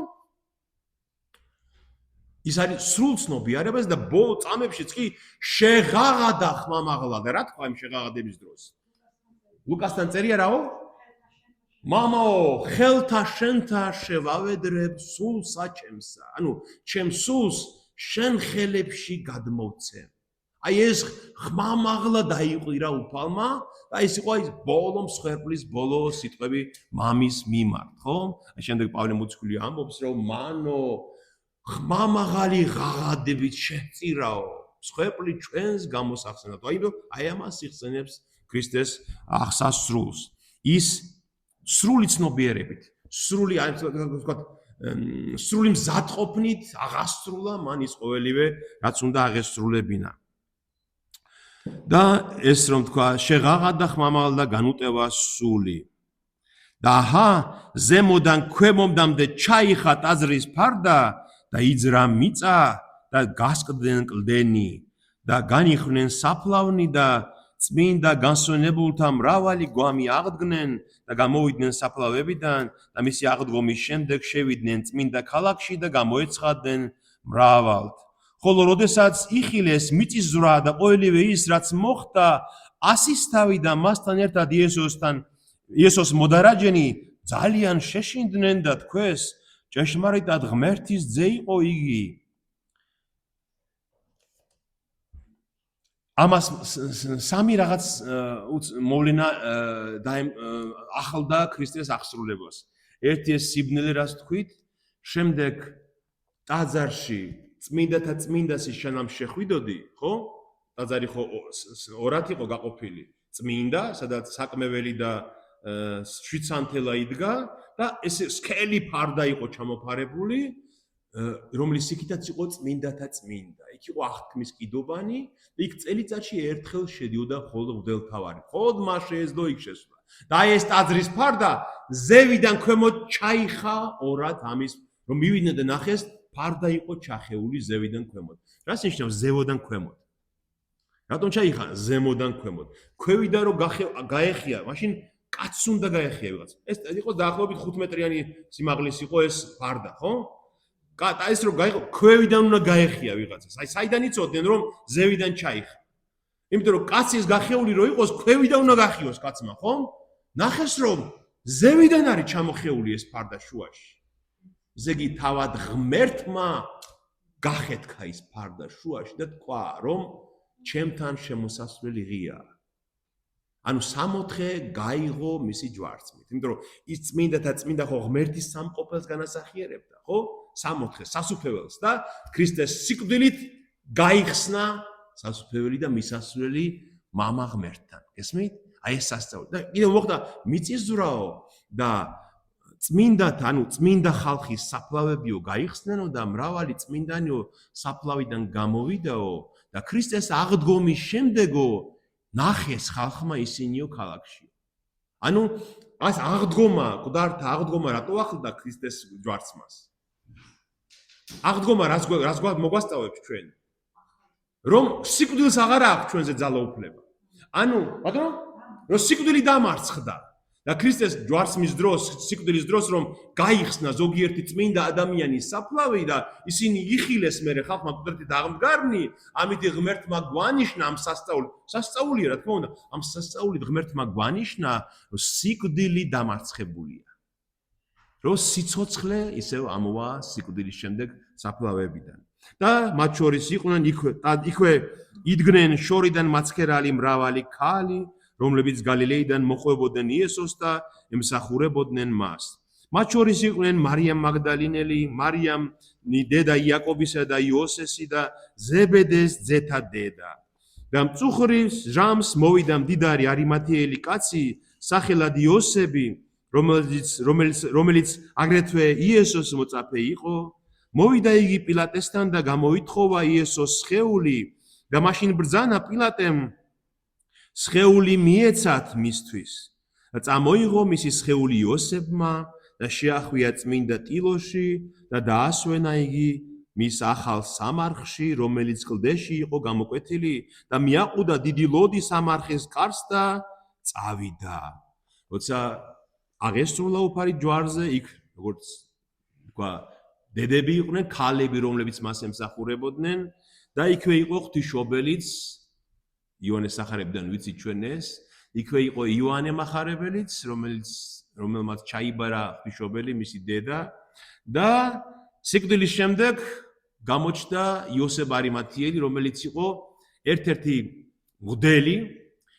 ის არის სრულ ცნობიერებას და ბოლო წამებშიც კი შეღაღადა ხმამაღლა და რა თქვა იმ შეღაღადების დროს ლუკასთან წერია რაო მამაო ხელთა შენთა შევავედრებ სულსა ჩემსა ანუ ჩემ სულს შენ ხელებში გადმოვცემ აი ეს ხმამაღლა დაიყვირა უფალმა და ის იყო ის ბოლო მსხვერპლის ბოლო სიტყვები მამის მიმართ ხო აი შემდეგ პავლე მოციქული ამბობს რომ მანო ხმამაღალი ღაღადებით შეწირაო მსხვერპლი ჩვენს გამოსახსენად აი ამას იხსენებს ქრისტეს აღსასრულს ის სრული ცნობიერებით სრული აი ვთქვათ სრული მზადყოფნით აღასრულა მან ის ყოველივე რაც უნდა აღესრულებინა და ეს რომ თქვა შეღაღადა ხმამაღლა და განუტევა სული და აჰა ზემოდან ქვემომდამდე ჩაიხა ტაძრის ფარდა და იძრა მიწა და გასკდნენ კლდენი და განიხრნენ საფლავნი და წმინდა განსვენებულთა მრავალი გვამი აღდგნენ და გამოვიდნენ საფლავებიდან და მისი აღდგომის შემდეგ შევიდნენ წმინდა ქალაქში და გამოეცხადნენ მრავალთ ხოლო როდესაც იხილეს მიწისძვრა და ყოველივე ის რაც მოხდა ასისთავი და მასთან ერთად იესოს მოდარაჯენი ძალიან შეშინდნენ და თქვეს ჭეშმარიტად ღმერთის ძე იყო იგი ამას სამი რაღაც მოვლენა ახლდა ქრისტეს აღსრულებას ერთი ეს სიბნელე რაც თქვით შემდეგ ტაძარში წმინდათა წმინდასის შენამ შეხვიდოდი ხო ტაძარი ხო ორად იყო გაყოფილი. წმინდა, სადაც საკმეველი და შვიცანთელა იდგა და ეს სქელი ფარდა იყო ჩამოფარებული, რომლის იქითაც იყო წმინდათა წმინდა. იქ იყო აღთქმის კიდობანი და იქ წელიწადში ერთხელ შედიოდა მხოლოდ მღვდელმთავარი. მხოლოდ მას შეეძლო იქ შესვლა. და აი ეს ტაძრის ფარდა ზევიდან ქვემოთ ჩაიხა ორად ამის რომ მივიდნენ და ნახეს ფარდა იყო ჩახეული ზევიდან ქვემოთ. რას ნიშნავს ზევოდან ქვემოთ? რატომ ჩაიხა ზემოდან ქვემოთ? ქვევიდან რომ გაეხია, მაშინ კაცს უნდა გაეხია ვიღაც. ეს იყო დაახლოებით 5 მეტრიანი სიმაღლის იყო ეს ფარდა, ხო? ეს რომ გაიყო ქვევიდან უნდა გაეხია ვიღაცას. აი საიდან იცოდნენ რომ ზევიდან ჩაიხა? იმიტომ რომ კაცის გახეული რო იყოს ქვევიდან უნდა გახიოს კაცმა, ხო? ნახეს რომ ზევიდან არის ჩამოხეული ეს ფარდა შუაში. ესე იგი თავად ღმერთმა გახეთქა ის ფარდა შუაში და თქვა რომ ჩემთან შემოსასვლელი ღია. ანუ 64 გაიღო მისი ჯვარცმით. იმიტომ რომ ის წმინდათა წმინდა ხო ღმერთის სამყოფელს განასახიერებდა, ხო? 64 სასუფეველს და ქრისტეს სიკვდილით გაიხსნა სასუფეველი და მისასვლელი მამა ღმერთთან. გესმით? აი ეს სასწაული. და კიდევ მოხდა მიწისძვრაო და წმინდათა, ანუ წმინდა ხალხის საფლავებიო გაიხსნენო და მრავალი წმინდანიო საფლავიდან გამოვიდაო და ქრისტეს აღდგომის შემდეგო ნახეს ხალხმა ისინიო ქალაქში. ანუ ეს აღდგომა, მკვდართა აღდგომა რატო ახლდა ქრისტეს ჯვარცმას? აღდგომა რას მოგვასწავებს ჩვენ? რომ სიკვდილს აღარ აქვს ჩვენზე ძალაუფლება. ანუ, ბატონო, რომ სიკვდილი დამარცხდა და ქრისტეს ჯვარცმის დროს, სიკვდილის დროს რომ გაიხსნა ზოგიერთი წმინდა ადამიანის საფლავი და ისინი იხილეს მერე ხალხმა მკვდრთით აღმდგარნი, ამით ღმერთმა გვანიშნა ამ სასწაულია, რა თქმა უნდა, ამ სასწაულით ღმერთმა გვანიშნა სიკვდილი დამარცხებულია. რომ სიცოცხლე ისევ ამოვა სიკვდილის შემდეგ საფლავებიდან. და მათ შორის იყვნენ იქვე იდგნენ შორიდან მაცქერალი მრავალი ქალი, რომლებიც გალილეიდან მოყვებოდნენ იესოს და ემსახურებოდნენ მას. მათ შორის იყვნენ მარიამ მაგდალინელი, მარიამ დედა იაკობისა და იოსესი და ზებედეს ძეთა დედა. და მწუხრის ჟამს მოვიდა მდიდარი არიმათიელი კაცი, სახელად იოსები, რომელიც აგრეთვე იესოს მოწაფე იყო. მოვიდა იგი პილატესთან და გამოითხოვა იესოს სხეული და მაშინ ბრძანა პილატემ სხეული მიეცათ მისთვის. და წამოიღო მისი სხეული იოსებმა და შეახვია წმინდა ტილოში და დაასვენა იგი მის ახალ სამარხში, რომელიც კლდეში იყო გამოკვეთილი და მიაყუდა დიდი ლოდი სამარხის კარს და წავიდა. როცა აღესრულა უფარი ჯვარზე, იქ როგორც თქვა, დედები იყვნენ, ქალები, რომლებიც მას ემსახურებოდნენ და იქვე იყო ღვთისმშობელიც იონეს სახარებიდან ვიცით ჩვენ ეს, იქვე იყო იოანე მახარებელიც, რომელმაც ჩაიბარა ღვთისმშობელი, მისი დედა და სიკვდილის შემდეგ გამოჩნდა იოსებ არიმათიელი, რომელიც იყო ერთ-ერთი მღვდელი,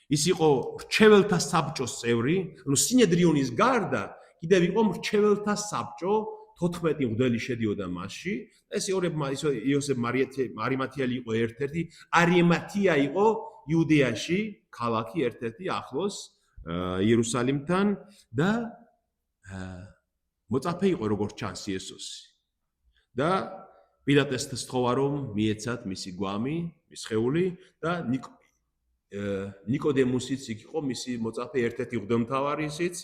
ის იყო მრჩეველთა საბჭოს წევრი, ანუ სინედრიონის გარდა კიდევ იყო მრჩეველთა საბჭო, 14 მღვდელი შედიოდა მასში. ეს იოსებ არიმათიელი იყო ერთ-ერთი, არიმათია იყო იუდეაში, ქალაქი ერთ-ერთი ახლოს იერუსალიმთან და მოწაფე იყო როგორც ჩანს იესოსი. და პილატესთან სთხოვა რომ მიეცათ მისი გვამი, მის სხეული და ნიკოდემუსიც იქ იყო მისი მოწაფე ერთ-ერთი მღვდელმთავარისიც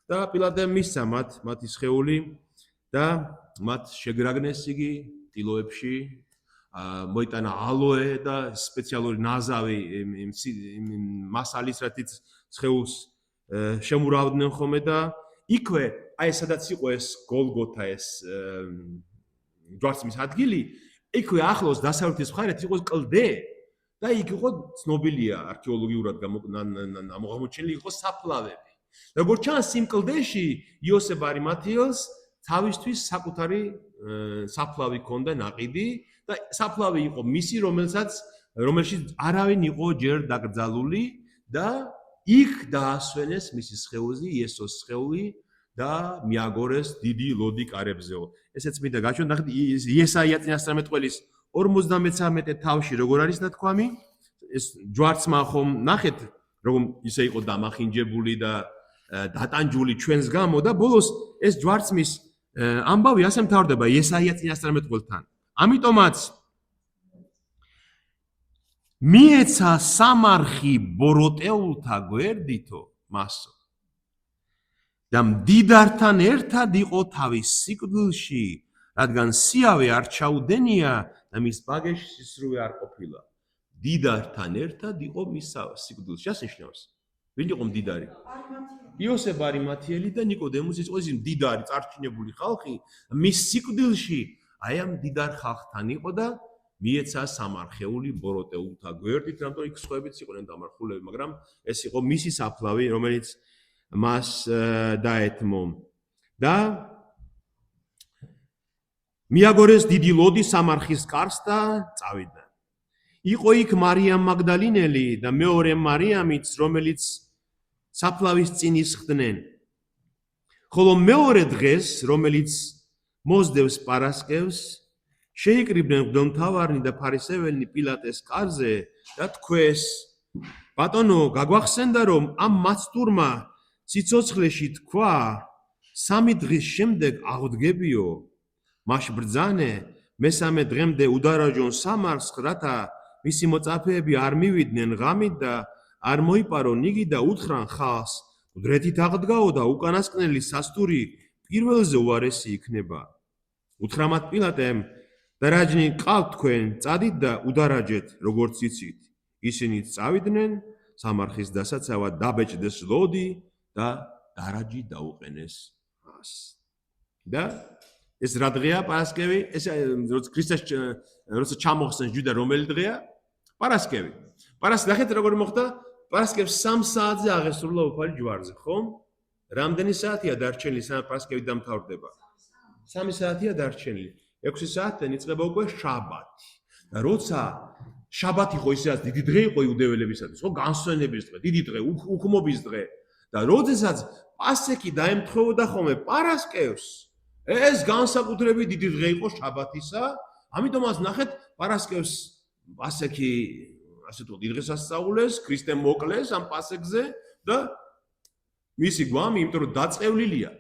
და პილატემ მისცა მათი სხეული და მათ შეგრაგნეს იგი ტილოებში, მოიტანა ალოე და სპეციალური ნაზავი მასალის რათიც სხეულს შემურავდნენ ხოლმე და იქვე აი სადაც იყო ეს გოლგოთა ეს ჯვარცმის ადგილი, იქვე ახლოს დასავლეთის მხარეთ იყო კლდე და იქ იყო ცნობილია არქეოლოგიურად გამოჩენილი იყო საფლავები. როგორც ჩანს იმ კლდეში იოსებ არიმათიელს თავისთვის საკუთარი საფლავი ჰქონდა ნაყიდი და საფლავი იყო მისი, რომელშიც არავინ იყო ჯერ დაკრძალული და იქ დაასვენეს მისი სხეული, იესოს სხეული და მიაგორეს დიდი ლოდი კარებზეო. ესეც მინდა გაჩვენოთ, ნახეთ იესაია წინასწარმეტყველის 53 თავში როგორ არის ნათქვამი? ეს ჯვარცმა ხომ ნახეთ რომ ისე იყო დამახინჯებული და დატანჯული ჩვენს გამო და ბოლოს ეს ჯვარცმის ამბავი ასე მთავრდება ესაია წინასწარმეტყველთან. ამიტომაც მიეცა სამარხი ბოროტეულთა გვერდითო მასო და მდიდართან ერთად იყო თავის სიკვდილში, რადგან სიავე არ ჩაუდენია და მის ბაგეში სისრუე არ ყოფილა. მდიდართან ერთად იყო მის სიკვდილში. ასე ნიშნავს. ვინ იყო მდიდარი? იოსებ არიმათიელი და ნიკოდემუსი იყო ის მდიდარი წარჩინებული ხალხი, მის სიკვდილში აი ამ მდიდარ ხალხთან იყო და მიეცა სამარხეული ბოროტეულთა გვერდით, რამიტომ იქ სხვაებიც იყვნენ დამარხულები, მაგრამ ეს იყო მისი საფლავი, რომელიც მას დაეთმო. და მიაგორეს დიდი ლოდი სამარხის კარს და წავიდა. იყო იქ მარიამ მაგდალინელი და მეორე მარიამიც, რომელიც საფლავის წინ ისხდნენ. ხოლო მეორე დღეს, რომელიც მოსდევს პარასკევს, შეიკრიბნენ მღვდელმთავარნი და ფარისეველი პილატეს კარზე და თქვეს: ბატონო, გაგვახსენდა რომ ამ მაცდურმა სიცოცხლეში თქვა, 3 დღის შემდეგ აღდგებიო. მაშ ბრძანე, მესამე დღემდე udaraჯონ სამარხს, რათა მისი მოწაფეები არ მივიდნენ ღამით და არ მოიპარონ იგი და უთხრან ხალხს, მუდრეთით აღდგაო და უკანასკნელი სასტური პირველზე უარესი იქნება. უთხრა მათ პილატემ, და რაჯნი ყავთ თქვენ, წადით და udaraჯეთ, როგორც იცით. ისინიც წავიდნენ, სამარხის დასაცავად დაბეჭდეს ლოდი და დარაჯი დაუყენეს მას. და ეს რა დღეა პარასკევი? ეს როცა ქრისტეს როცა ჩამოხსენს ჯვიდა რომელი დღეა? პარასკევი. პარასკევი ნახეთ როგორ მოხდა? პარასკევს 3 საათზე აღესრულა უფალი ჯვარზე, ხო? რამდენი საათია დარჩენილი სანამ პარასკევი დამთავრდება? 3 საათია დარჩენილი. 6 საათიდან იწყება უკვე შაბათი. და როცა შაბათი ხო ისეაც დიდი დღე იყო იუდეველებისათვის, ხო? განსვენების დღე, დიდი დღე, უქმობის დღე. და როდესაც პასექი დაემთხვეოდა ხოლმე პარასკევს, ეს განსაკუთრებით დიდი დღე იყო შაბათისა, ამიტომაც ნახეთ პარასკევს პასექი ასე თუ დიდ დღეს ასწაულეს, ქრისტე მოკლეს ამ პასექზე და მისი გვამი, იმიტომ რომ დაწყევლილია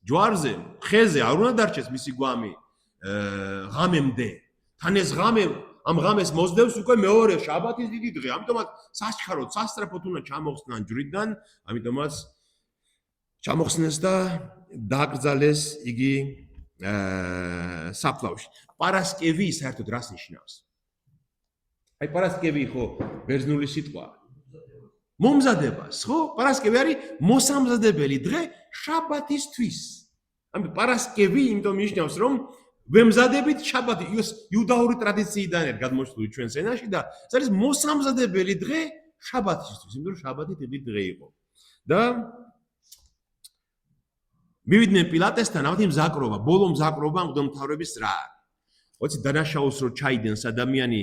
ჯვარზე, ხეზე არ უნდა დარჩეს მისი გვამი ღამემდე. თან ეს ღამე ამ ღამეს მოსდევს უკვე მეორე შაბათის დიდი დღე. ამიტომაც სასჩქაროდ, სასწრაფოდ უნდა ჩამოხსნან ჯვრიდან, ამიტომაც ჩამოხსნეს და დააკრძალეს იგი საფლავში. პარასკევი საერთოდ რას ნიშნავს? აი პარასკევი ხო ბერძნული სიტყვა. მომზადებას, ხო? პარასკევი არის მოსამზადებელი დღე შაბათისთვის. ამიტომ პარასკევი იმიტომ ნიშნავს, რომ ვემზადებით შაბათი, ის იუდაური ტრადიციიდან ერთ გადმოშლული ჩვენს ენაში და ეს არის მოსამზადებელი დღე შაბათისთვის, იმიტომ რომ შაბათი დიდი დღე იყო. და მივიდნენ პილატესთან, ამათი მზაკრობა, ბოლო მზაკრობა მღვდელმთავრების რა არის? ოცი დანაშაულს რო ჩაიდენს ადამიანი,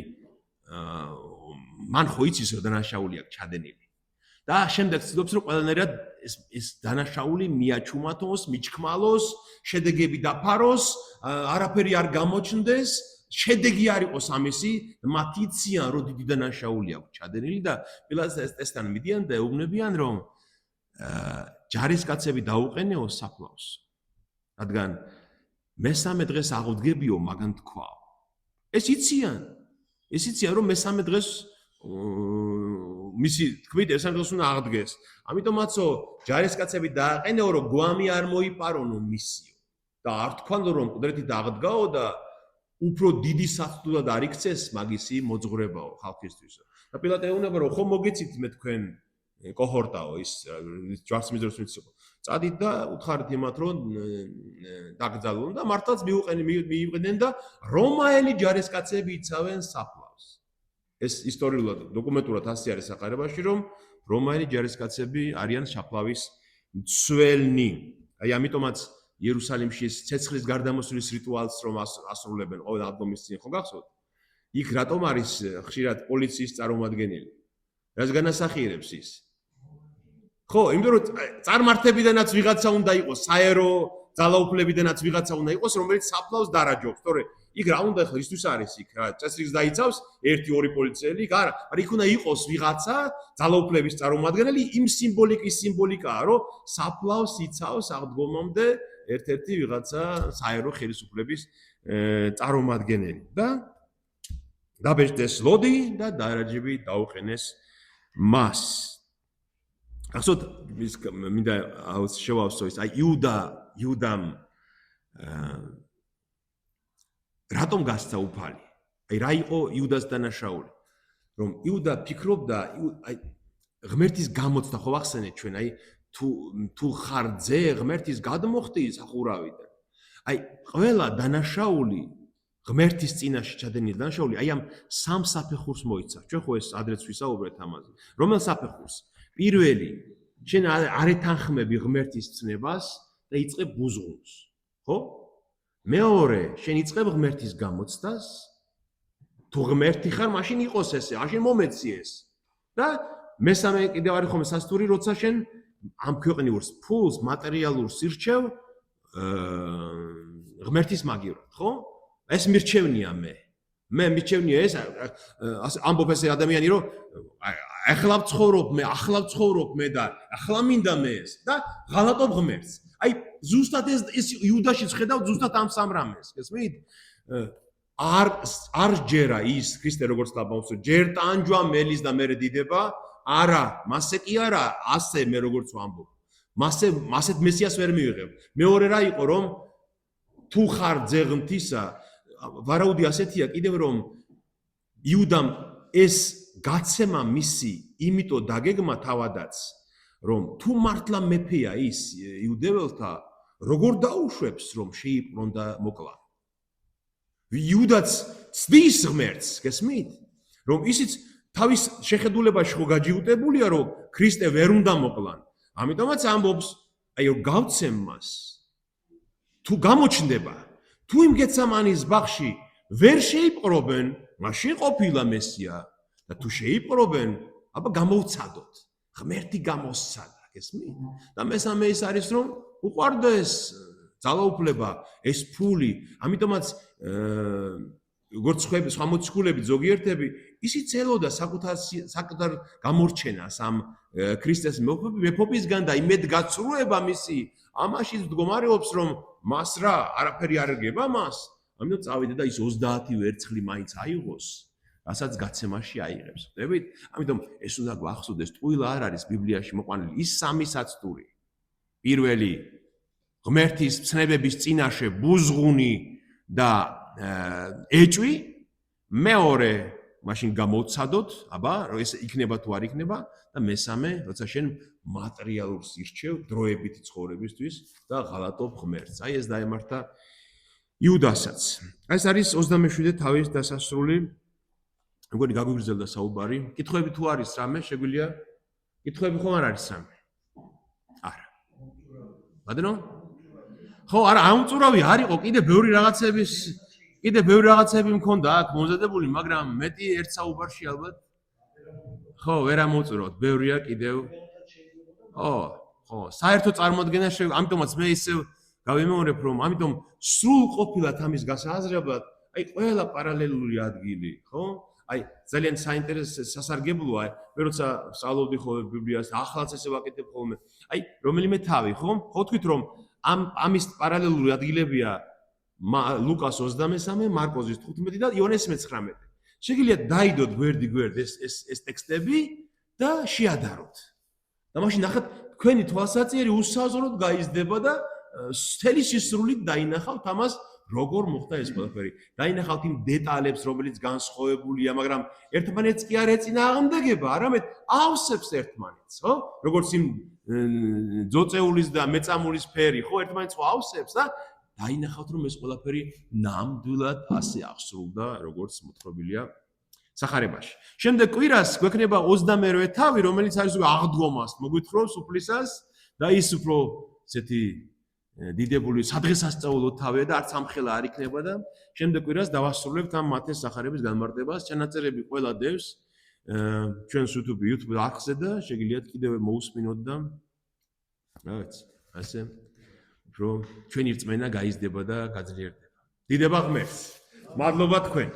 მან ხო იცის რომ დანაშაული აქვს ჩადენილი. და შემდეგ ცდილობს რომ ყველანაირად ეს დანაშაული მიაჩუმათოს, მიჩქმალოს, შედეგები დაფაროს, არაფერი არ გამოჩნდეს, შედეგი არ იყოს ამისი, მათ იციან რომ დიდი დანაშაული აქვს ჩადენილი და პილატესთან მიდიან და ეუბნებიან რომ ჯარისკაცები დაუყენეო საფლავს. რადგან მესამე დღეს აღდგებიო, მაგან თქვა. ეს იციან რომ მესამე დღეს მისი თქმით ეს დღეს უნდა აღდგეს. ამიტომაცო ჯარისკაცები დააყენეო რომ გვამი არ მოიპარონო მისიო და არ თქვანო რომ მკვდრეთით აღდგაო და უფრო დიდი საცდურად არ იქცეს მაგისი მოძღვრებაო ხალხისთვის. და პილატე ეუბნება რომ ხო მოგეცით მე თქვენ კოჰორტაო ის ჯვარცმის დროს მიციყო. წადით და უთხარით იმათ რომ დაგძალონ და მართლაც მიიღდნენ და რომაელი ჯარისკაცები იცავენ საფლავს. ეს ისტორიულად დოკუმენტურად ასე არის საყარებაში რომ რომაელი ჯარისკაცები არიან საფლავის მცველნი. აი ამიტომაც იერუსალიმში ცეცხლის გარდამოსვლის რიტუალს რომ ასრულებენ ყოველ აღდგომის წინ ხო გახსოვთ? იქ რატომ არის ხშირად პოლიციის წარმომადგენელი? რას განასახიერებს ის? ხო, იმიტომ რომ წარმართებიდანაც ვიღაცა უნდა იყოს, საერო ძალაუფლებიდანაც ვიღაცა უნდა იყოს, რომელიც საფლავს დარაჯობს, თორე იქ რა უნდა ახლა ისთვის არის იქ რა წესრიგს დაიცავს 1-2 პოლიციელი, არა, მაგრამ იქ უნდა იყოს ვიღაცა ძალაუფლების წარმომადგენელი, იმ სიმბოლიკაა, რომ საფლავს იცავს აღდგომამდე ერთ-ერთი ვიღაცა საერო ხელისუფლების წარმომადგენელი და დაბეჭდეს ლოდი და დარაჯები დაუყენეს მას. ახსოვთ, ის მინდა შევავსო ის, აი იუდამ რატომ გასცა უფალი? აი რა იყო იუდას დანაშაული? რომ იუდა ფიქრობდა, აი ღმერთის გამოცდა ხო ახსენეთ ჩვენ, აი თუ ხარ ძე ღმერთის გადმოხდი სახურავიდან. აი ყველა დანაშაული ღმერთის წინაშე ჩადენილი დანაშაული, აი ამ სამ საფეხურს მოიცავს. ჩვენ ხო ეს ადრეც ვისაუბრეთ ამაზე. რომელ საფეხურს? პირველი, შენ არ ეთანხმები ღმერთის ცნებას და იწყებ ბუზღუნს, ხო? მეორე, შენ იწყებ ღმერთის გამოცდას, თუ ღმერთი ხარ, მაშინ იყოს ესე, მაშინ მომეციეს. და მესამე კიდევ არის ხოლმე სასტური, როცა შენ ამ ქვეყნიურს, ფულს, მატერიალურს ირჩევ ღმერთის მაგივრად, ხო? ეს მირჩევნია მე მირჩევნია ეს ამბობ ესე ადამიანი, რომ ახლა ვცხოვრობ მე და ახლა მინდა მე ეს და ღალატობ ღმერთს. აი ზუსტად ეს იუდაშიც ხედავ ზუსტად ამ სამ რამეს, გესმით? არ ჯერა ის ქრისტე როგორც ლაბაუნს, ჯერ ტანჯვა მელის და მერე დიდება, არა, მასე კი არა, ასე მე როგორც ვამბობ. მასეთ მესიას ვერ მივიღებ. მეორე რა იყო, რომ თუ ხარ ძე ღმრთისა, ვარაუდი ასეთია კიდევ, რომ იუდამ ეს გაცემა მისი იმიტომ დაგეგმა თავადაც, რომ თუ მართლა მეფეა ის იუდეველთა, როგორ დაუშვებს, რომ შეიპყრონ და მოკლა. იუდაც ცდის ღმერთს, გესმით? რომ ისიც თავის შეხედულებაში ხო გაჯიუტებულია, რომ ქრისტე ვერ უნდა მოკლან. ამიტომაც ამბობს, აი რომ გავცემ მას. თუ გამოჩნდება, თუ იმ გეცემანის ბაღში ვერ შეიპყრობენ, მაშინ ყოფილა მესია და თუ შეიპყრობენ, აბა გამოვცადოთ. ღმერთი გამოსცადა, გესმით? და მესამე ის არის, რომ უყვარდა ეს ძალაუფლება, ეს ფული, ამიტომაც როგორც სხვა მოციქულები ზოგიერთები, ისიც ელოდა საკუთარ გამორჩენას ამ ქრისტეს მეფობისგან და იმედ გაცრუება მისი, ამაშიც მდგომარეობს, რომ მას რა, არაფერი არ ეგება მას, ამიტომ წავიდა და ის 30 ვერცხლი მაინც აიღოს, რასაც გაცემაში აიღებს. ხვდებით? ამიტომ ეს უნდა გვახსოვდეს, ტყუილა არ არის ბიბლიაში მოყვანილი ის სამი საცდური. პირველი ღმერთის ცნებების წინაშე ბუზღუნი და ეჭვი, მეორე მაშინ გამოვცადოთ, აბა ეს იქნება თუ არ იქნება და მესამე, როცა შენ მატერიალურს ირჩევ დროებითი ცხოვრებისთვის და ღალატობ ღმერთს. აი ეს დაემართა იუდასაც. ეს არის 27 თავის დასასრული. მგონი გაგვიგრძელდა საუბარი. კითხვები თუ არის რამე, შეგვიძლია? კითხვები ხომ არ არის რამე? არა. ბადნო? ხო, არა, ამწურავი არისო, კიდე ბევრი რაღაცები მქონდა აქ მომზადებული, მაგრამ მეტი ერთ საუბარში ალბათ. ხო, ვერ ამოწურავთ, ბევრია კიდევ. ხო, საერთო წარმოდგენა ამიტომაც მე ისე გავიმეორებ, რომ ამიტომ სრულ ყოფილად ამის გასააზრებლად, აი ყველა პარალელური ადგილი, ხო? აი ძალიან საინტერესო სასარგებლოა, მე როცა სწავლობდი ხოლმე ბიბლიას, ახლაც ესე ვაკეთებ ხოლმე. აი რომელიმე თავი, ხო? ხო თქვით რომ ამის პარალელური ადგილებია ლუკას 23, მარკოზის 15 და იონეს 19. შეგიძლიათ დაიდოთ გვერდ ეს ტექსტები და შეადაროთ. და მაშინ ნახეთ, თქვენი თვალსაჩინო უსაზღვროდ გაიზრდება და მთელი სისრულით დაინახავთ ამას, როგორ მოხდა ეს ყველაფერი. დაინახავთ იმ დეტალებს, რომელიც განსხვავებულია, მაგრამ ერთმანეთს კი არ ეწინააღმდეგება, არამედ ავსებს ერთმანეთს, ხო? როგორც იმ ძოწეულის და მეწამულის ფერი, ხო, ერთმანეთს ხო ავსებს და დაინახავთ, რომ ეს ყველაფერი ნამდვილად ასე აღსრულდა, როგორც მოთხრობილია სახარებაში. შემდეგ კვირას გვექნება 22 თავი, რომელიც არის აღდგომას მოგვითხრობს უფლისას და ის უფრო ესეთი დიდებული სადღესასწაულო თავია და არც ამხელა არ იქნება და შემდეგ კვირას დავასრულებთ ამ მათეს სახარების განმარტებას. ჩანაწერები ყველა დევს ჩვენს YouTube არხზე და შეგიძლიათ კიდევ მოусმინოთ და რა ვიცი, ასე რომ ჩვენი რწმენა გაიზრდება და გაძლიერდება. დიდება ღმერთს. მადლობა თქვენ.